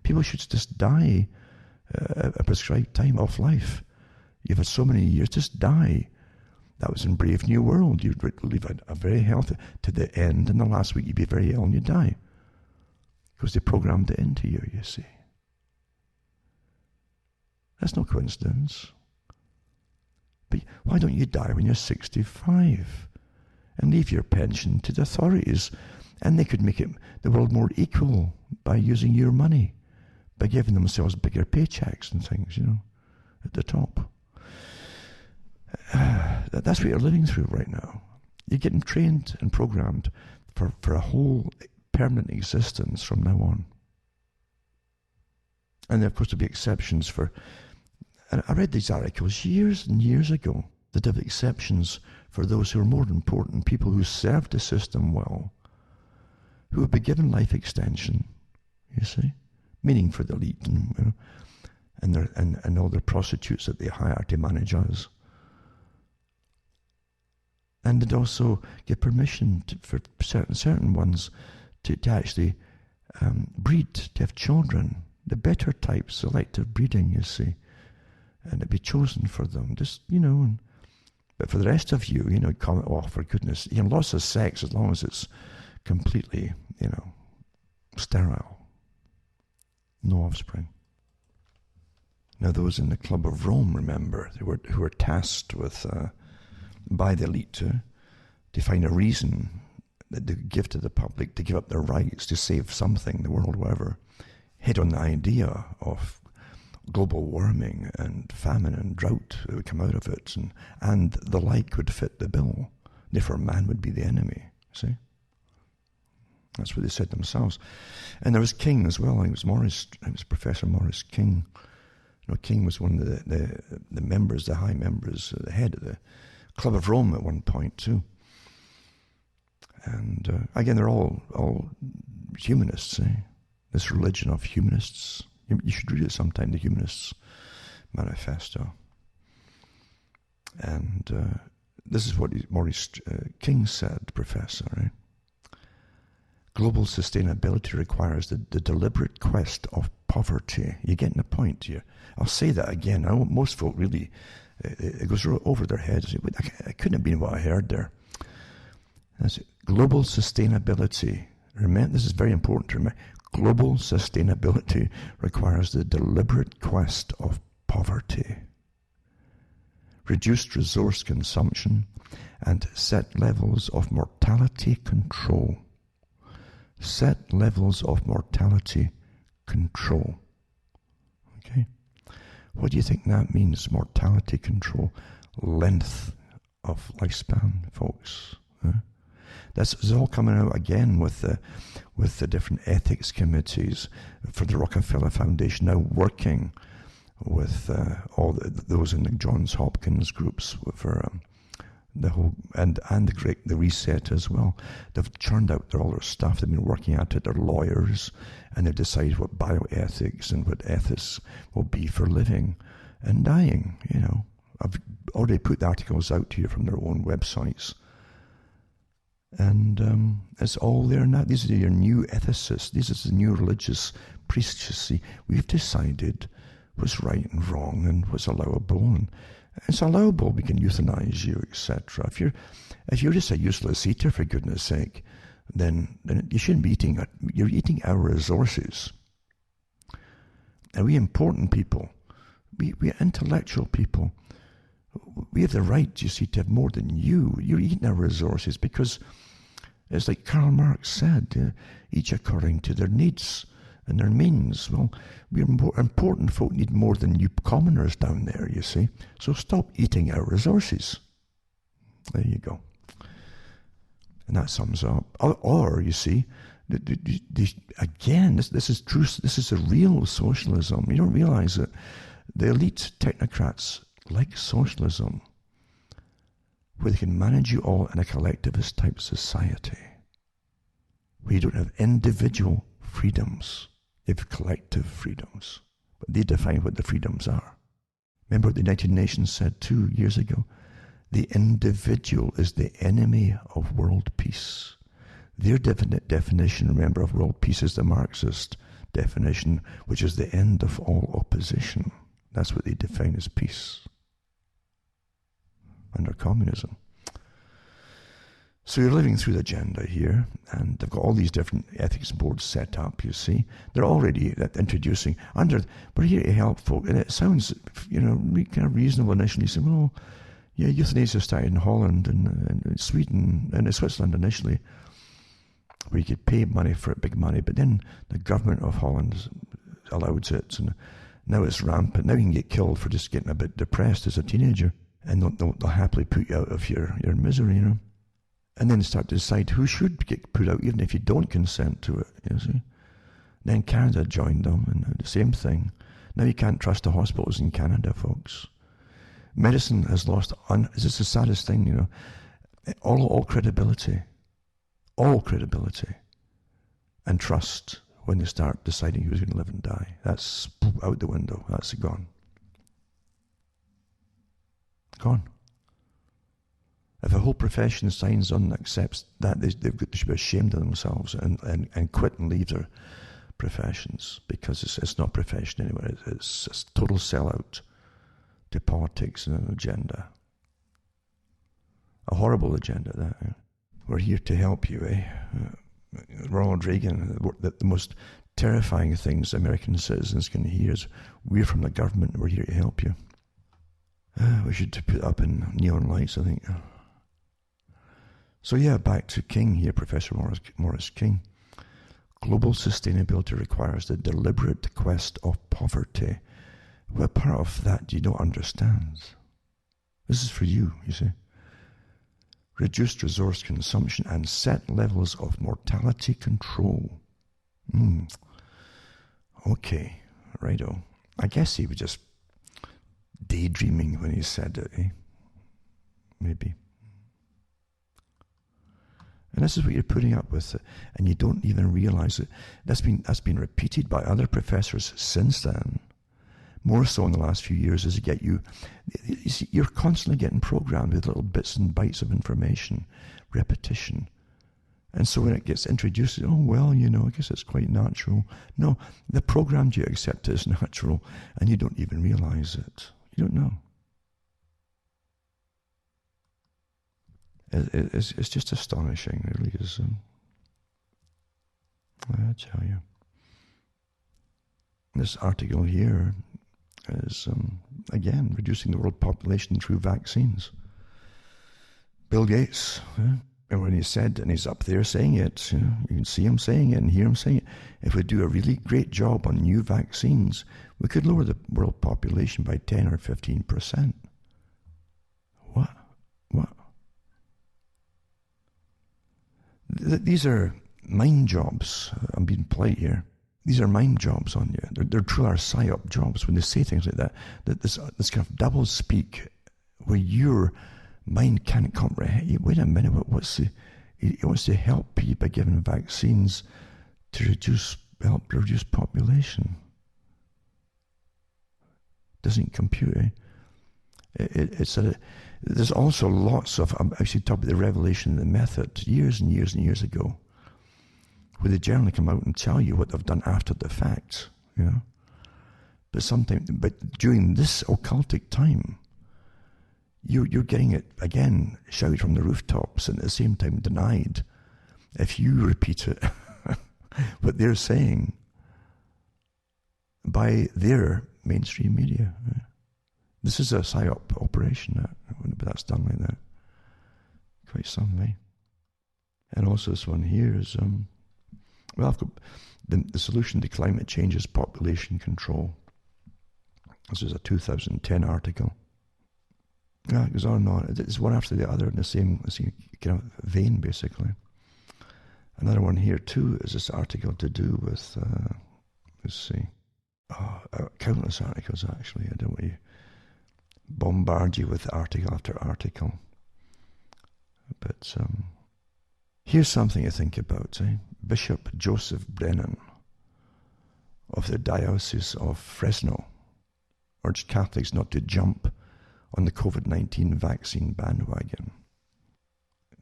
people should just die a prescribed time off life. You've had so many years, just die. That was in Brave New World. You'd live a very healthy to the end, and the last week you'd be very ill and you'd die. Because they programmed it into you, you see. That's no coincidence. But why don't you die when you're 65 and leave your pension to the authorities? And they could make the world more equal by using your money, by giving themselves bigger paychecks and things, at the top. That's what you're living through right now. You're getting trained and programmed for a whole permanent existence from now on. And of course there'll be exceptions for, and I read these articles years and years ago, that have exceptions for those who are more important, people who served the system well, who have been given life extension, you see, meaning for the elite and all the prostitutes that they hire to manage us. And they'd also give permission for certain ones to actually breed, to have children, the better types, selective breeding, you see, and it'd be chosen for them, just, but for the rest of you, comment, for goodness, lots of sex as long as it's completely, sterile. No offspring. Now those in the Club of Rome, remember, who were tasked with, by the elite to find a reason that they could give to the public to give up their rights to save something, the world, whatever, hit on the idea of global warming and famine and drought that would come out of it, and the like would fit the bill. Therefore man would be the enemy, see? That's what they said themselves. And there was King as well. It was Professor Maurice King. King was one of the members, the high members, the head of the Club of Rome at one point too. And again, they're all humanists, this religion of humanists. You should read it sometime, the Humanists Manifesto. And this is what Maurice King said, Professor, right? Global sustainability requires the deliberate quest of poverty. You're getting the point here. I'll say that again. Most folk really, it goes over their heads. I couldn't have been what I heard there. That's it. Global sustainability. Remember, this is very important to remember. Global sustainability requires the deliberate quest of poverty, reduced resource consumption, and set levels of mortality control. Set levels of mortality control. Okay? What do you think that means, mortality control? Length of lifespan, folks. This is all coming out again with the different ethics committees for the Rockefeller Foundation, now working with all those in the Johns Hopkins groups for the whole and the reset as well. They've churned out all their stuff. They've been working at it. They're lawyers, and they've decided what bioethics and what ethics will be for living and dying. I've already put the articles out to you from their own websites. And it's all there now. These are your new ethicists. This is the new religious priestessy. We've decided what's right and wrong and what's allowable. And it's allowable. We can euthanize you, etc. If you're just a useless eater, for goodness sake, then you shouldn't be eating. You're eating our resources. And we important people, we intellectual people, we have the right, you see, to have more than you. You're eating our resources because it's like Karl Marx said, each according to their needs and their means. Well, we're more important folk need more than you commoners down there, you see. So stop eating our resources. There you go. And that sums up. Or you see, again, this is true. This is a real socialism. You don't realize that the elite technocrats like socialism, where they can manage you all in a collectivist type society, where you don't have individual freedoms, you have collective freedoms. But they define what the freedoms are. Remember what the United Nations said 2 years ago? The individual is the enemy of world peace. Their definition, remember, of world peace is the Marxist definition, which is the end of all opposition. That's what they define as peace under communism. So you're living through the agenda here, and they've got all these different ethics boards set up, you see. They're already introducing, we're here to help folk, and it sounds, kind of reasonable initially. You say, well, yeah, euthanasia started in Holland and Sweden and Switzerland initially, where you could pay money for it, big money, but then the government of Holland allowed it, and now it's rampant. Now you can get killed for just getting a bit depressed as a teenager, and they'll happily put you out of your misery, And then start to decide who should get put out, even if you don't consent to it, you see. Then Canada joined them, and the same thing. Now you can't trust the hospitals in Canada, folks. Medicine has lost, this is the saddest thing, all credibility. All credibility. And trust when they start deciding who's going to live and die. That's out the window. That's gone. Gone. If a whole profession signs on and accepts that, they should be ashamed of themselves and quit and leave their professions, because it's not profession anymore. It's a total sellout to politics and an agenda. A horrible agenda, that. We're here to help you, Ronald Reagan, the most terrifying things American citizens can hear is, we're from the government, we're here to help you. We should put up in neon lights, I think. So yeah, back to King here, Professor Morris King. Global sustainability requires the deliberate quest of poverty. What part of that do you not understand? This is for you, you see. Reduced resource consumption and set levels of mortality control. Okay, righto. I guess he was just daydreaming when he said it, Maybe. And this is what you're putting up with, and you don't even realize it. That's been repeated by other professors since then. More so in the last few years, as you see, you're constantly getting programmed with little bits and bytes of information, repetition. And so when it gets introduced, I guess it's quite natural. No, the programmed you accept as natural, and you don't even realize it. You don't know. It's just astonishing, it really is. I tell you. This article here is, again, reducing the world population through vaccines. Bill Gates, and when he said, and he's up there saying it, you can see him saying it and hear him saying it, if we do a really great job on new vaccines, we could lower the world population by 10 or 15%. What? These are mind jobs. I'm being polite here. These are mind jobs on you. They're truly psyop jobs when they say things like that. That this kind of double speak where your mind can't comprehend. Wait a minute, he wants to help people by giving vaccines to help reduce population. Doesn't compute, There's also lots of, I actually talked about the revelation of the method years and years and years ago, where they generally come out and tell you what they've done after the fact, But during this occultic time, you're getting it, again, shouted from the rooftops and at the same time denied if you repeat it, what they're saying by their mainstream media. This is a psyop operation, but that's done like that. Quite something, And also this one here is, I've got the solution to climate change is population control. This is a 2010 article. Yeah, it goes on and on. It's one after the other in the same kind of vein, basically. Another one here, too, is this article to do with, let's see, countless articles, actually. I don't want to bombard you with article after article. But here's something to think about. Bishop Joseph Brennan of the Diocese of Fresno urged Catholics not to jump on the COVID-19 vaccine bandwagon.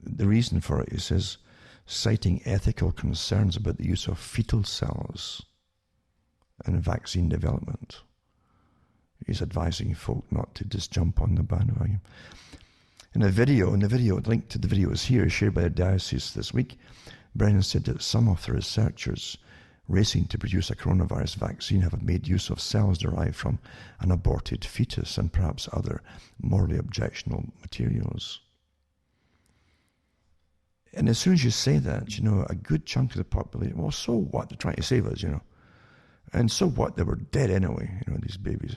The reason for it, he says, citing ethical concerns about the use of fetal cells in vaccine development. He's advising folk not to just jump on the bandwagon. In the video, link to the video is here, shared by the diocese this week. Brennan said that some of the researchers racing to produce a coronavirus vaccine have made use of cells derived from an aborted fetus and perhaps other morally objectionable materials. And as soon as you say that, a good chunk of the population, well, so what? They're trying to save us, And so what? They were dead anyway, these babies.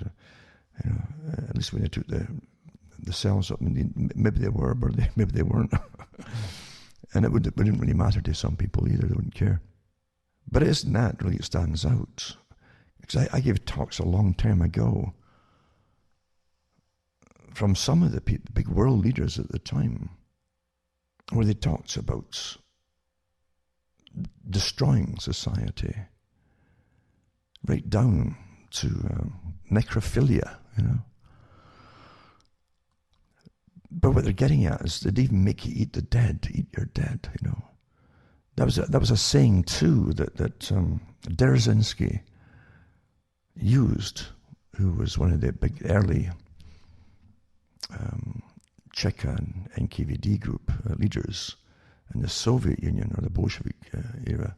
At least when they took the cells up, maybe they were, but maybe they weren't. And it wouldn't really matter to some people either. They wouldn't care. But it isn't that really stands out. Because I gave talks a long time ago from some of the big world leaders at the time, where they talked about destroying society, right down to necrophilia, But what they're getting at is they'd even make you eat the dead, eat your dead, That was a saying too that Dzerzhinsky used, who was one of the big early Cheka and NKVD group leaders in the Soviet Union or the Bolshevik era.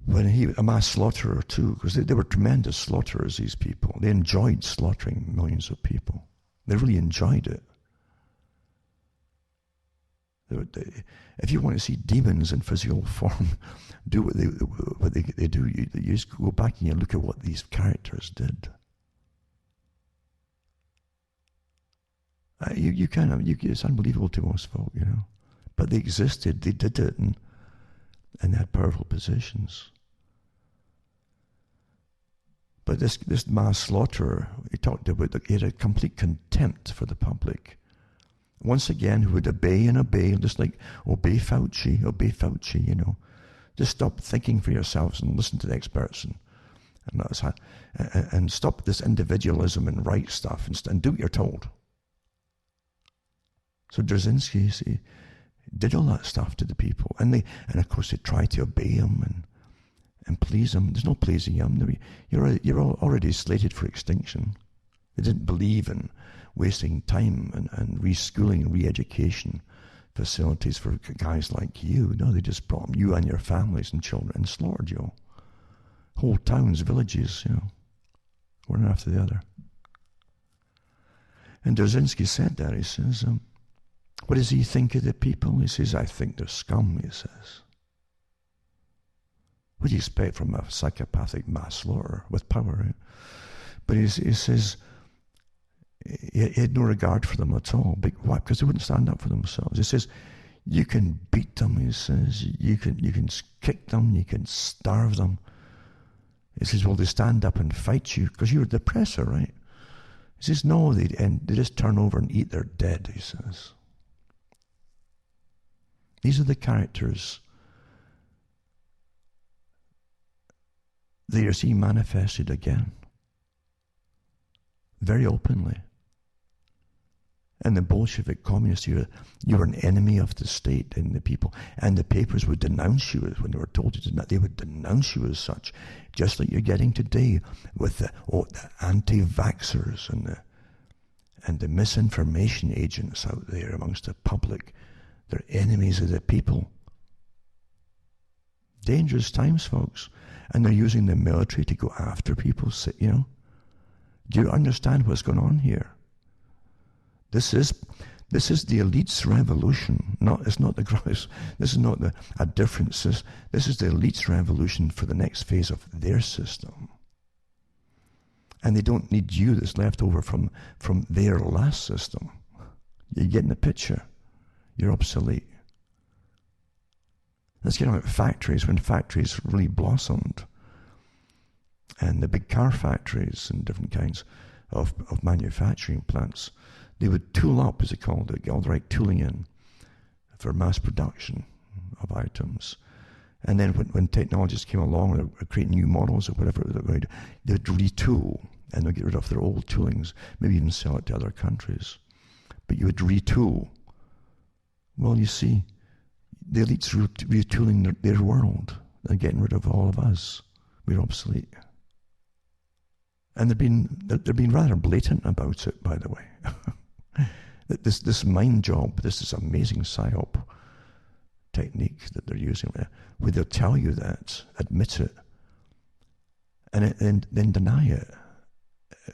When a mass slaughterer too, because they were tremendous slaughterers, these people. They enjoyed slaughtering millions of people. They really enjoyed it. If you want to see demons in physical form do what they do, you just go back and you look at what these characters did. It's unbelievable to most folk, But they existed, they did it, and they had powerful positions. But this mass slaughterer, he talked about, he had a complete contempt for the public. Once again, who would obey and obey, just like obey Fauci, Just stop thinking for yourselves and listen to the experts and stop this individualism and right stuff and do what you're told. So Dzerzhinsky did all that stuff to the people, and of course they tried to obey him and please him. There's no pleasing him. You're already slated for extinction. They didn't believe in wasting time and reschooling and re-education facilities for guys like you. No, they just brought you and your families and children and slaughtered you. Whole towns, villages, one after the other. And Dzerzhinsky said that. He says, what does he think of the people? He says, I think they're scum, he says. What do you expect from a psychopathic mass slaughterer with power, right? But he says he had no regard for them at all. Why? Because they wouldn't stand up for themselves. He says, you can beat them, he says. You can kick them, you can starve them. He says, well, they stand up and fight you because you're the oppressor, right? He says, no, they just turn over and eat their dead, he says. These are the characters that you're seeing manifested again, very openly. And the Bolshevik communists, you were an enemy of the state and the people. And the papers would denounce you when they were told to denounce. They would denounce you as such, just like you're getting today with the anti-vaxxers and the misinformation agents out there amongst the public. They're enemies of the people. Dangerous times, folks. And they're using the military to go after people, Do you understand what's going on here? This is the elites' revolution. It's not the gross. This is not a difference. This is the elites' revolution for the next phase of their system. And they don't need you that's left over from their last system. You're getting the picture. You're obsolete. Let's get on at factories, when factories really blossomed. And the big car factories and different kinds of manufacturing plants, they would tool up, as they called it, get all the right tooling in for mass production of items. And then when technologists came along or creating new models or whatever they would retool, and they'd get rid of their old toolings, maybe even sell it to other countries. But you would retool. Well, you see, the elites are retooling their world and getting rid of all of us. We're obsolete. And they're being rather blatant about it, by the way. This mind job, this amazing psyop technique that they're using, where they'll tell you that, admit it, and then deny it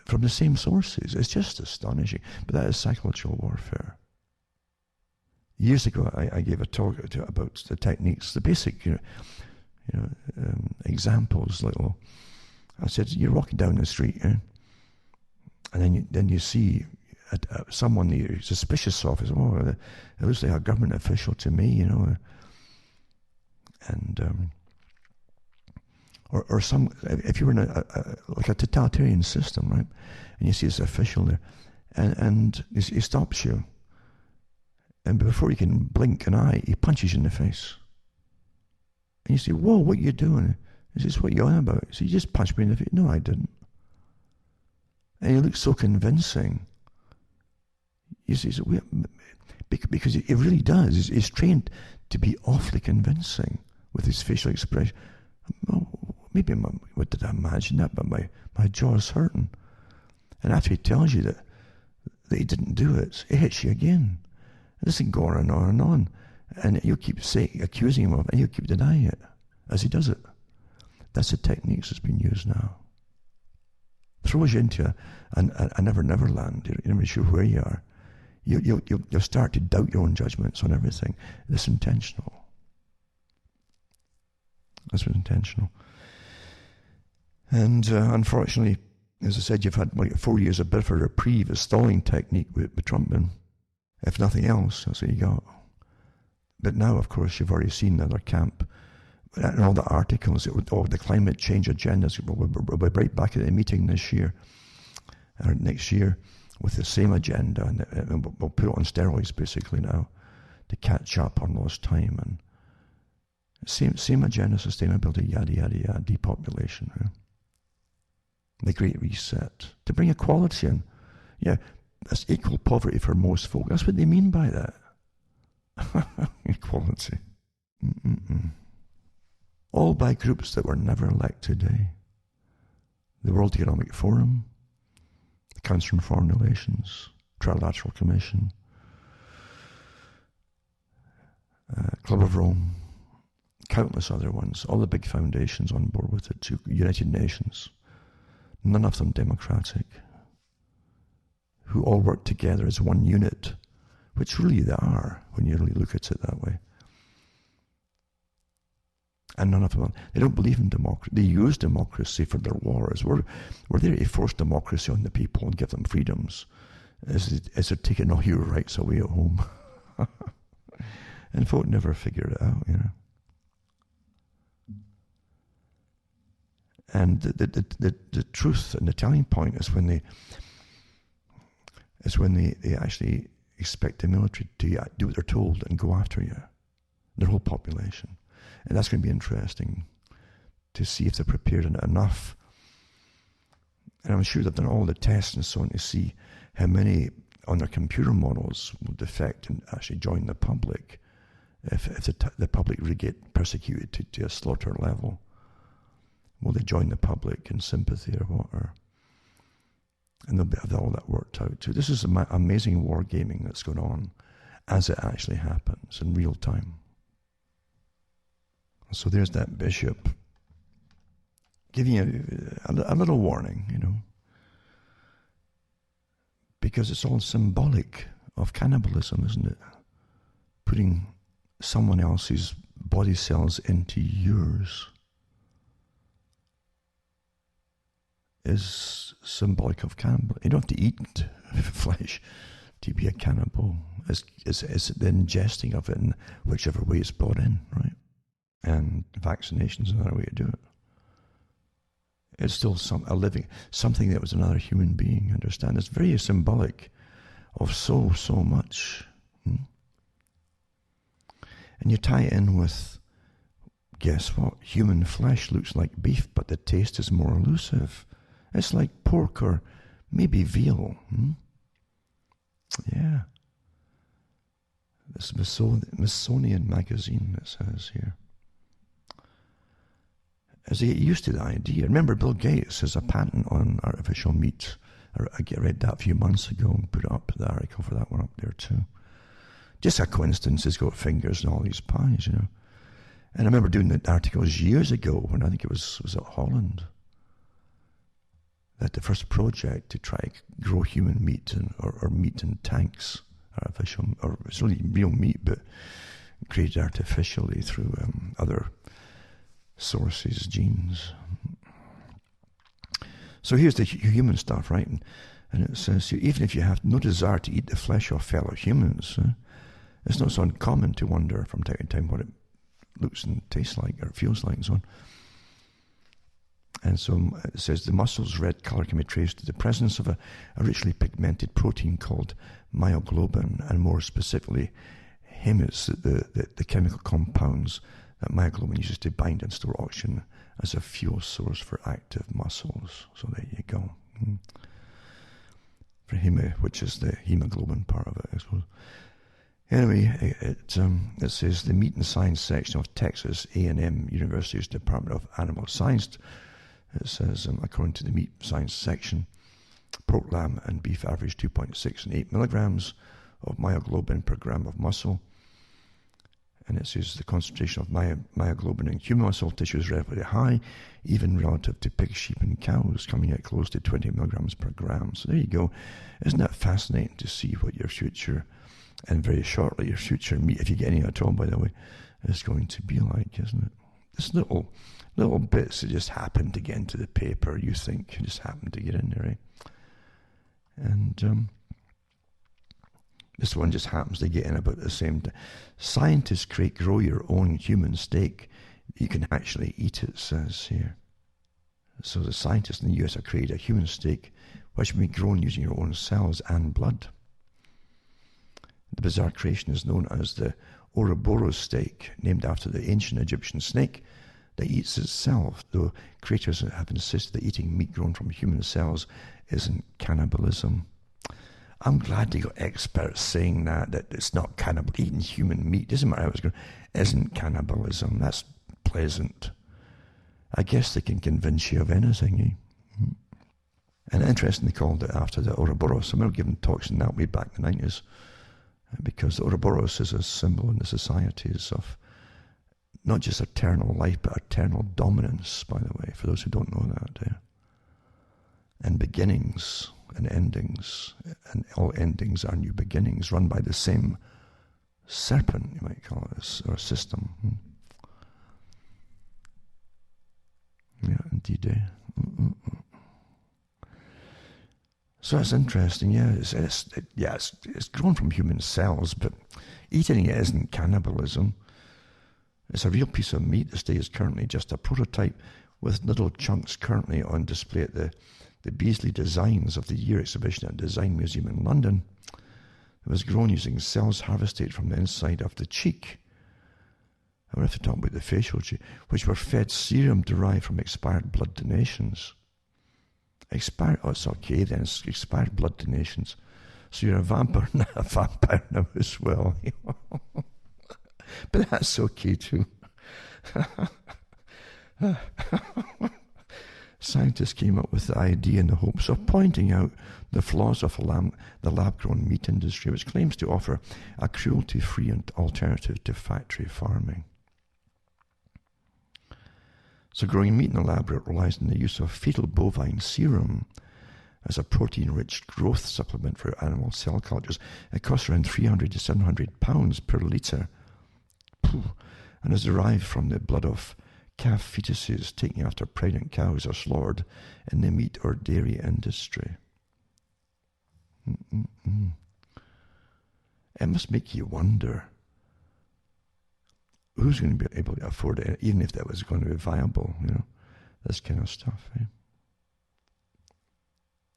from the same sources. It's just astonishing. But that is psychological warfare. Years ago, I gave a talk about the techniques, the basic, examples. I said, you're walking down the street, and then you see someone you're suspicious of. It looks like a government official to me, and or some, if you were in like a totalitarian system, right, and you see this official there, and he stops you, and before you can blink an eye, he punches you in the face, and you say, "Whoa, what are you doing? Is this what you're on about?" So you just punched me in the face. No, I didn't. And he looks so convincing. You see, because it really does. He's trained to be awfully convincing with his facial expression. Oh, maybe what did I imagine that? But my jaw's hurting. And after he tells you that he didn't do it, it hits you again. And this can go on and on and on. And you'll keep accusing him of it, and he'll keep denying it as he does it. That's the techniques that's been used now. Throws you into a never land. You're never sure where you are. You'll start to doubt your own judgments on everything. It's intentional. This was intentional. And unfortunately, as I said, you've had like 4 years, a bit of a reprieve, a stalling technique with Trump, and if nothing else, that's what you got. But now, of course, you've already seen the other camp, and all the articles, the climate change agendas. We'll be right back at the meeting this year, or next year, with the same agenda, and we'll put it on steroids basically now to catch up on lost time, and same agenda, sustainability, yada yada yada, depopulation, right? The Great Reset, to bring equality in. Yeah, that's equal poverty for most folk. That's what they mean by that. Equality. All by groups that were never elected, eh? The World Economic Forum, the Council on Foreign Relations, Trilateral Commission, Club of Rome, countless other ones, all the big foundations on board with it, too, United Nations, none of them democratic, who all work together as one unit, which really they are when you really look at it that way. And none of them, they don't believe in democracy. They use democracy for their wars. We're there to force democracy on the people and give them freedoms as they're taking all your rights away at home. And folk never figure it out, And the truth and the telling point is when they actually expect the military to do what they're told and go after you, their whole population. And that's going to be interesting to see if they're prepared enough. And I'm sure they've done all the tests and so on to see how many on their computer models will defect and actually join the public if the public really get persecuted to a slaughter level. Will they join the public in sympathy or what? And they'll have all that worked out too. This is amazing wargaming that's going on as it actually happens in real time. So there's that bishop giving you a little warning, because it's all symbolic of cannibalism, isn't it? Putting someone else's body cells into yours. is symbolic of cannibal. You don't have to eat flesh to be a cannibal. It's the ingesting of it in whichever way it's brought in, right? And vaccination's another way to do it. It's still something that was another human being, understand? It's very symbolic of so much. And you tie it in with, guess what? Human flesh looks like beef, but the taste is more elusive. It's like pork or maybe veal. Yeah. This Smithsonian magazine, it says here. As they get used to the idea. Remember, Bill Gates has a patent on artificial meat. I read that a few months ago and put up the article for that one up there too. Just a coincidence, he's got fingers in all these pies, And I remember doing the articles years ago when I think it was at Holland. That the first project to try grow human meat or meat in tanks, artificial, or it's really real meat, but created artificially through other sources, genes. So here's the human stuff, right? And it says, even if you have no desire to eat the flesh of fellow humans, it's not so uncommon to wonder from time to time what it looks and tastes like or feels like and so on. And so it says the muscle's red color can be traced to the presence of a richly pigmented protein called myoglobin, and more specifically, hemis, the chemical compounds that myoglobin uses to bind and store oxygen as a fuel source for active muscles. So there you go. For heme, which is the hemoglobin part of it, I suppose. Anyway, it says the Meat and Science section of Texas A&M University's Department of Animal Science. It says, according to the Meat Science section, pork, lamb, and beef average 2.6 and 8 milligrams of myoglobin per gram of muscle. And it says the concentration of myoglobin in human muscle tissue is relatively high, even relative to pig, sheep, and cows, coming at close to 20 milligrams per gram. So there you go. Isn't that fascinating to see what your future, and very shortly your future meat, if you get any at all, by the way, is going to be like, isn't it? This little bits that just happen to get into the paper, you think, just happen to get in there, right? And this one just happens to get in about the same time. Scientists grow your own human steak. You can actually eat it, says here. So the scientists in the US have created a human steak which can be grown using your own cells and blood. The bizarre creation is known as the Ouroboros steak, named after the ancient Egyptian snake that eats itself, though creators have insisted that eating meat grown from human cells isn't cannibalism. I'm glad they got experts saying that it's not cannibal. Eating human meat, doesn't matter how it's grown, isn't cannibalism. That's pleasant. I guess they can convince you of anything, eh? And interesting, they called it after the Ouroboros. I remember giving talks in that way back in the 90s, because the Ouroboros is a symbol in the societies of not just eternal life, but eternal dominance, by the way, for those who don't know that. And beginnings and endings, and all endings are new beginnings, run by the same serpent, you might call it, or system. Yeah, indeed. So it's interesting, yeah. It's grown from human cells, but eating it isn't cannibalism. It's a real piece of meat. This day is currently just a prototype with little chunks currently on display at the Beasley Designs of the Year exhibition at Design Museum in London. It was grown using cells harvested from the inside of the cheek. I want to talk about the facial cheek, which were fed serum derived from expired blood donations. It's okay then, it's expired blood donations. So you're a vampire now as well. But that's okay too. Scientists came up with the idea in the hopes of pointing out the flaws of the lab-grown meat industry, which claims to offer a cruelty-free alternative to factory farming. So growing meat in the lab relies on the use of fetal bovine serum as a protein-rich growth supplement for animal cell cultures. It costs around £300 to £700 per litre, and is derived from the blood of calf fetuses taken after pregnant cows are slaughtered in the meat or dairy industry. It must make you wonder who's going to be able to afford it, even if that was going to be viable, this kind of stuff.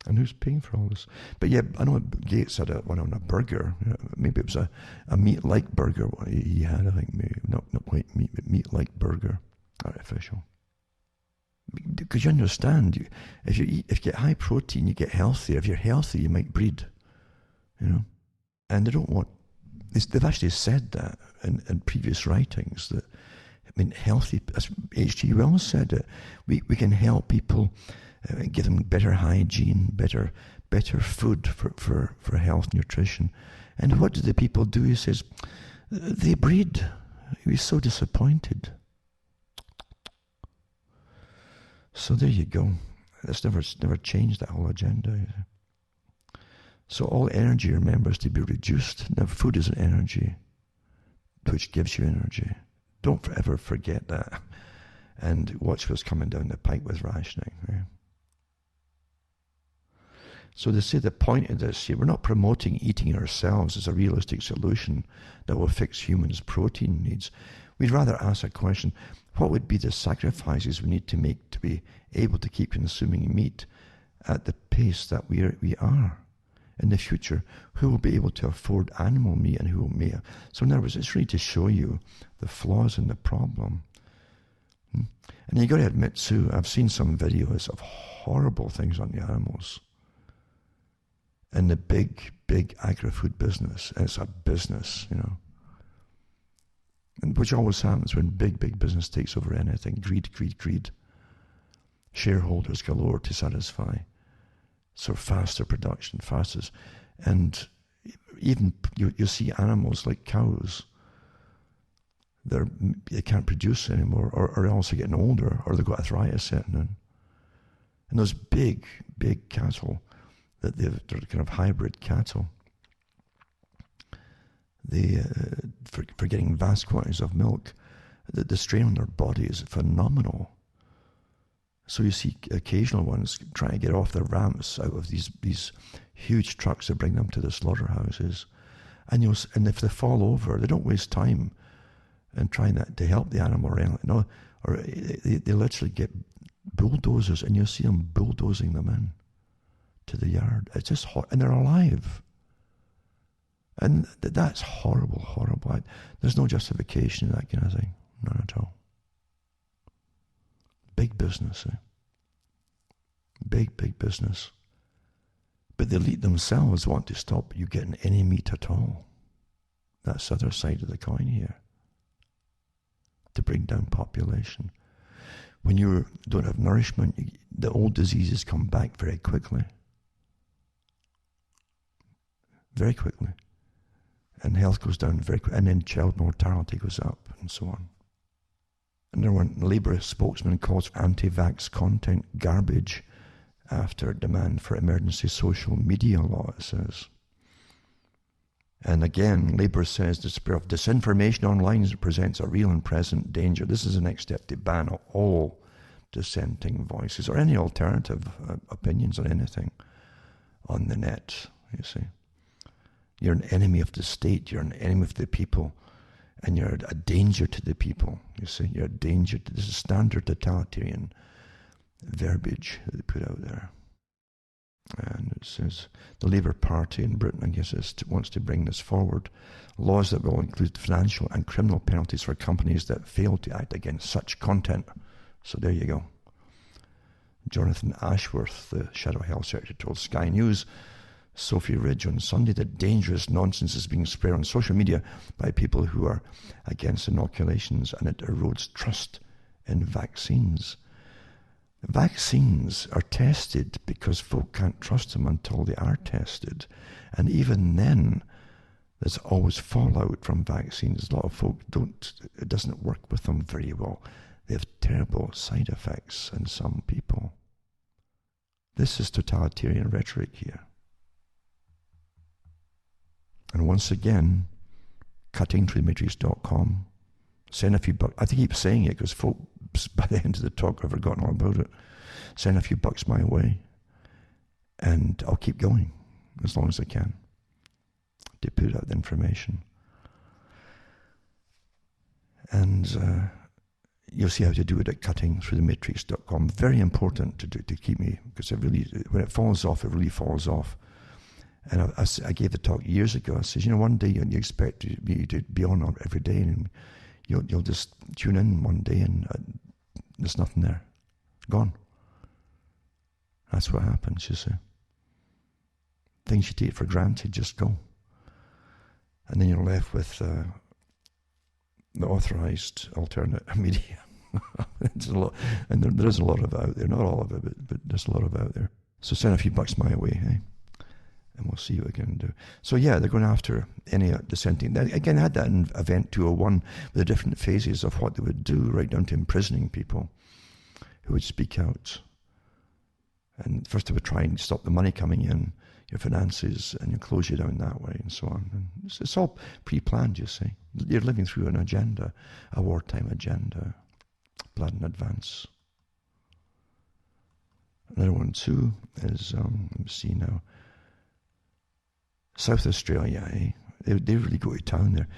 And who's paying for all this? But yeah, I know Gates had one on a burger. Maybe it was a meat-like burger he had, I think. Maybe not quite meat, but meat-like burger. Artificial. Because you understand, if you get high protein, you get healthier. If you're healthy, you might breed. And they don't want... They've actually said that in previous writings, that, healthy... As H.G. Wells said it, we can help people... give them better hygiene, better food for health, nutrition. And what do the people do? He says, they breed. He was so disappointed. So there you go. That's never changed that whole agenda. So all energy, remember, is to be reduced. Now, food is an energy, which gives you energy. Don't ever forget that. And watch what's coming down the pipe with rationing. Right? So they say the point of this here, we're not promoting eating ourselves as a realistic solution that will fix humans' protein needs. We'd rather ask a question, what would be the sacrifices we need to make to be able to keep consuming meat at the pace that we are in the future? Who will be able to afford animal meat and who will may? So in other words, it's really to show you the flaws in the problem. And you got to admit too, I've seen some videos of horrible things on the animals. In the big agri-food business, and it's a business, and which always happens when big business takes over anything. Greed. Shareholders galore to satisfy. So faster production, and even you see animals like cows. They can't produce anymore, or else they're getting older, or they've got arthritis setting in. And those big cattle. That they're kind of hybrid cattle. They, for getting vast quantities of milk, the strain on their body is phenomenal. So you see occasional ones trying to get off the ramps out of these huge trucks that bring them to the slaughterhouses. And if they fall over, they don't waste time in trying to help the animal or anything. No, or they literally get bulldozers, and you'll see them bulldozing them in to the yard. It's just hot, and they're alive. And that's horrible. There's no justification in that kind of thing. None at all. Big business, Big business. But the elite themselves want to stop you getting any meat at all. That's the other side of the coin here. To bring down population. When you don't have nourishment, the old diseases come back very quickly. Very quickly. And health goes down very quickly. And then child mortality goes up, and so on. And there were Labour spokesman calls for anti-vax content garbage after demand for emergency social media law, it says. And again, Labour says the spread of disinformation online presents a real and present danger. This is the next step to ban all dissenting voices or any alternative opinions on anything on the net, you see. You're an enemy of the state. You're an enemy of the people. And you're a danger to the people. You see, you're a danger to... This is standard totalitarian verbiage that they put out there. And it says, the Labour Party in Britain, I guess, wants to bring this forward. Laws that will include financial and criminal penalties for companies that fail to act against such content. So there you go. Jonathan Ashworth, the Shadow Health Secretary, told Sky News Sophie Ridge on Sunday that dangerous nonsense is being spread on social media by people who are against inoculations, and it erodes trust in vaccines. Vaccines are tested because folk can't trust them until they are tested. And even then, there's always fallout from vaccines. A lot of folk it doesn't work with them very well. They have terrible side effects in some people. This is totalitarian rhetoric here. And once again, cuttingthroughthematrix.com. Send a few bucks. I keep saying it because folk by the end of the talk, I've forgotten all about it. Send a few bucks my way, and I'll keep going as long as I can to put out the information. And you'll see how to do it at cuttingthroughthematrix.com. Very important to keep me, because when it falls off, it really falls off. And I gave the talk years ago. I said, one day you expect me to be on every day, and you'll just tune in one day and there's nothing there. Gone. That's what happens, you see. Things you take for granted just go. And then you're left with the authorized alternate media. It's a lot, and there is a lot of it out there. Not all of it, but there's a lot of it out there. So send a few bucks my way, eh? And we'll see what we can do. So yeah, they're going after any dissenting. Again, I had that in Event 201 with the different phases of what they would do, right down to imprisoning people who would speak out. And first they would try and stop the money coming in, your finances, and you close you down that way and so on. And it's all pre-planned, you see. You're living through an agenda, a wartime agenda, planned in advance. Another one too is, let me see now, South Australia, eh? They really go to town there.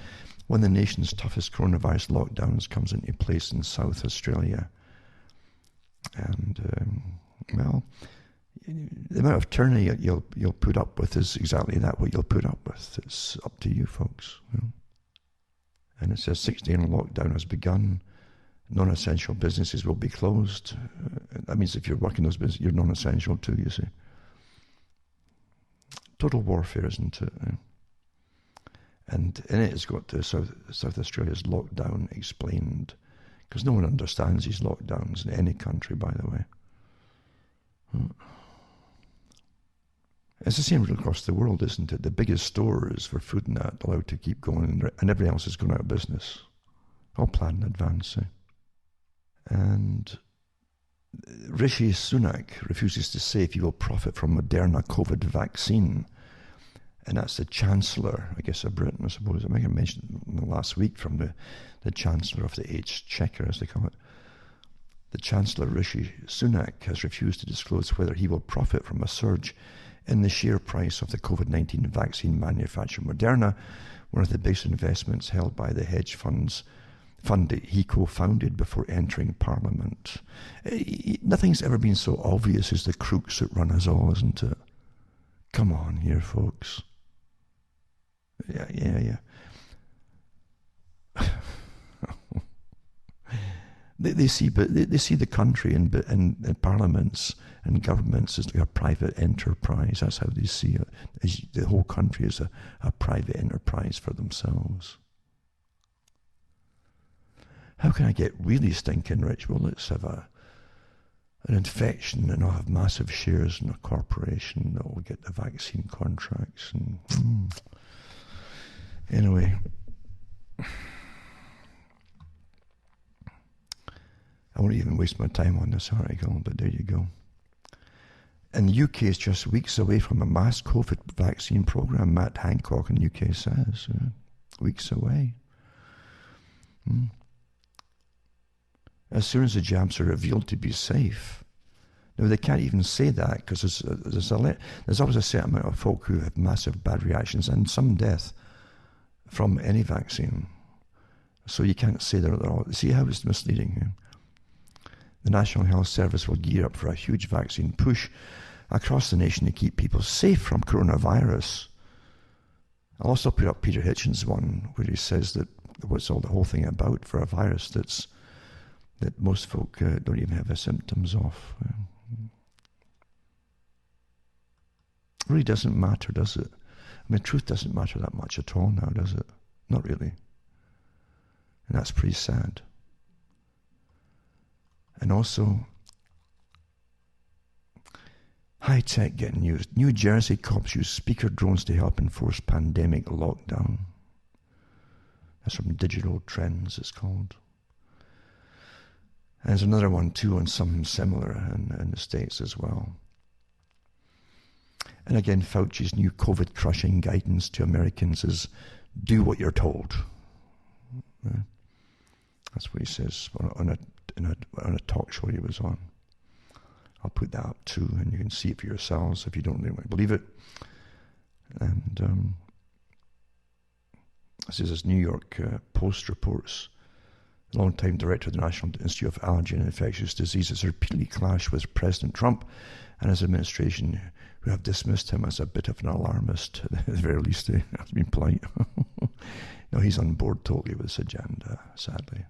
One of the nation's toughest coronavirus lockdowns comes into place in South Australia. And, well, the amount of tyranny you'll put up with is exactly that, what you'll put up with. It's up to you, folks. And it says 6-day lockdown has begun. Non-essential businesses will be closed. That means if you're working those businesses, you're non-essential too, you see. Total warfare, isn't it? And in it, it's got the South Australia's lockdown explained, because no one understands these lockdowns in any country, by the way. It's the same across the world, isn't it? The biggest stores for food and that allowed to keep going, and everything else is going out of business. All planned in advance. Eh? And Rishi Sunak refuses to say if he will profit from Moderna COVID vaccine. And that's the Chancellor, I guess, of Britain, I suppose. I think I mentioned last week from the Chancellor of the Exchequer, as they call it. The Chancellor, Rishi Sunak, has refused to disclose whether he will profit from a surge in the share price of the COVID-19 vaccine manufacturer Moderna, one of the biggest investments held by the hedge fund that he co-founded before entering Parliament. Nothing's ever been so obvious as the crooks that run us all, isn't it? Come on here, folks. Yeah. They see the country and parliaments and governments as like a private enterprise. That's how they see it. The whole country is a private enterprise for themselves. How can I get really stinking rich? Well, let's have an infection and I'll have massive shares in a corporation that will get the vaccine contracts. And anyway, I won't even waste my time on this article, but there you go. And the UK is just weeks away from a mass COVID vaccine program, Matt Hancock in the UK says. Weeks away. As soon as the jabs are revealed to be safe. Now, they can't even say that because there's always a certain amount of folk who have massive bad reactions and some death from any vaccine. So you can't say they're all. See how it's misleading. The National Health Service will gear up for a huge vaccine push across the nation to keep people safe from coronavirus. I'll also put up Peter Hitchens' one where he says that what's all the whole thing about for a virus that most folk don't even have the symptoms of. It really doesn't matter, does it? I mean, truth doesn't matter that much at all now, does it? Not really. And that's pretty sad. And also, high tech getting used. New Jersey cops use speaker drones to help enforce pandemic lockdown. That's from Digital Trends, it's called. And there's another one too on something similar in the States as well. And again, Fauci's new COVID crushing guidance to Americans is do what you're told. That's what he says on a talk show he was on. I'll put that up too, and you can see it for yourselves if you don't really believe it. And this is New York Post reports. The longtime director of the National Institute of Allergy and Infectious Diseases repeatedly clashed with President Trump and his administration, who have dismissed him as a bit of an alarmist. At the very least, they have been polite. No, he's on board totally with this agenda, sadly.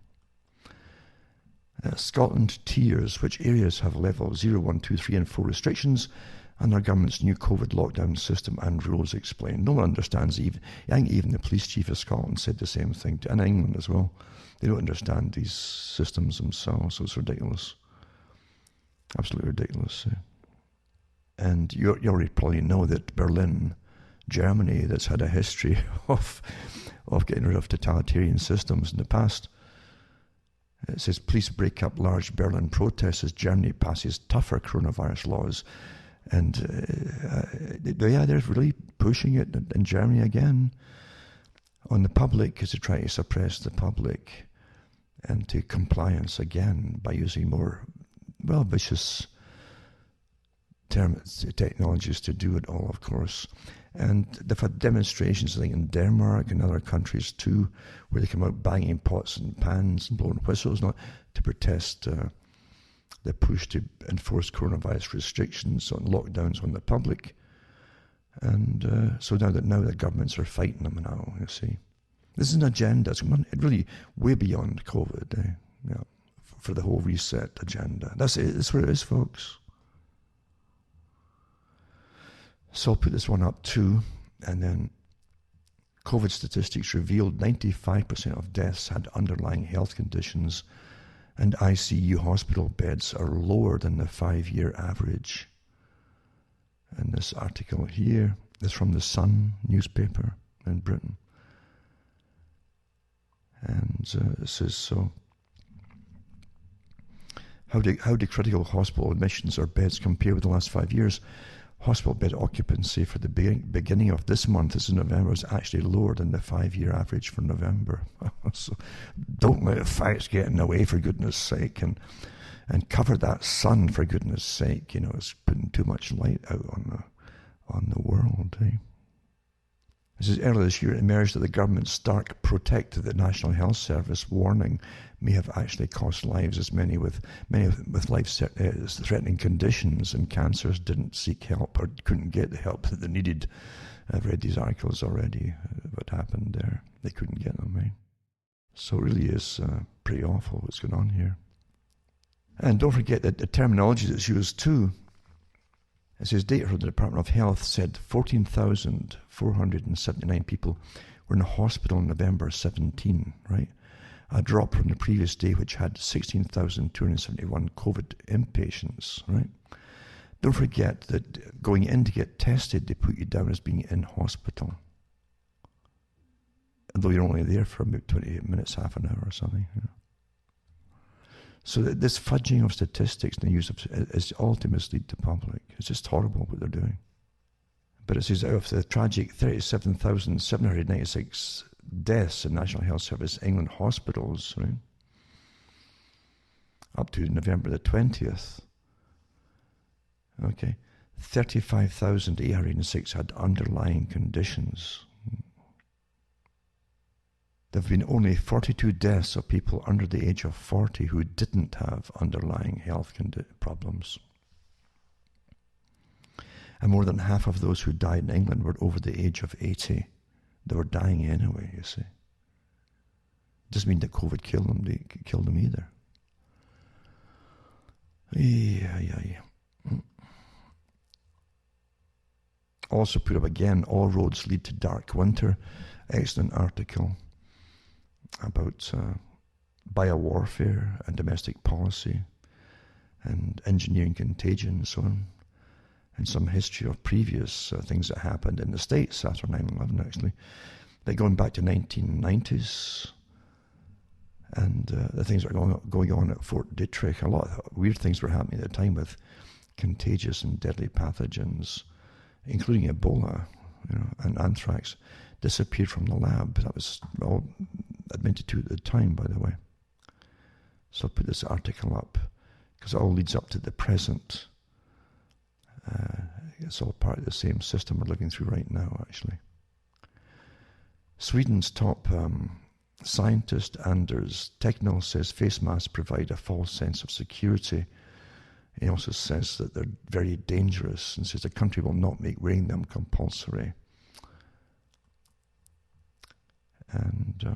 Scotland tiers which areas have level 0, 1, 2, 3 and 4 restrictions and our government's new COVID lockdown system and rules explained. No one understands even. I think even the police chief of Scotland said the same thing, and England as well. They don't understand these systems themselves, so it's ridiculous. Absolutely ridiculous. And you already probably know that Berlin, Germany, that's had a history of getting rid of totalitarian systems in the past. It says police break up large Berlin protests as Germany passes tougher coronavirus laws. And they're really pushing it in Germany again on the public, because they try to suppress the public into compliance again by using more, vicious technologies to do it all, of course. And they've had demonstrations, I think, in Denmark and other countries too, where they come out banging pots and pans and blowing whistles, not to protest the push to enforce coronavirus restrictions on lockdowns on the public. And so now the governments are fighting them now, you see. This is an agenda. It's really way beyond COVID, for the whole reset agenda. That's it. That's what it is, folks. So I'll put this one up too. And then COVID statistics revealed 95% of deaths had underlying health conditions, and ICU hospital beds are lower than the 5-year average. And this article here is from the Sun newspaper in Britain. And it says, so, how do critical hospital admissions or beds compare with the last 5 years? Hospital bed occupancy for the beginning of this month, this is November, is actually lower than the 5-year average for November. So don't let the facts get in the way, for goodness sake, and cover that sun, for goodness sake. It's putting too much light out on the world. This is earlier this year, it emerged that the government's stark protect of the National Health Service warning may have actually cost lives, as many with life-threatening conditions and cancers didn't seek help or couldn't get the help that they needed. I've read these articles already, what happened there. They couldn't get them, right? So it really is pretty awful what's going on here. And don't forget that the terminology that's used too. It says data from the Department of Health said 14,479 people were in a hospital in November 17, right? A drop from the previous day, which had 16,271 COVID inpatients, right? Don't forget that going in to get tested, they put you down as being in hospital. Although you're only there for about 28 minutes, half an hour or something. So this fudging of statistics and the use of is all to mislead the public. It's just horrible what they're doing. But it says out of the tragic 37,796 deaths in National Health Service England hospitals, right, up to November the 20th, 35,806 had underlying conditions. There have been only 42 deaths of people under the age of 40 who didn't have underlying health problems. And more than half of those who died in England were over the age of 80. They were dying anyway, you see. Doesn't mean that COVID killed them either. Yeah. Also put up again, all roads lead to dark winter. Excellent article about biowarfare and domestic policy and engineering contagion and so on, and some history of previous things that happened in the States after 9/11, actually, like going back to 1990s, and the things that are going on at Fort Detrick. A lot of weird things were happening at the time with contagious and deadly pathogens, including Ebola, and anthrax, disappeared from the lab. That was all admitted to at the time, by the way. So I'll put this article up because it all leads up to the present. It's all part of the same system we're living through right now, actually. Sweden's top scientist Anders Tegnell says face masks provide a false sense of security. He also says that they're very dangerous and says the country will not make wearing them compulsory. And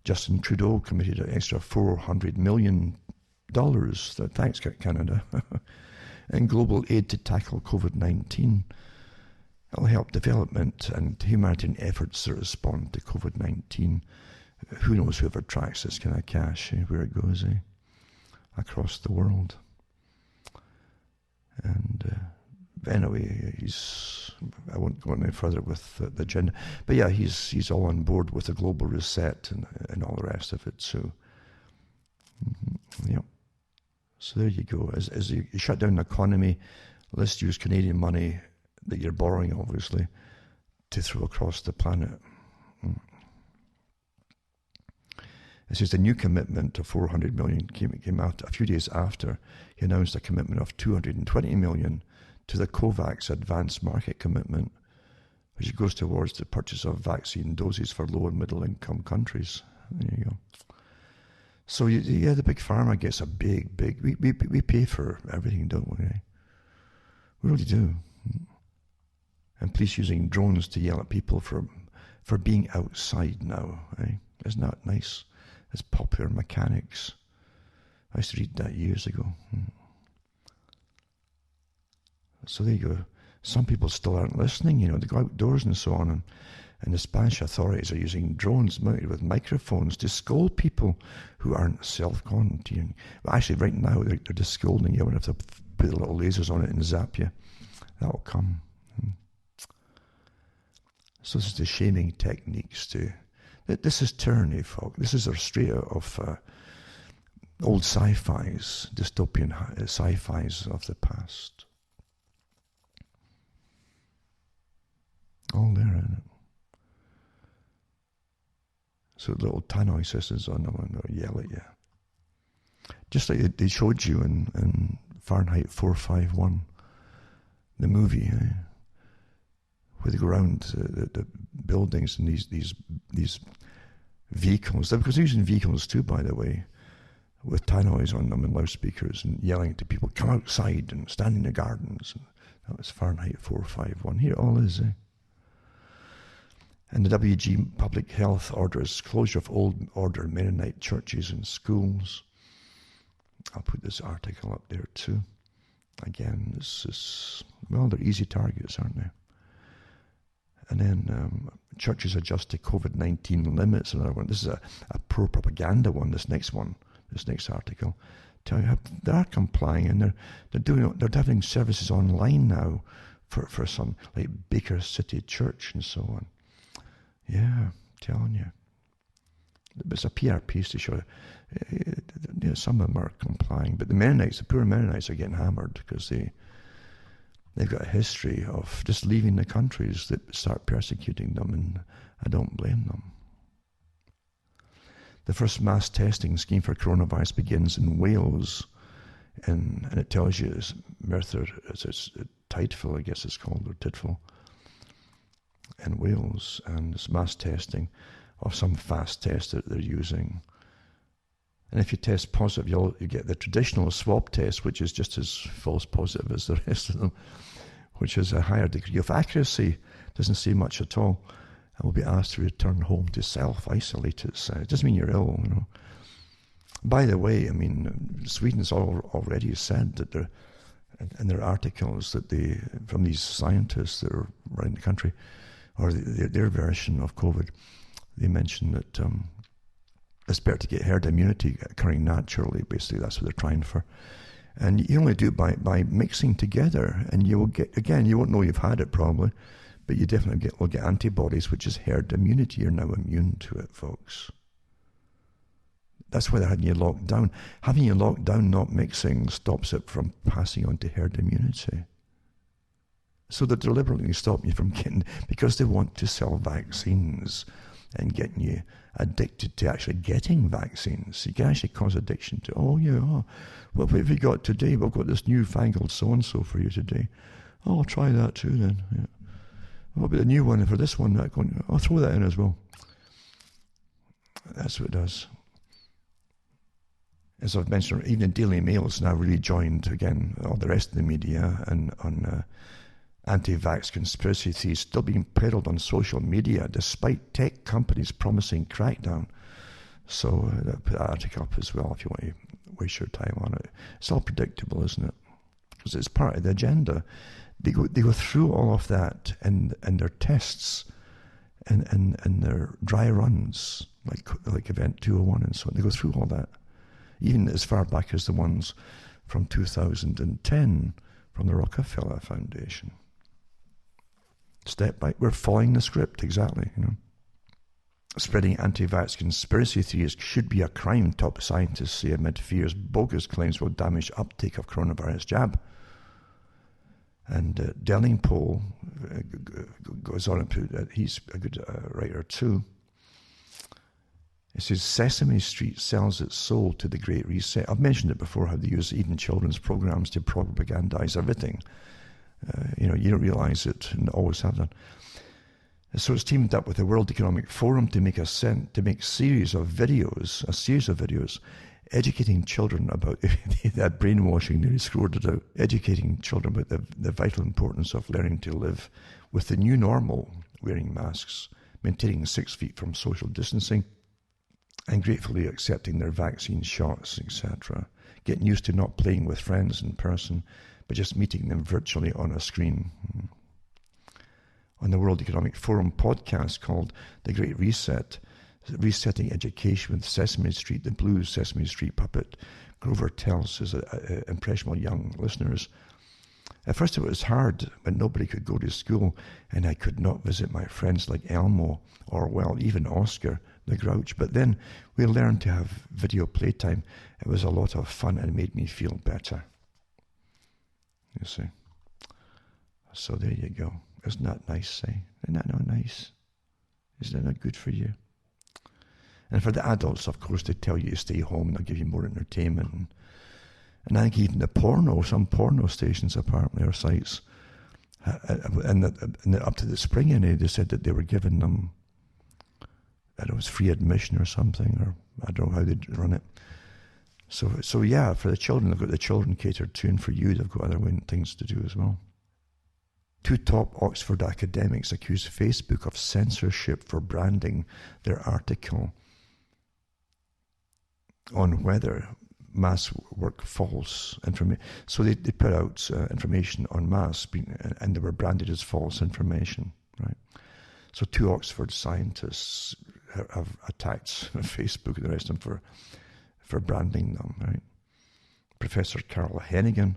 Justin Trudeau committed an extra $400 million, thanks Canada, in global aid to tackle COVID-19. It'll help development and humanitarian efforts to respond to COVID-19. Who knows whoever tracks this kind of cash, where it goes, across the world. And anyway, I won't go any further with the agenda, but yeah, he's all on board with the global reset and all the rest of it. So, yeah. So there you go. As you shut down the economy, let's use Canadian money that you're borrowing, obviously, to throw across the planet. It says the new commitment of $400 million came out a few days after he announced a commitment of $220 million to the COVAX advanced market commitment, which goes towards the purchase of vaccine doses for low and middle income countries. There you go. So yeah, the big pharma gets a big. We pay for everything, don't we? We really do. And police using drones to yell at people for being outside now. Isn't that nice? It's popular mechanics. I used to read that years ago. So there you go. Some people still aren't listening, they go outdoors and so on. And the Spanish authorities are using drones mounted with microphones to scold people who aren't self-quarantining. Well, actually, right now, they're just scolding you. I wonder if they put the little lasers on it and zap you. That'll come. So this is the shaming techniques too. This is tyranny, folk. This is our straight out of old sci-fis, dystopian sci-fis of the past. All there, isn't it? So little tannoy sisters on them and they'll yell at you. Just like they showed you in Fahrenheit 451, the movie, where they go around the buildings and these vehicles, because they're using vehicles too, by the way, with tannoys on them and loudspeakers and yelling to people, come outside and stand in the gardens. That was Fahrenheit 451. Here it all is, And the WG Public Health orders closure of old order Mennonite churches and schools. I'll put this article up there too. Again, this is, they're easy targets, aren't they? And then churches adjust to COVID-19 limits. Another one. This is a pro-propaganda one. This next article, tell you how they are complying, and they're having services online now for some like Baker City Church and so on. Yeah, telling you. It's a PR piece to show some of them are complying, but the poor Mennonites are getting hammered because they've got a history of just leaving the countries that start persecuting them, and I don't blame them. The first mass testing scheme for coronavirus begins in Wales, and it tells you it's Tideful, I guess it's called, or Tidful, in Wales, and it's mass testing of some fast test that they're using. And if you test positive, you get the traditional swab test, which is just as false positive as the rest of them, which has a higher degree of accuracy, doesn't say much at all, and will be asked to return home to self-isolate. It doesn't mean you're ill, By the way, Sweden's already said that in their articles that from these scientists that are around the country, or their version of COVID, they mention that it's better to get herd immunity occurring naturally. Basically, that's what they're trying for. And you only do it by mixing together, and you will get, again, you won't know you've had it probably, but you definitely will get antibodies, which is herd immunity. You're now immune to it, folks. That's why they're having you locked down. Having you locked down, not mixing, stops it from passing on to herd immunity. So they're deliberately stopping you from getting, because they want to sell vaccines and getting you addicted to actually getting vaccines. You can actually cause addiction to, what have you got today? We've got this newfangled so-and-so for you today. Oh, I'll try that too then. Yeah. What about the new one for this one? I'll throw that in as well. That's what it does. As I've mentioned, even the Daily Mail's now really joined, again, all the rest of the media and on anti-vax conspiracy theories still being peddled on social media despite tech companies promising crackdown. So put that article up as well if you want to waste your time on it. It's all predictable, isn't it? Because it's part of the agenda. They go through all of that in their tests and their dry runs, like Event 201 and so on. They go through all that, even as far back as the ones from 2010 from the Rockefeller Foundation. Step by, we're following the script exactly, Spreading anti-vax conspiracy theories should be a crime, top scientists say amid fears bogus claims will damage uptake of coronavirus jab. And Delingpole goes on and put that he's a good writer too. It says Sesame Street sells its soul to the Great Reset. I've mentioned it before, how they use even children's programs to propagandize everything. You don't realize it, and always have done. So it's teamed up with the World Economic Forum to make a series of videos, educating children about that brainwashing nearly screwed it out. Educating children about the vital importance of learning to live with the new normal, wearing masks, maintaining 6 feet from social distancing, and gratefully accepting their vaccine shots, etc. Getting used to not playing with friends in person, but just meeting them virtually on a screen. On the World Economic Forum podcast called The Great Reset, Resetting Education with Sesame Street, the blue Sesame Street puppet, Grover tells his impressionable young listeners, at first it was hard when nobody could go to school and I could not visit my friends like Elmo or, well, even Oscar the Grouch. But then we learned to have video playtime. It was a lot of fun and made me feel better. You see. So there you go. Isn't that nice, eh? Isn't that not nice? Isn't that not good for you? And for the adults, of course, they tell you to stay home and they'll give you more entertainment. And I think even some porno stations apparently, or sites, and up to the spring, they said that they were giving them, I don't know, it was free admission or something, or I don't know how they'd run it. So yeah, for the children, they've got the children catered to, and for you, they've got other things to do as well. 2 top Oxford academics accuse Facebook of censorship for branding their article on whether masks work false information. So they put out information on masks, and they were branded as false information, right? So 2 Oxford scientists have attacked Facebook and the rest of them for branding them, right? Professor Carol Hennigan,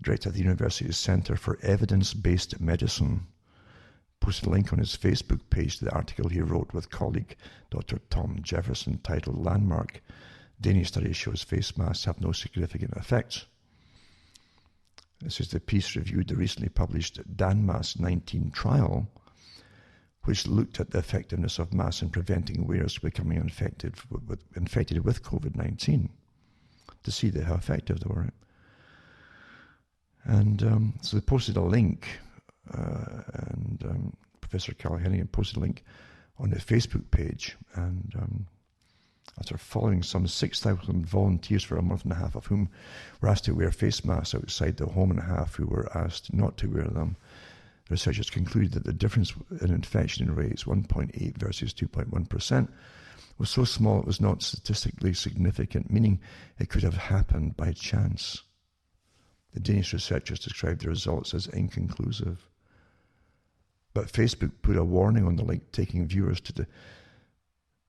director of the University's Centre for Evidence-Based Medicine, posted a link on his Facebook page to the article he wrote with colleague Dr. Thom Jefferson titled Landmark, Danish study shows face masks have no significant effects. This is the piece reviewed the recently published DanMask 19 trial, which looked at the effectiveness of masks in preventing wearers becoming infected with COVID-19 to see how effective they were. And so they posted a link, and Professor Carol Hennigan posted a link on the Facebook page, and after following some 6,000 volunteers for a month and a half, of whom were asked to wear face masks outside the home and a half who were asked not to wear them, the researchers concluded that the difference in infection rates, 1.8 versus 2.1%, was so small it was not statistically significant, meaning it could have happened by chance. The Danish researchers described the results as inconclusive. But Facebook put a warning on the link, taking viewers to the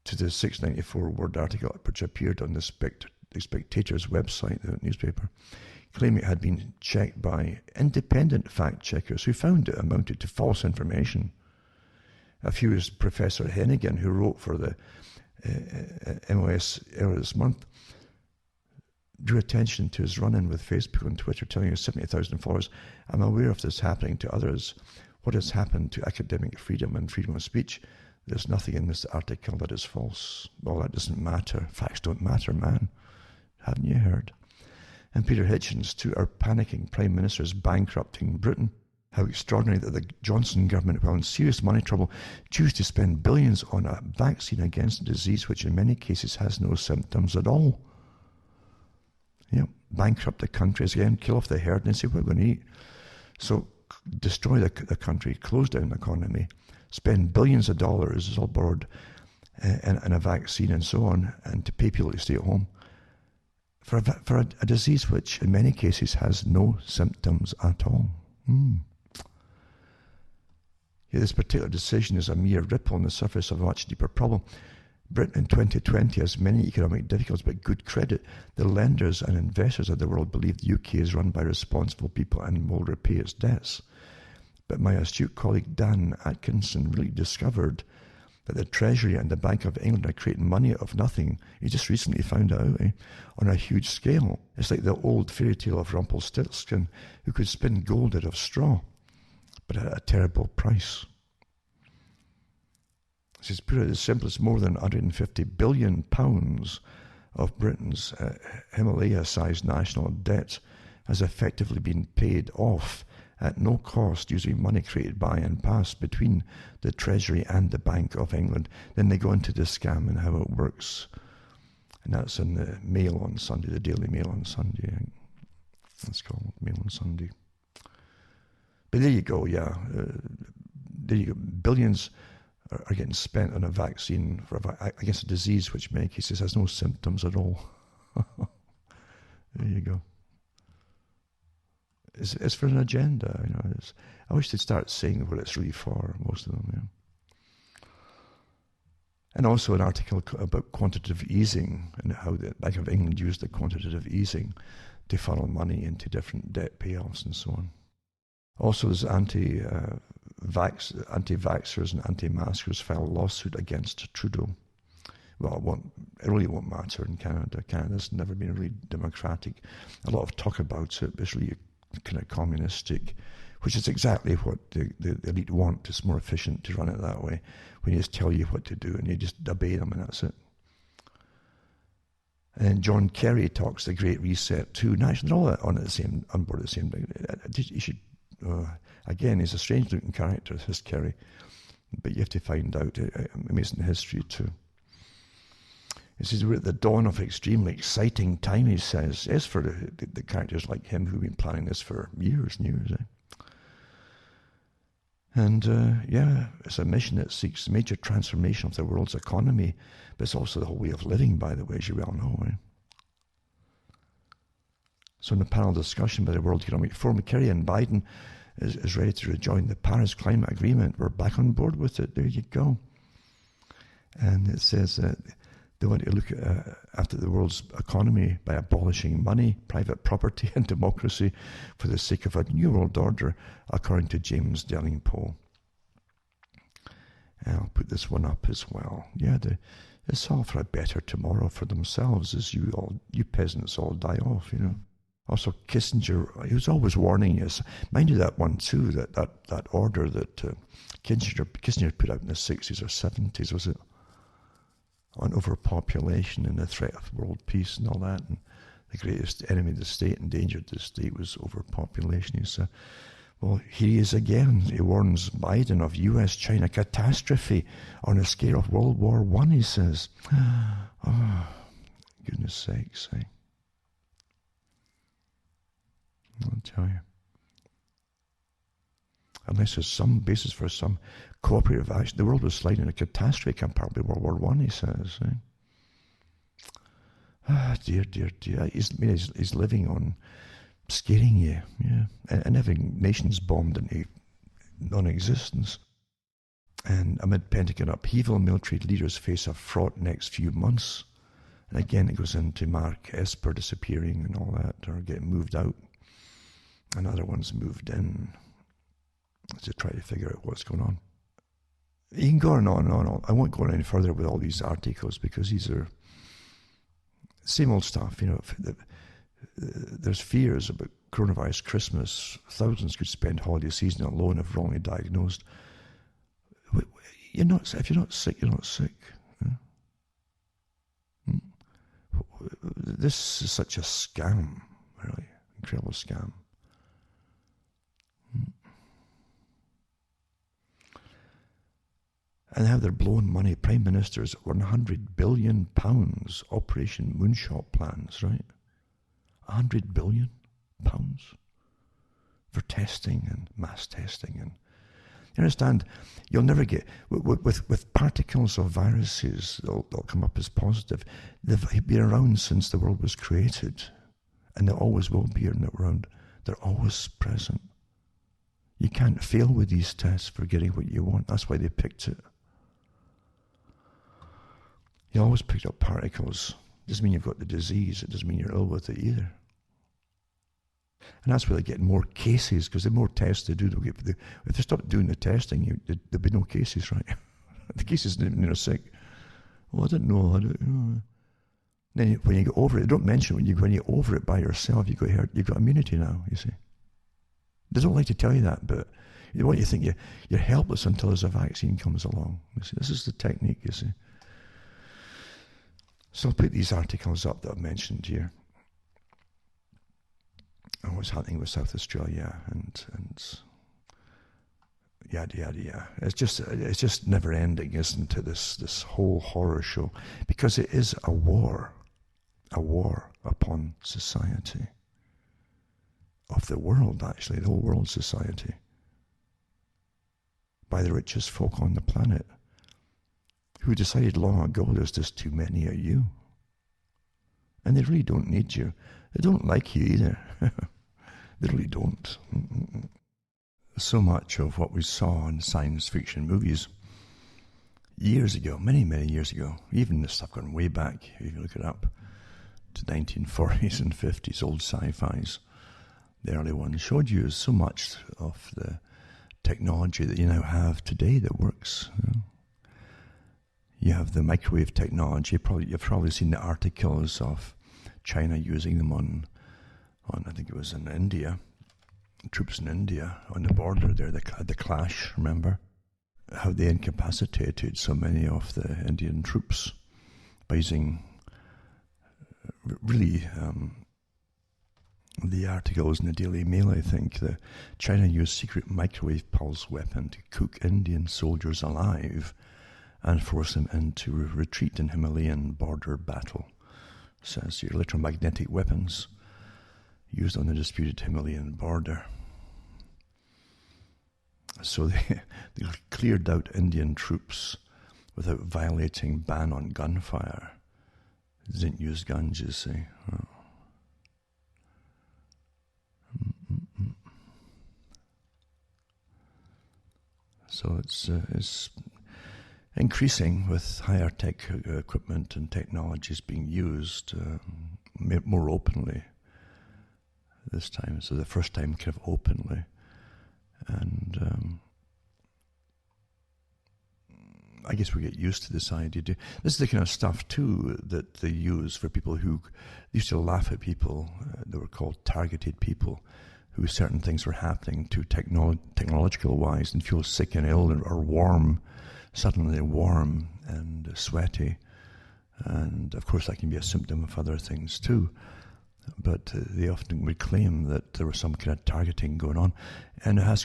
694-word article which appeared on the Spectator's website, the newspaper, claiming it had been checked by independent fact-checkers who found it amounted to false information. A few is Professor Hennigan, who wrote for the MOS earlier this month, drew attention to his run-in with Facebook and Twitter, telling his 70,000 followers, "I'm aware of this happening to others. What has happened to academic freedom and freedom of speech? There's nothing in this article that is false. Well, that doesn't matter. Facts don't matter, man. Haven't you heard? And Peter Hitchens, too, our panicking Prime Minister is bankrupting Britain. How extraordinary that the Johnson government, while in serious money trouble, choose to spend billions on a vaccine against a disease which in many cases has no symptoms at all. Yep, bankrupt the countries again, kill off the herd and say, what we're going to eat. So destroy the country, close down the economy, spend billions of dollars, is all borrowed, and a vaccine and so on, and to pay people to stay at home for a disease which in many cases has no symptoms at all. Yeah, this particular decision is a mere ripple on the surface of a much deeper problem. Britain in 2020 has many economic difficulties, but good credit. The lenders and investors of the world believe the UK is run by responsible people and will repay its debts. But my astute colleague Dan Atkinson really discovered that the Treasury and the Bank of England are creating money out of nothing. He just recently found out, on a huge scale. It's like the old fairy tale of Rumpelstiltskin, who could spin gold out of straw, but at a terrible price. This is put it as simple as more than £150 billion of Britain's Himalaya-sized national debt has effectively been paid off at no cost, using money created by and passed between the Treasury and the Bank of England. Then they go into the scam and how it works. And that's in the Mail on Sunday, the Daily Mail on Sunday. I think it's called Mail on Sunday. But there you go, yeah. There you go. Billions are getting spent on a vaccine against a disease which in many cases has no symptoms at all. There you go. It's for an agenda, I wish they'd start saying what it's really for, most of them, yeah. And also an article about quantitative easing and how the Bank of England used the quantitative easing to funnel money into different debt payoffs and so on. Also, there's anti-vaxxers and anti-maskers file a lawsuit against Trudeau. Well, it really won't matter in Canada. Canada's never been really democratic. A lot of talk about it, but it's really kind of communistic, which is exactly what the elite want. It's more efficient to run it that way, when you just tell you what to do and you just obey them and that's it. And then John Kerry talks the Great Reset too. Naturally, they're all on board at the same time. You should, again, he's a strange looking character, this Kerry, but you have to find out. Amazing history too. He says we're at the dawn of extremely exciting time, he says. As for the characters like him who've been planning this for years and years. And it's a mission that seeks major transformation of the world's economy, but it's also the whole way of living, by the way, as you well know. So in the panel discussion by the World Economic Forum, Kerry and Biden is ready to rejoin the Paris Climate Agreement. We're back on board with it. There you go. And it says that they want to look after the world's economy by abolishing money, private property and democracy for the sake of a new world order, according to James Delingpole. And I'll put this one up as well. Yeah, it's all for a better tomorrow for themselves as you peasants all die off, Also, Kissinger, he was always warning us. Mind you, that one too, that order that Kissinger put out in the 60s or 70s, was it? On overpopulation and the threat of world peace and all that. And the greatest enemy of the state and danger to the state was overpopulation. He said, well, here he is again. He warns Biden of US-China catastrophe on a scale of World War I, he says. Oh, goodness sakes, I'll tell you. Unless there's some basis for some cooperative action, the world was sliding in a catastrophe comparable to World War I, he says. Dear. He's living on scaring you, yeah, and having nations bombed into non-existence. And amid Pentagon upheaval, military leaders face a fraught next few months. And again, it goes into Mark Esper disappearing and all that, or getting moved out, and other ones moved in, to try to figure out what's going on. You can go on and on and on. I won't go on any further with all these articles because these are same old stuff. There's fears about coronavirus Christmas. Thousands could spend holiday season alone if wrongly diagnosed. If you're not sick, you're not sick. This is such a scam, really. Incredible scam. And how they're blowing money. Prime Ministers, £100 billion Operation Moonshot plans, right? £100 billion for testing and mass testing. And you understand, you'll never get, with particles of viruses, they'll come up as positive. They've been around since the world was created, and they always will be around. They're always present. You can't fail with these tests for getting what you want. That's why they picked it. You always picked up particles. It doesn't mean you've got the disease. It doesn't mean you're ill with it either. And that's why they're getting more cases, because the more tests they do, if they stop doing the testing, there'll be no cases, right? The cases didn't mean they're sick. Oh, I didn't know. Then when you get over it, they don't mention when you're over it by yourself, you've got immunity now, you see. They don't like to tell you that, but they want you to think you're helpless until there's a vaccine comes along. You see, this is the technique, you see. So I'll put these articles up that I've mentioned here. And what's happening with South Australia and yada yada yada. It's just never ending, isn't it? This whole horror show, because it is a war upon society of the world, actually, the whole world society, by the richest folk on the planet, who decided long ago there's just too many of you. And they really don't need you. They don't like you either. They really don't. So much of what we saw in science fiction movies years ago, many, many years ago, even this stuff going way back, if you look it up, to 1940s and 50s, old sci-fis, the early ones, showed you so much of the technology that you now have today that works. You have the microwave technology. You've probably seen the articles of China using them on I think it was in India, troops in India on the border there, the clash, remember? How they incapacitated so many of the Indian troops by using really the articles in the Daily Mail, I think, that China used secret microwave pulse weapon to cook Indian soldiers alive and force them into retreat in Himalayan border battle. Says your electromagnetic weapons used on the disputed Himalayan border. So they cleared out Indian troops without violating ban on gunfire. They didn't use guns, you see. So it's increasing with higher tech equipment and technologies being used more openly this time. So the first time kind of openly. And I guess we get used to this idea. This is the kind of stuff, too, that they use for people who used to laugh at people. They were called targeted people, who certain things were happening to technological wise and feel sick and ill or warm, suddenly warm and sweaty. And of course that can be a symptom of other things too. But they often would claim that there was some kind of targeting going on. And it has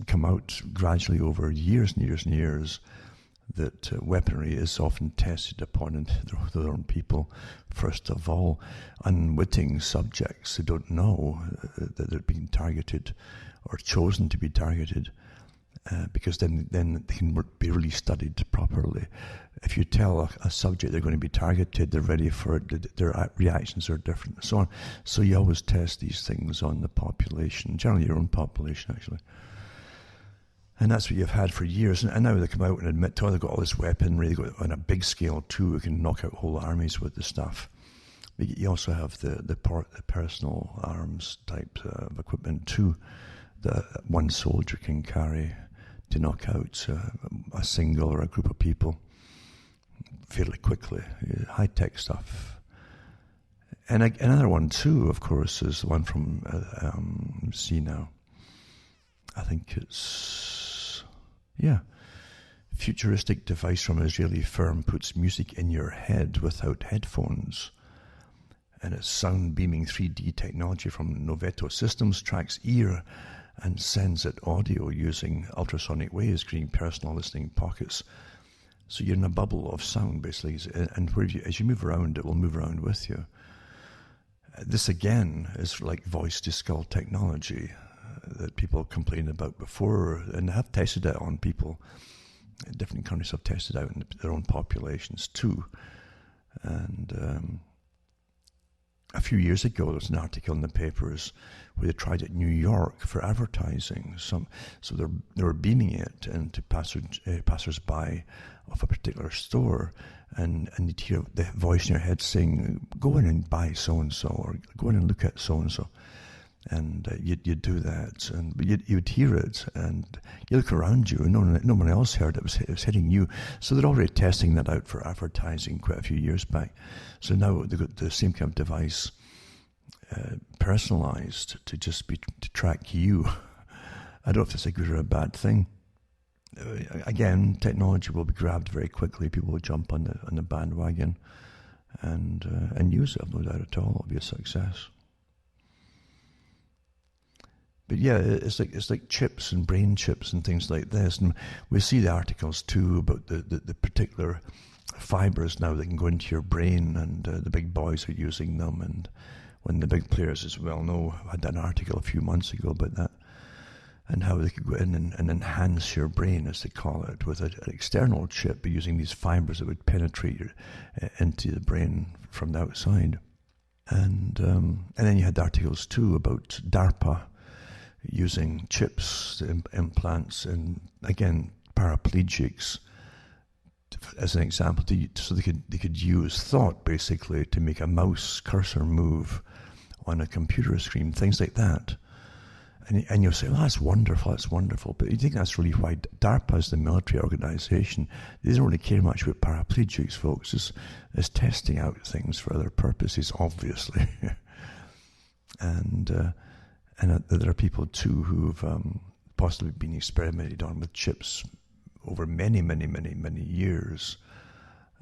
come out gradually over years and years and years that weaponry is often tested upon their own people. First of all, unwitting subjects who don't know that they're being targeted or chosen to be targeted, because then they can be really studied properly. If you tell a subject they're going to be targeted, they're ready for it, their reactions are different, and so on. So you always test these things on the population, generally your own population, actually. And that's what you've had for years. And now they come out and admit, they've got all this weaponry, they've got on a big scale too, we can knock out whole armies with the stuff. But you also have the personal arms type of equipment too, that one soldier can carry to knock out a single or a group of people fairly quickly. High-tech stuff. And another one too, of course, is the one from, see now, I think it's, Futuristic device from Israeli firm puts music in your head without headphones. And its sound beaming 3D technology from Noveto Systems tracks ear and sends it audio using ultrasonic waves, creating personal listening pockets. So you're in a bubble of sound, basically, and as you move around, it will move around with you. This, again, is like voice-to-skull technology that people complained about before, and have tested it on people. Different countries have tested out in their own populations, too. And a few years ago, there was an article in the papers where they tried it in New York for advertising. So they were beaming it into passers-by of a particular store, and you'd hear the voice in your head saying, "Go in and buy so-and-so," or "Go in and look at so-and-so." And you'd do that, but you'd hear it, and you look around you, and no one else heard it. It was hitting you. So they're already testing that out for advertising quite a few years back. So now they've got the same kind of device personalized to track you. I don't know if it's a good or a bad thing. Again, technology will be grabbed very quickly. People will jump on the bandwagon and use it. I've no doubt at all. It'll be a success. But yeah, it's like chips and brain chips and things like this. And we see the articles too about the particular fibers now that can go into your brain, and the big boys are using them. And when the big players as well know, I had an article a few months ago about that, and how they could go in and enhance your brain, as they call it, with an external chip, but using these fibers that would penetrate into the brain from the outside. And then you had articles too about DARPA using chips, implants, and again, paraplegics, as an example, so they could use thought, basically, to make a mouse cursor move on a computer screen, things like that. And you'll say, "Well, that's wonderful." But you think that's really why DARPA is the military organization. They don't really care much about paraplegics, folks. It's testing out things for other purposes, obviously. And there are people too who've possibly been experimented on with chips over many years.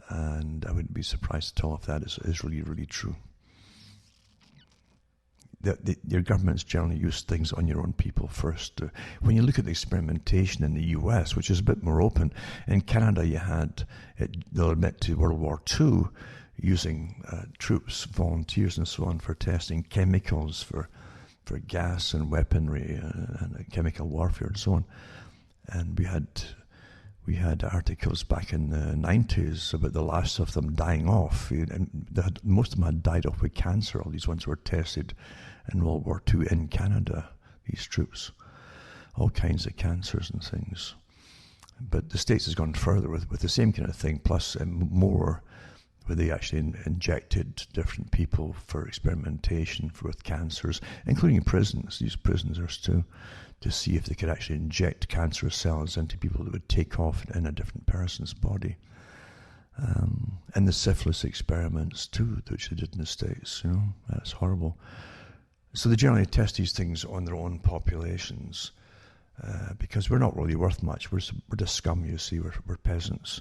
And I wouldn't be surprised at all if that is really, really true. Your governments generally use things on your own people first. When you look at the experimentation in the US, which is a bit more open, in Canada you had, they'll admit to World War II, using troops, volunteers and so on for testing chemicals for gas and weaponry and chemical warfare and so on. And we had articles back in the 90s about the last of them dying off. And most of them had died off with cancer. All these ones were tested in World War II in Canada, these troops. All kinds of cancers and things. But the States has gone further with the same kind of thing, plus more, where they actually injected different people for experimentation with cancers, including prisons, these prisoners too, to see if they could actually inject cancerous cells into people that would take off in a different person's body. And the syphilis experiments too, which they did in the States, that's horrible. So they generally test these things on their own populations, because we're not really worth much. We're just scum, you see, we're peasants.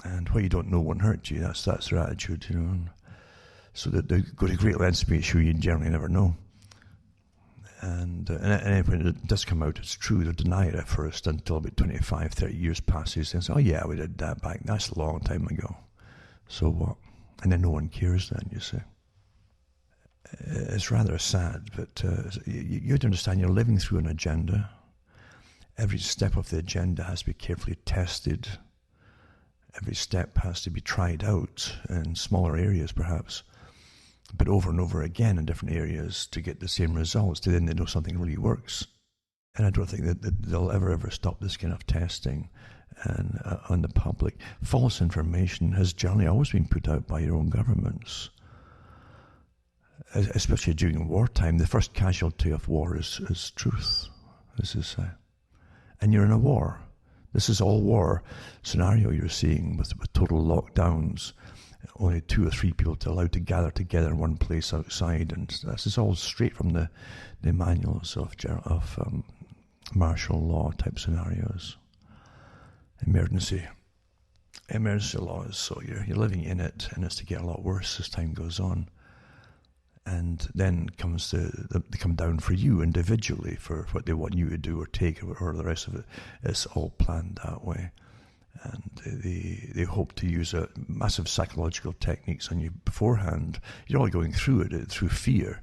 And what you don't know won't hurt you. That's their attitude, So they go to great lengths to make sure you generally never know. And when it does come out, it's true. They deny it at first until about 25, 30 years passes. And say, "Oh yeah, we did that back. That's a long time ago. So what?" And then no one cares then, you see. It's rather sad, but you have to understand you're living through an agenda. Every step of the agenda has to be carefully tested. Every step has to be tried out in smaller areas, perhaps, but over and over again in different areas to get the same results, to then they know something really works. And I don't think that they'll ever stop this kind of testing and on the public. False information has generally always been put out by your own governments, especially during wartime. The first casualty of war is truth, and you're in a war. This is all war scenario you're seeing with total lockdowns, only 2 or 3 people allowed to gather together in one place outside, and this is all straight from the manuals of martial law type scenarios. emergency laws. So you're living in it, and it's to get a lot worse as time goes on. And then comes they come down for you individually for what they want you to do or take, or the rest of it. It's all planned that way. And they hope to use a massive psychological techniques on you beforehand. You're all going through it through fear.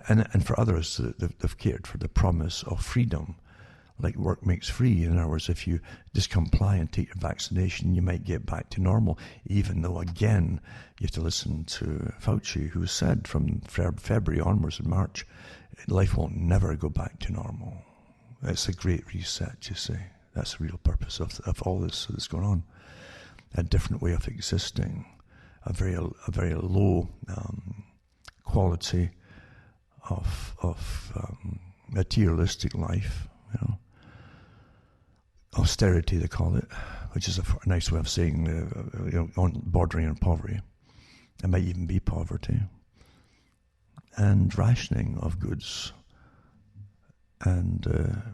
And for others, they've cared for the promise of freedom. Like work makes free. In other words, if you just comply and take your vaccination, you might get back to normal, even though, again, you have to listen to Fauci, who said from February onwards and March, life will never go back to normal. It's a great reset, you see. That's the real purpose of all this that's going on. A different way of existing, a very low quality of materialistic life, austerity they call it, which is a nice way of saying bordering on poverty. It might even be poverty, and rationing of goods, and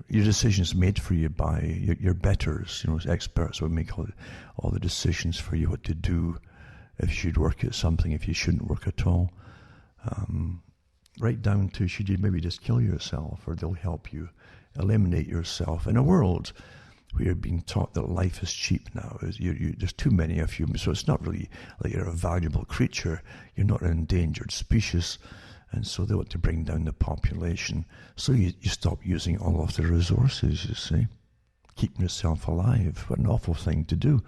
your decisions made for you by your betters, experts would make all the decisions for you, what to do, if you should work at something, if you shouldn't work at all, right down to should you maybe just kill yourself, or they'll help you eliminate yourself in a world where you're being taught that life is cheap now. There's too many of you, so it's not really like you're a valuable creature. You're not an endangered species. And so they want to bring down the population. So you stop using all of the resources, you see. Keeping yourself alive. What an awful thing to do.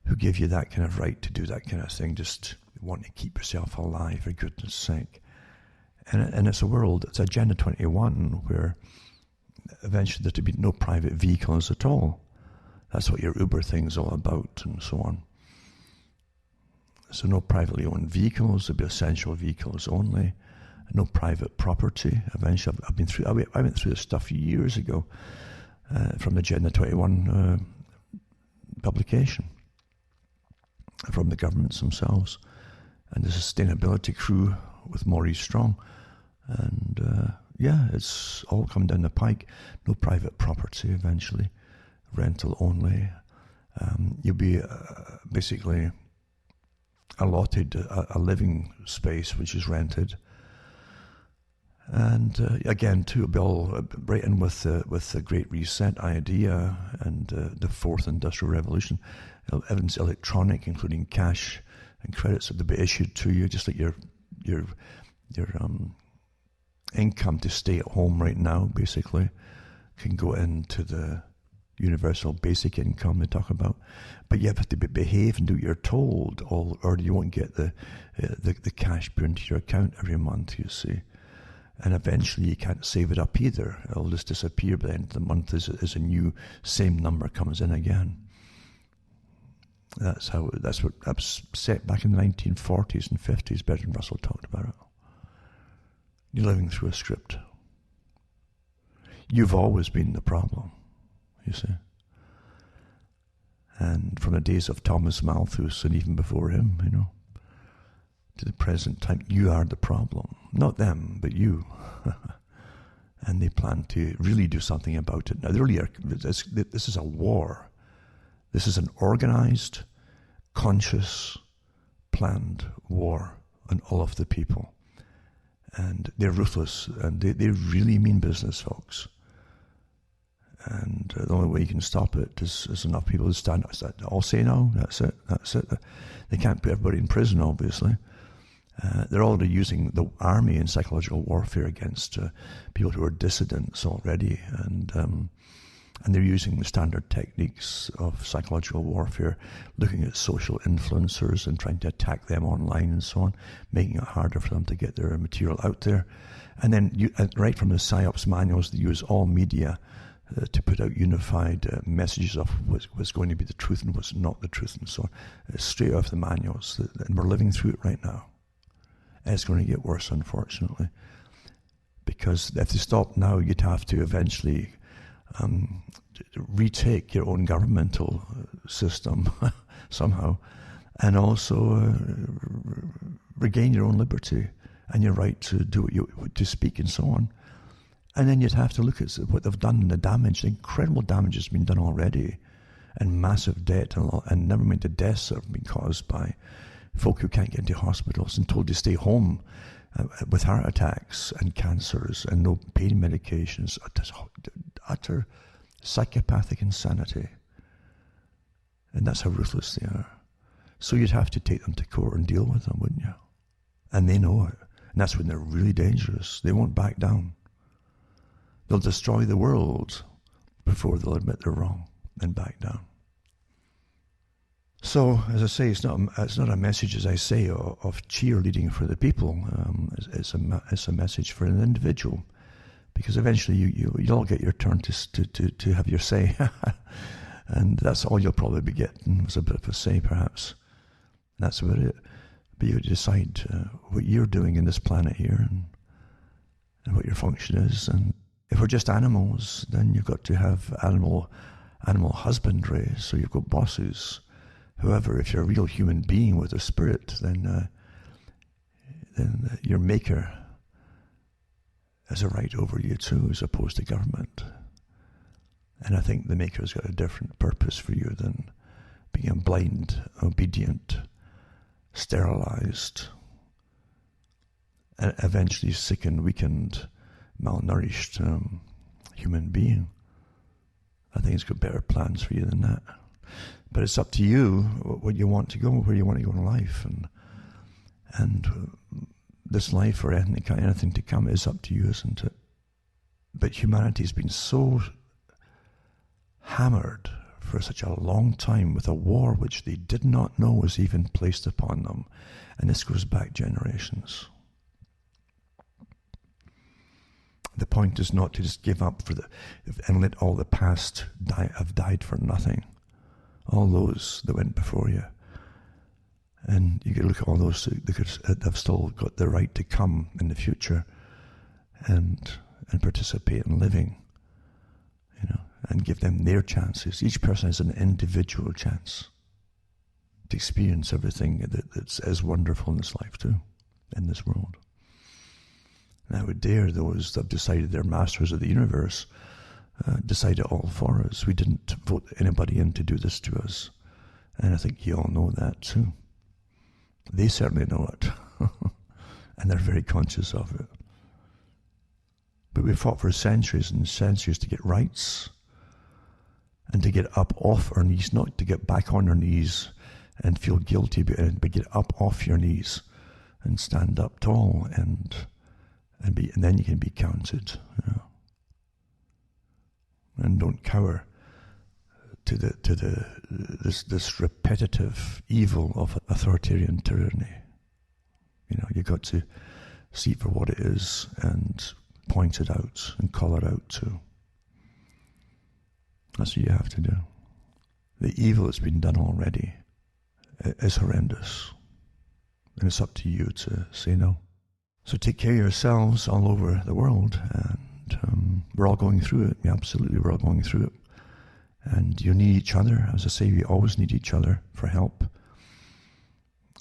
Who gave you that kind of right to do that kind of thing? Just want to keep yourself alive, for goodness sake. And it's a world, it's Agenda 21, where eventually there to be no private vehicles at all. That's what your Uber thing's all about, and so on. So no privately owned vehicles, there'll be essential vehicles only. No private property. Eventually, I went through this stuff years ago from the Agenda 21 publication from the governments themselves, and the sustainability crew with Maurice Strong. And it's all come down the pike. No private property eventually. Rental only. You'll be basically allotted a living space which is rented. And again, too, it'll be all right in with the Great Reset idea and the Fourth Industrial Revolution. Everything's electronic, including cash and credits that will be issued to you, just like your income to stay at home right now, basically, can go into the universal basic income they talk about. But you have to behave and do what you're told, or you won't get the cash put into your account every month, you see. And eventually you can't save it up either. It'll just disappear by the end of the month as a new same number comes in again. That's what that was set back in the 1940s and 50s. Bertrand Russell talked about it. You're living through a script. You've always been the problem, you see. And from the days of Thomas Malthus and even before him, to the present time, you are the problem. Not them, but you. And they plan to really do something about it. Now, they really are. This is a war. This is an organized, conscious, planned war on all of the people. And they're ruthless, and they really mean business, folks. And the only way you can stop it is enough people to stand up. All say no, that's it. They can't put everybody in prison, obviously. They're already using the army in psychological warfare against people who are dissidents already, and they're using the standard techniques of psychological warfare, looking at social influencers and trying to attack them online and so on, making it harder for them to get their material out there. And then right from the PSYOPs manuals, they use all media to put out unified messages of what's going to be the truth and what's not the truth and so on. It's straight off the manuals, and we're living through it right now. And it's going to get worse, unfortunately, because if they stop now, you'd have to eventually retake your own governmental system somehow, and also regain your own liberty and your right to do to speak and so on. And then you'd have to look at what they've done and the damage. The incredible damage has been done already and massive debt, and never mind the deaths that have been caused by folk who can't get into hospitals and told to stay home with heart attacks and cancers and no pain medications. Utter psychopathic insanity. And that's how ruthless they are. So you'd have to take them to court and deal with them, wouldn't you? And they know it. And that's when they're really dangerous. They won't back down. They'll destroy the world before they'll admit they're wrong and back down. So, as I say, it's not a message, as I say, of cheerleading for the people. It's a message for an individual, because eventually you'll all get your turn to have your say, and that's all you'll probably be getting, was a bit of a say, perhaps. And that's about it. But you decide what you're doing in this planet here, and what your function is. And if we're just animals, then you've got to have animal husbandry. So you've got bosses. However, if you're a real human being with a spirit, then your maker has a right over you too, as opposed to government. And I think the maker's got a different purpose for you than being a blind, obedient, sterilized, and eventually sickened, weakened, malnourished human being. I think it's got better plans for you than that. But it's up to you what you want to go, where you want to go in life, and this life or anything to come is up to you, isn't it? But humanity's been so hammered for such a long time with a war which they did not know was even placed upon them, and this goes back generations. The point is not to just give up and let all the past have died for nothing. All those that went before you. And you can look at all those that have still got the right to come in the future and participate in living, and give them their chances. Each person has an individual chance to experience everything that's as wonderful in this life too, in this world. And I would dare those that have decided they're masters of the universe decide it all for us. We didn't vote anybody in to do this to us. And I think you all know that too. They certainly know it. And they're very conscious of it. But we fought for centuries and centuries to get rights and to get up off our knees, not to get back on our knees and feel guilty, but get up off your knees and stand up tall and then you can be counted. And don't cower to this repetitive evil of authoritarian tyranny. You've got to see it for what it is and point it out and call it out too. That's what you have to do. The evil that's been done already is horrendous, and it's up to you to say no. So take care of yourselves all over the world, and we're all going through it. Yeah, absolutely, we're all going through it. And you need each other. As I say, we always need each other for help.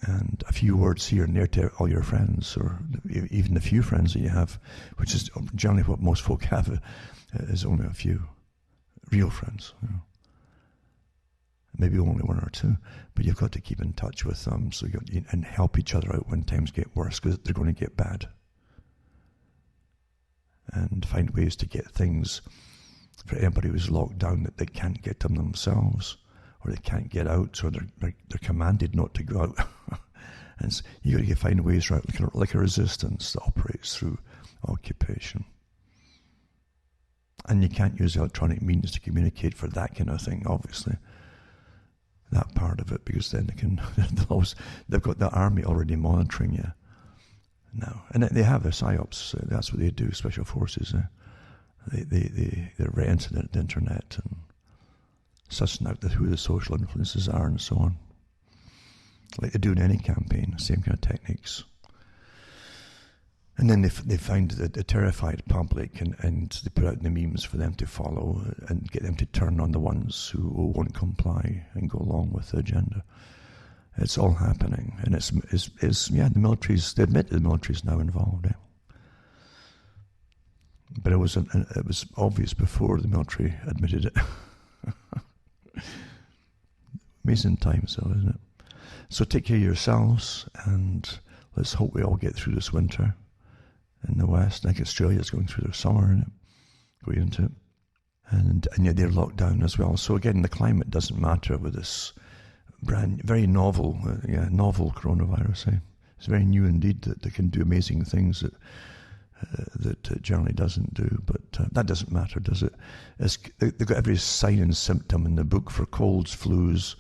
And a few words here and there to all your friends, or even the few friends that you have, which is generally what most folk have, is only a few real friends. Maybe only one or two, but you've got to keep in touch with them and help each other out when times get worse, because they're going to get bad. And find ways to get things for anybody who's locked down that they can't get them themselves, or they can't get out, or they're commanded not to go out. And so you got to find ways, right, like a resistance that operates through occupation. And you can't use electronic means to communicate for that kind of thing, obviously. That part of it, because then they've got the army already monitoring you now, and they have a psyops. That's what they do. Special forces. They're renting the internet and sussing out who the social influences are and so on, like they do in any campaign. Same kind of techniques. And then they find the terrified public and they put out the memes for them to follow and get them to turn on the ones who won't comply and go along with the agenda. It's all happening, and it's the military's. They admit the military's now involved. But it was obvious before the military admitted it. Amazing times though, isn't it? So take care of yourselves, and let's hope we all get through this winter in the West. I think Australia's going through their summer, isn't it? Going into it. And yet they're locked down as well. So again, the climate doesn't matter with this very novel coronavirus. It's very new indeed that they can do amazing things that generally doesn't do. But that doesn't matter, does it? They've got every sign and symptom in the book for colds, flus,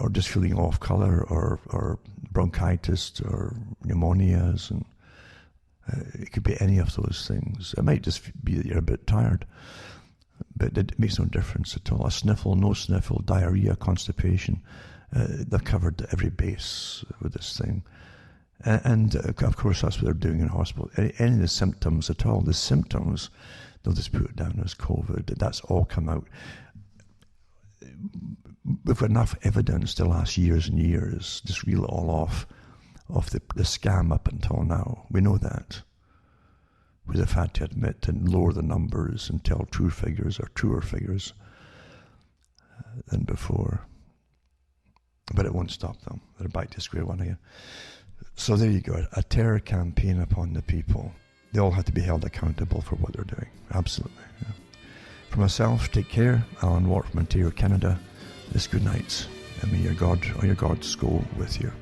or just feeling off colour, or bronchitis, or pneumonias, and it could be any of those things. It might just be that you're a bit tired, but it makes no difference at all. A sniffle, no sniffle, diarrhea, constipation, they've covered every base with this thing. And of course that's what they're doing in hospital. Any of the symptoms at all, the symptoms, they'll just put it down as COVID. That's all come out. We've got enough evidence to last years and years, just reel it all off the scam up until now. We know that. We have had to admit and lower the numbers and tell true figures or truer figures than before. But it won't stop them. They're back to square one again. So there you go, a terror campaign upon the people. They all have to be held accountable for what they're doing. Absolutely. Yeah. For myself, take care. Alan Watt from Ontario, Canada. This good night, and may your God or your gods go with you.